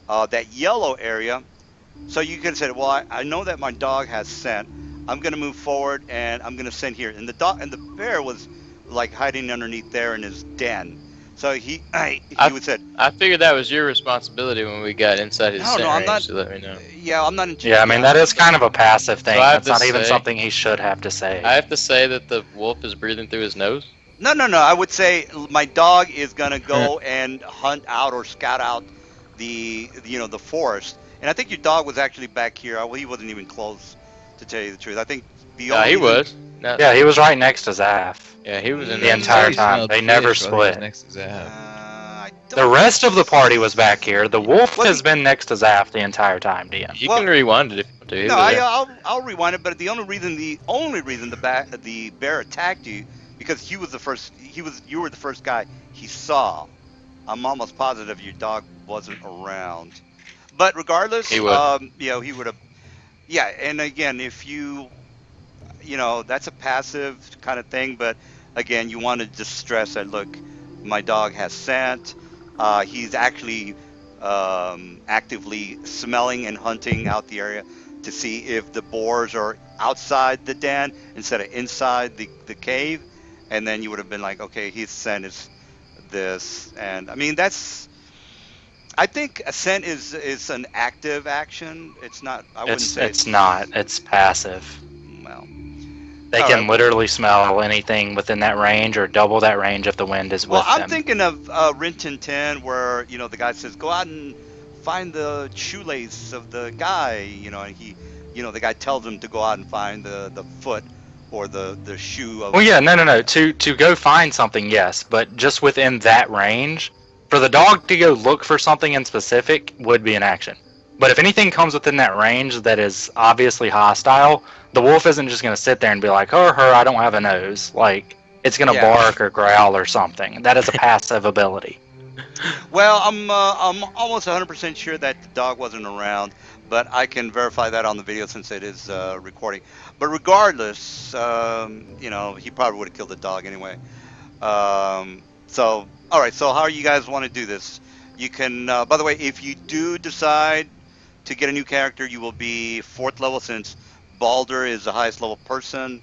A: That yellow area. So you could have said, well, I know that my dog has scent. I'm gonna move forward and I'm gonna send here. And the bear was like hiding underneath there in his den. So he would said,
D: I figured that was your responsibility when we got inside his
A: No,
D: scent
A: no, I'm
D: range
A: not-
D: to let me know.
A: yeah, I'm not in.
B: Yeah, I mean that is kind of a passive thing.
D: So I have
B: That's
D: to
B: not even
D: say-
B: something he should have to say.
D: I have to say that the wolf is breathing through his nose.
A: No. I would say my dog is gonna go and hunt out or scout out the forest. And I think your dog was actually back here. Well, he wasn't even close, to tell you the truth. I think the
D: Yeah,
A: only
D: he was. No,
B: Yeah, he was right next to Zaf.
D: yeah, he was in
B: The
D: there.
B: entire
E: He
B: time.
E: smelled
B: They never
E: fish while he was
B: split.
E: Next to Zab.
A: I
B: The
A: don't-
B: rest of the party was back here. The wolf
A: Well,
B: has been next to Zaf the entire time, DM.
D: You
A: Well-
D: can rewind it if you want to. He
A: No,
D: was there.
A: I'll rewind it. But the only reason the bear attacked you because you were the first guy he saw. I'm almost positive your dog wasn't around. But regardless,
D: He would.
A: he would have. Yeah, and again, if that's a passive kind of thing. But again, you want to just stress that. Look, my dog has scent. He's actually actively smelling and hunting out the area to see if the boars are outside the den instead of inside the cave. And then you would have been like, okay, his scent is this, and I mean I think a scent is an active action. It's not. I wouldn't say
B: It's not. It's passive.
A: well.
B: They
A: All
B: can
A: right.
B: literally smell anything within that range or double that range if the wind is
A: Well,
B: with
A: I'm
B: them.
A: thinking of Rin Tin Tin, where the guy says, "Go out and find the shoelace of the guy," and he, the guy tells him to go out and find the foot or the shoe of.
B: Well, yeah, no. To go find something, yes, but just within that range, for the dog to go look for something in specific would be an action. But if anything comes within that range that is obviously hostile, the wolf isn't just going to sit there and be like, "Oh, I don't have a nose." Like, it's going to
A: Yeah.
B: bark or growl or something. That is a passive ability.
A: Well, I'm almost 100% sure that the dog wasn't around, but I can verify that on the video since it is recording. But regardless, he probably would have killed the dog anyway. So, all right. So, how you guys want to do this? You can. By the way, if you do decide to get a new character, you will be 4th level since Balder is the highest level person.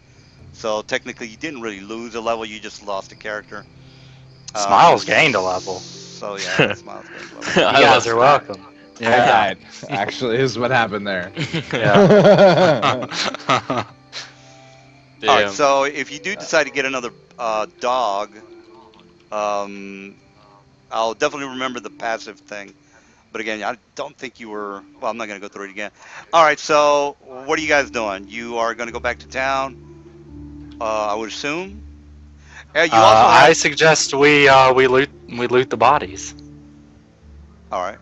A: So technically, you didn't really lose a level; you just lost a character.
B: Smiles gained a level.
A: So yeah, Smiles gained a level.
B: You
D: I
B: guys
D: love
B: are welcome.
C: I died. Actually, is what happened there.
B: Yeah.
A: All right,
D: Damn.
A: so if you do decide to get another dog, I'll definitely remember the passive thing. But again, I don't think you were. Well, I'm not going to go through it again. All right. So, what are you guys doing? You are going to go back to town, I would assume. You also
B: I
A: have.
B: suggest we loot the bodies.
A: All right.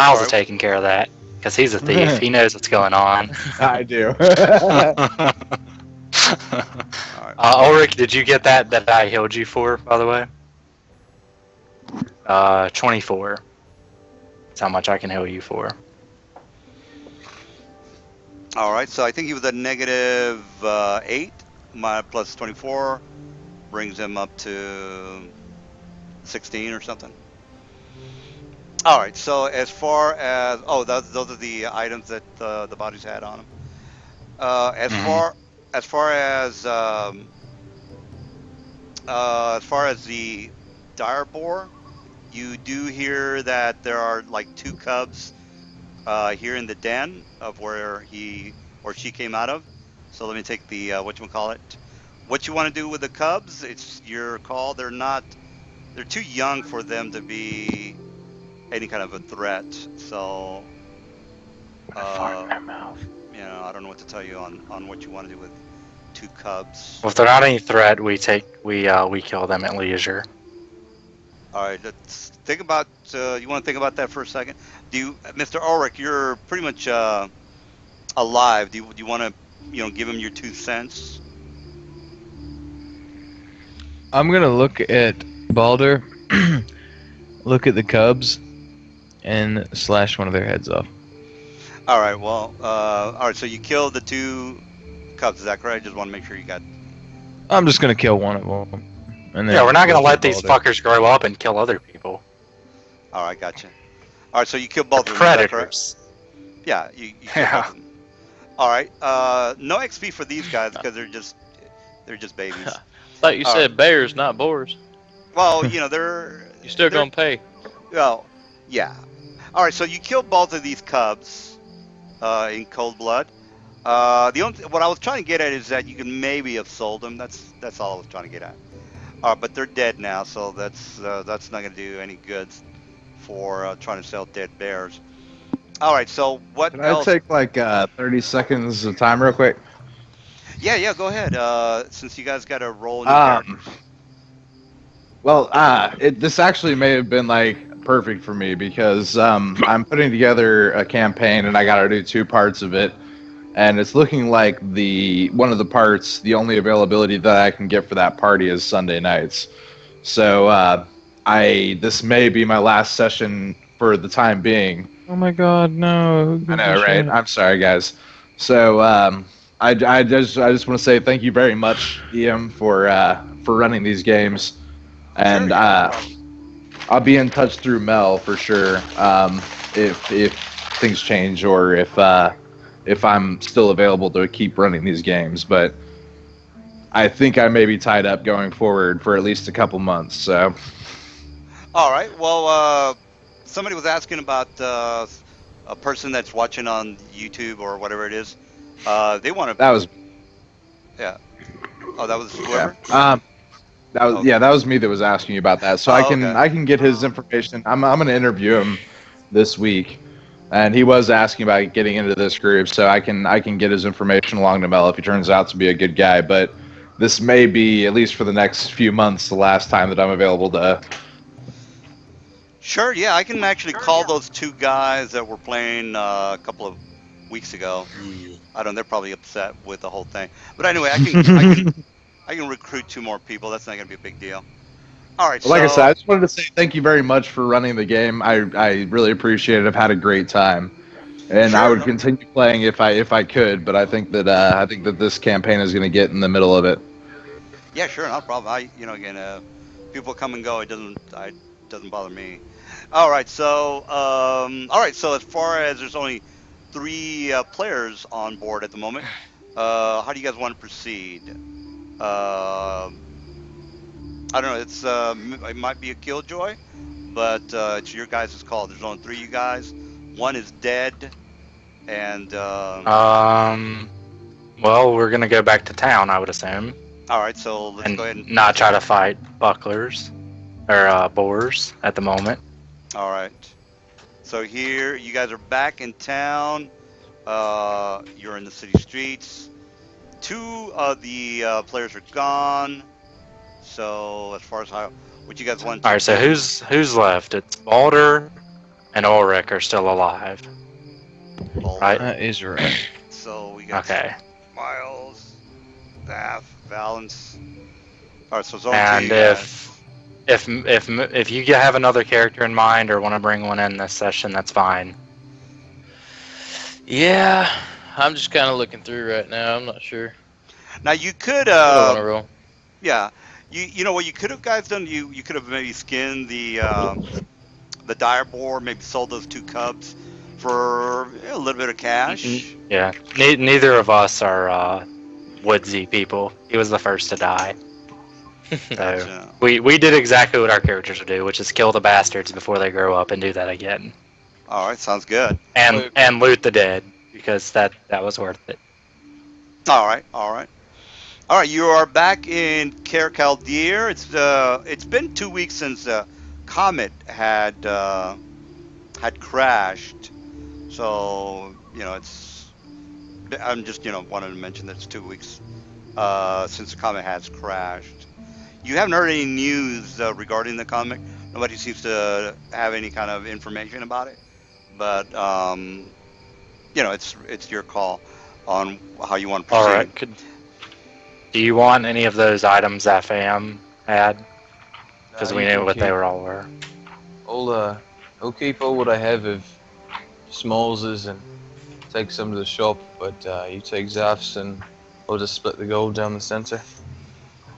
A: All
B: Miles is
A: right.
B: taking care of that because he's a thief. He knows what's going on.
C: I do.
A: All right.
B: Ulrich, did you get that I healed you for, by the way? 24. That's how much I can heal you for.
A: All right. So I think he was at negative 8. My plus 24 brings him up to 16 or something. All right. So as far as those are the items that the bodies had on them. As
B: Mhm.
A: far as the dire boar, you do hear that there are like 2 cubs here in the den of where he or she came out of. So let me take the whatchamacallit. What you want to do with the cubs, it's your call. They're too young for them to be any kind of a threat. So, uh, I don't know what to tell you on what you want to do with 2 cubs.
B: Well, if they're not any threat, we kill them at leisure.
A: All right, let's think about. You want to think about that for a second? Mr. Ulrich, you're pretty much alive. Do you want to, give him your 2 cents?
E: I'm gonna look at Balder, look at the cubs, and slash one of their heads off.
A: All right. Well, all right. So you killed the 2 cubs. Is that correct? I just want to make sure you got.
E: I'm just gonna kill one of them, and then
B: Yeah, we're not gonna
E: look
B: let
E: at
B: these
E: Balder.
B: fuckers grow up and kill other people.
A: All right, gotcha. All right. So you killed both
B: They're
A: of them. Is that correct?
B: predators.
A: Yeah, you killed both
B: Yeah.
A: of them. All right. No XP for these guys because they're just babies.
D: Thought you
A: All
D: said bears, not boars.
A: Well, they're
D: You still
A: they're
D: gonna pay?
A: well, yeah. All right. So you killed both of these cubs in cold blood. What I was trying to get at is that you could maybe have sold them. That's all I was trying to get at. But they're dead now, so that's not going to do any good for trying to sell dead bears. All right. So what
C: Can I
A: else?
C: take like 30 seconds of time real quick?
A: Yeah. Go ahead. Since you guys got to roll new
C: Um,
A: characters.
C: well, this actually may have been like perfect for me because I'm putting together a campaign and I got to do 2 parts of it, and it's looking like one of the parts, the only availability that I can get for that party is Sunday nights. So this may be my last session for the time being.
E: Oh my God, no! Who
C: I
E: gives a
C: know, right?
E: shit?
C: I'm sorry, guys. So I just want to say thank you very much, EM, for running these games,
A: Sure.
C: and
A: Yeah. No problem.
C: I'll be in touch through Mel for sure. If things change or if I'm still available to keep running these games, but I think I may be tied up going forward for at least a couple months. So
A: All right. Well, somebody was asking about a person that's watching on YouTube or whatever it is. They want to.
C: that was
A: Yeah. Oh, that was
C: yeah.
A: whoever.
C: Yeah,
A: Okay.
C: that was me that was asking you about that. So I
A: Oh,
C: can
A: okay.
C: I can get his information. I'm gonna interview him this week, and he was asking about getting into this group. So I can get his information along to Mel if he turns out to be a good guy. But this may be, at least for the next few months, the last time that I'm available to.
A: Sure. Yeah, I can actually call those 2 guys that were playing a couple of weeks ago. I don't know. They're probably upset with the whole thing. But anyway, I can recruit 2 more people. That's not going to be a big deal. All right.
C: Like I said,
A: So
C: I just wanted to say thank you very much for running the game. I really appreciate it. I've had a great time, and I
A: sure.
C: would
A: No,
C: continue playing if I could. But I think that this campaign is going to get in the middle of it.
A: yeah. Sure. No problem. Again, people come and go. It doesn't bother me. All right. So all right. So as far as there's only 3 players on board at the moment, how do you guys want to proceed? I don't know. It might be a killjoy, but it's your guys' call. There's only 3 of you guys. One is dead, and
B: Well, we're gonna go back to town, I would assume,
A: all right. So let's go ahead
B: and not try to fight bucklers. or boars at the moment.
A: All right. So here, you guys are back in town. You're in the city streets. Two of the players are gone. So as far as what you guys want
B: All
A: to
B: right, so
A: do,
B: who's left? It's Balder and Ulrich are still alive. Right.
E: That is right.
A: So we got
B: Okay.
A: Miles, Daff, Valence. All right, so it's only two
B: And
A: you guys.
B: if you have another character in mind or want to bring one in this session, that's fine.
D: Yeah, I'm just kind of looking through right now. I'm not sure.
A: Now you could,
D: I don't want to roll.
A: yeah, you know what you could have guys done? You could have maybe skinned the dire boar, maybe sold those two cubs for a little bit of cash.
B: Yeah. Neither of us are woodsy people. He was the first to die. So
A: Gotcha.
B: we did exactly what our characters would do, which is kill the bastards before they grow up and do that again.
A: All right, sounds good.
B: And loot the dead, because that was worth it.
A: All right, all right, all right. You are back in Caer Caldir. It's been 2 weeks since Comet had crashed. So I'm just wanted to mention that it's 2 weeks since the comet has crashed. You haven't heard any news regarding the comet. Nobody seems to have any kind of information about it. But it's your call on how you want to proceed.
B: All right. Do you want any of those items that Fam had? Because we knew what they all were.
E: I'll keep all what I have of Smalls's and take some to the shop, but you take Zaf's and we'll just split the gold down the center.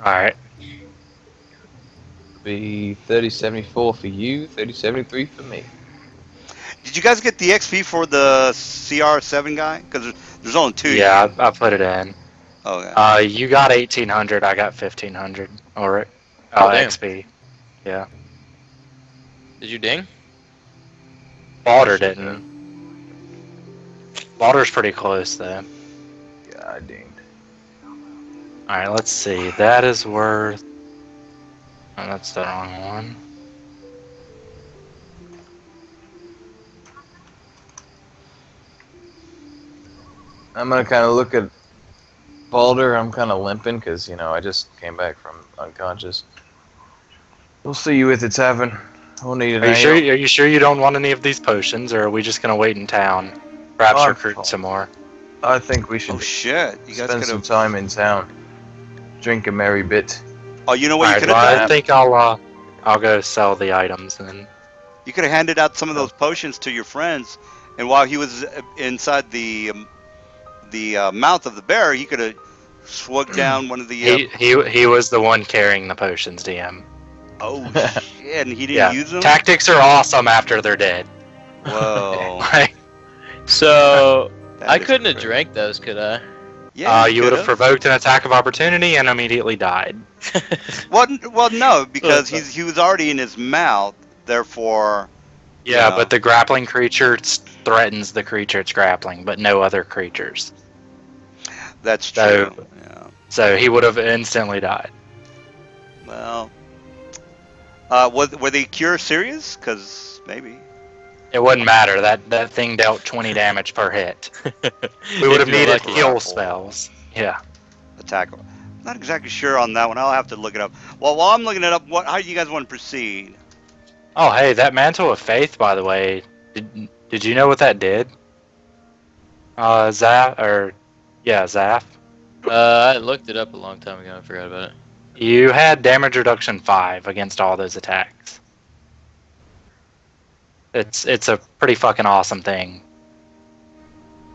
B: All right.
E: Be 30.74 for you, 30.73 for me.
A: Did you guys get the XP for the CR7 guy? Because there's only two.
B: Yeah, I put it in.
A: Okay.
B: You got 1,800. I got 1,500. All right.
D: Damn.
B: XP. Yeah.
D: Did you ding?
B: Balder didn't. Balder's pretty close though.
E: Yeah, I dinged.
B: All right. Let's see. That is worth. Oh, that's the wrong one.
E: I'm gonna kind of look at Balder. I'm kind of limping because I just came back from unconscious. We'll see you at the tavern. We'll need an
B: Are you
E: ale.
B: sure you don't want any of these potions, or are we just gonna wait in town? Perhaps recruit some more.
E: I think we should
A: Oh shit! You guys
E: spend
A: could
E: some
A: have.
E: time in town. Drink a merry bit.
A: Oh, you know what
B: All
A: you
B: right,
A: could have
B: well,
A: done?
B: I think I'll go sell the items and.
A: You could have handed out some of those potions to your friends, and while he was inside the mouth of the bear, he could have swagged down one of the.
B: He was the one carrying the potions, DM.
A: Oh shit! And he didn't
B: Yeah,
A: use them.
B: tactics are awesome after they're dead.
A: Whoa!
B: Like,
D: So
A: That
D: I
A: is
D: couldn't have
A: crazy.
D: drank those, could I?
A: Yeah,
B: you would have
A: could've.
B: provoked an attack of opportunity and immediately died.
A: Well, no, because he was already in his mouth. Therefore.
B: Yeah,
A: No.
B: but the grappling creature threatens the creature it's grappling, but no other creatures.
A: That's
B: So-
A: true. Yeah.
B: So he would have instantly died.
A: Well. Were the cure serious? Because maybe.
B: It wouldn't matter. That thing dealt 20 damage per hit. We would have needed heal spells. Yeah.
A: Attack. Not exactly sure on that one. I'll have to look it up. Well, while I'm looking it up, how do you guys want to proceed?
B: Oh, hey, that Mantle of Faith, by the way, did you know what that did? Zaf.
D: I looked it up a long time ago. I forgot about it.
B: You had damage reduction 5 against all those attacks. It's a pretty fucking awesome thing.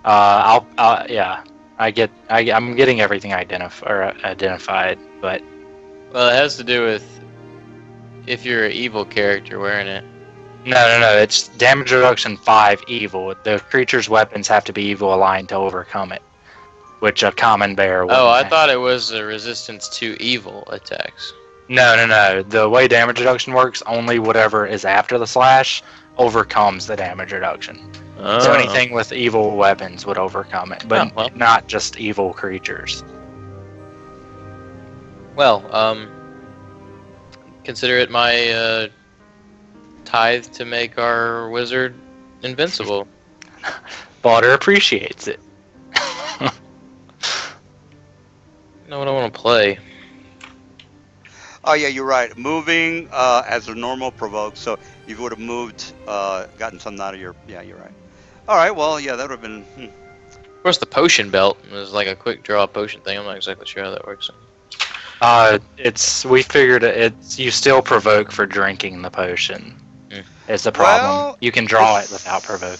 B: I'm getting everything identified, but
D: Well, it has to do with if you're an evil character wearing it.
B: no, it's damage reduction 5 evil. The creature's weapons have to be evil aligned to overcome it, which a common bear would.
D: Oh, I thought it was a resistance to evil attacks.
B: No. The way damage reduction works, only whatever is after the slash overcomes the damage reduction. So anything with evil weapons would overcome it, but
D: Oh, well.
B: not just evil creatures.
D: Well, consider it my tithe to make our wizard invincible.
B: Balder appreciates it.
D: You know what I want to play?
A: Oh yeah, you're right. Moving as a normal provokes. So if you would have moved, gotten something out of your. Yeah, you're right. All right. Well, yeah, that would have been.
D: Of course, the potion belt is like a quick draw potion thing. I'm not exactly sure how that works.
B: We figured it's you still provoke for drinking the potion. Is the problem.
A: Well,
B: You can draw it without provoke.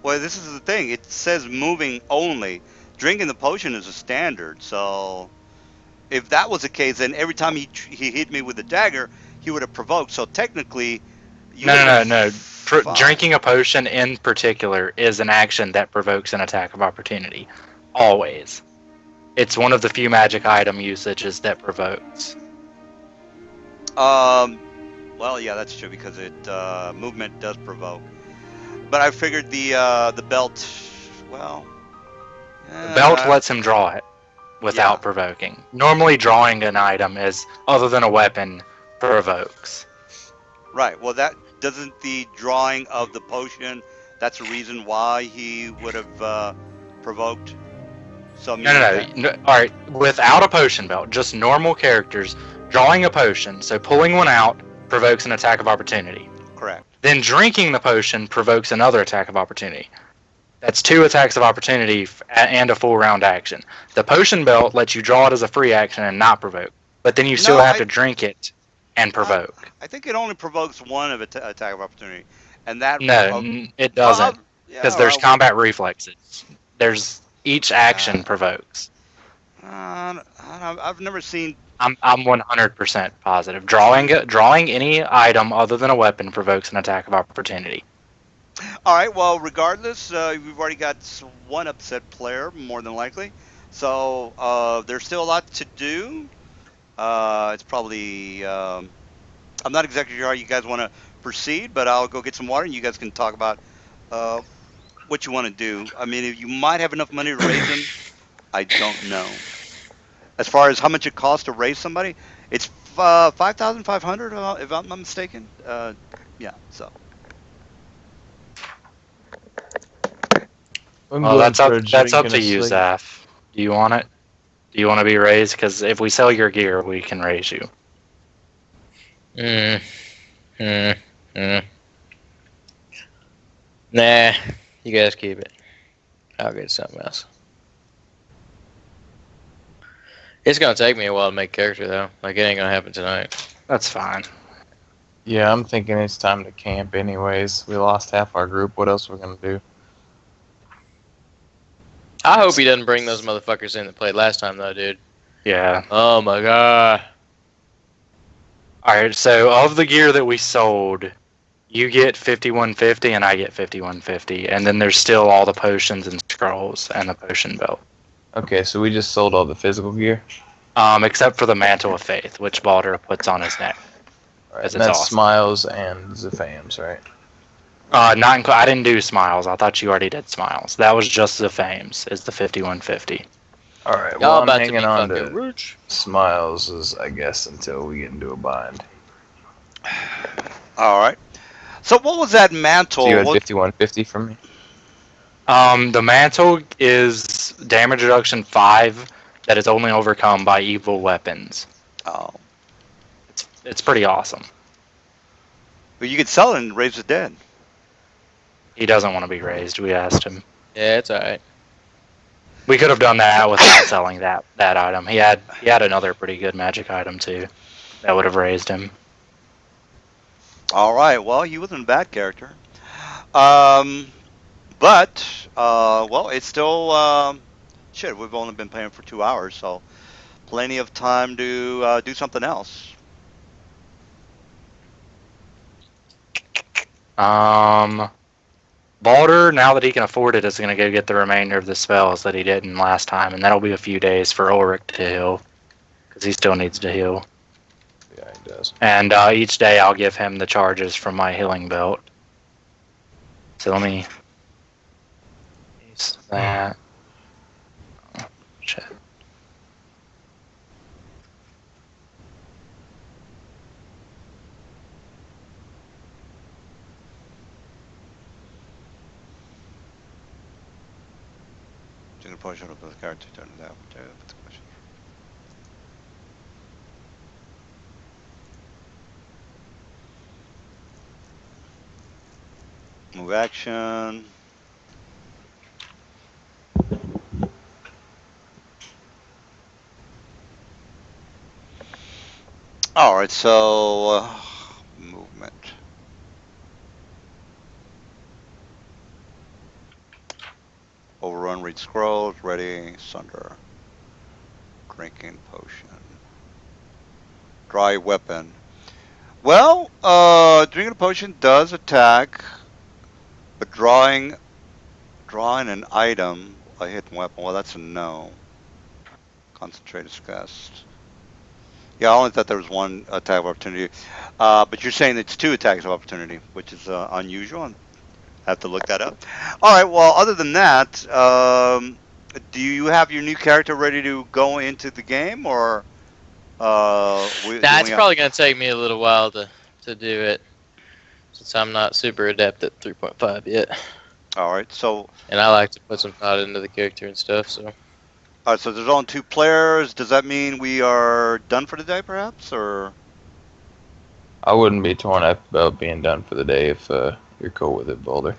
A: Well, this is the thing. It says moving only. Drinking the potion is a standard. So if that was the case, then every time he hit me with the dagger, he would have provoked. So technically, you would have
B: No.
A: been fine.
B: Drinking a potion in particular is an action that provokes an attack of opportunity. Always. It's one of the few magic item usages that provokes.
A: Well, yeah, that's true because it movement does provoke. But I figured the belt. Well,
B: The belt lets him draw it without
A: Yeah.
B: provoking. Normally, drawing an item is, other than a weapon, provokes.
A: Right. Well, that doesn't the drawing of the potion. That's the reason why he would have provoked. So
B: No. All right, without a potion belt, just normal characters drawing a potion. So pulling one out provokes an attack of opportunity.
A: Correct.
B: Then drinking the potion provokes another attack of opportunity. That's 2 attacks of opportunity and a full round action. The potion belt lets you draw it as a free action and not provoke, but then you still have to drink it and provoke.
A: I think it only provokes one of attack of opportunity, and that.
B: It doesn't,
A: Yeah,
B: because there's
A: all right,
B: combat reflexes. There's each action provokes.
A: I've never seen.
B: I'm 100% positive. Drawing any item other than a weapon provokes an attack of opportunity.
A: All right. Well, regardless, we've already got one upset player, more than likely. So there's still a lot to do. It's probably. I'm not exactly sure how you guys want to proceed, but I'll go get some water, and you guys can talk about what you want to do. I mean, if you might have enough money to raise them. I don't know. As far as how much it costs to raise somebody, it's 5,500, if I'm not mistaken. Yeah. So.
B: Well, that's up to you, Zaf. Do you want it? Do you want to be raised? Because if we sell your gear, we can raise you.
D: Nah, you guys keep it. I'll get something else. It's gonna take me a while to make character though. Like it ain't gonna happen tonight.
B: That's fine.
E: Yeah, I'm thinking it's time to camp anyways. We lost half our group. What else we're gonna do?
D: I hope he doesn't bring those motherfuckers in that played last time though, dude.
B: Yeah.
D: Oh my god.
B: Alright, so of the gear that we sold, you get 5150 and I get 5150. And then there's still all the potions and scrolls and the potion belt.
E: Okay, so we just sold all the physical gear.
B: Except for the Mantle of Faith, which Baldur puts on his neck.
E: Right,
B: It's
E: and that's
B: awesome.
E: Smiles and Zephams, right?
B: I didn't do Smiles. I thought you already did Smiles. That was just the Fames, is the 5150.
E: All right,
D: Y'all
E: well, I'm
D: about to
E: hanging
D: be
E: on
D: fucking
E: to
D: rich.
E: Smiles, I guess, until we get into a bind.
A: All right. So what was that mantle?
E: So you had 5150 from me?
B: The Mantle is damage reduction 5 that is only overcome by evil weapons.
A: Oh,
B: It's pretty awesome.
A: but you could sell it and raise the dead.
B: He doesn't want to be raised, we asked him.
D: Yeah, it's alright.
B: We could have done that without selling that item. He had another pretty good magic item too that would have raised him.
A: All right. Well, he wasn't a bad character. But well, it's still shit. We've only been playing for 2 hours, so plenty of time to do something else.
B: Baldur, now that he can afford it, is going to go get the remainder of the spells that he didn't last time, and that'll be a few days for Ulrich to heal, because he still needs to heal.
E: Yeah, he does.
B: And each day I'll give him the charges from my healing belt. So let me use that. Oh, shit.
A: Drink a potion of the character turn it out. That's the question. Move action. All right, so movement. Overrun, read scrolls, ready, sunder. Drinking potion. Dry weapon. Well, drinking a potion does attack, but drawing an item, a hidden weapon, well, that's a no. Concentrated disgust. Yeah, I only thought there was one attack of opportunity. But you're saying it's two attacks of opportunity, which is unusual. I have to look that up. All right, well, other than that, do you have your new character ready to go into the game, or
D: Nah, it's probably gonna take me a little while to do it, since I'm not super adept at 3.5 yet,
A: All right, so
D: and I like to put some thought into the character and stuff. So
A: all right, so there's only two players. Does that mean we are done for the day, perhaps, or?
E: I wouldn't be torn up about being done for the day if you're cool with it, Boulder.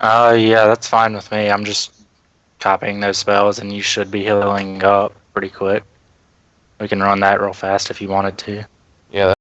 B: Yeah, that's fine with me. I'm just copying those spells, and you should be healing up pretty quick. We can run that real fast if you wanted to.
E: Yeah,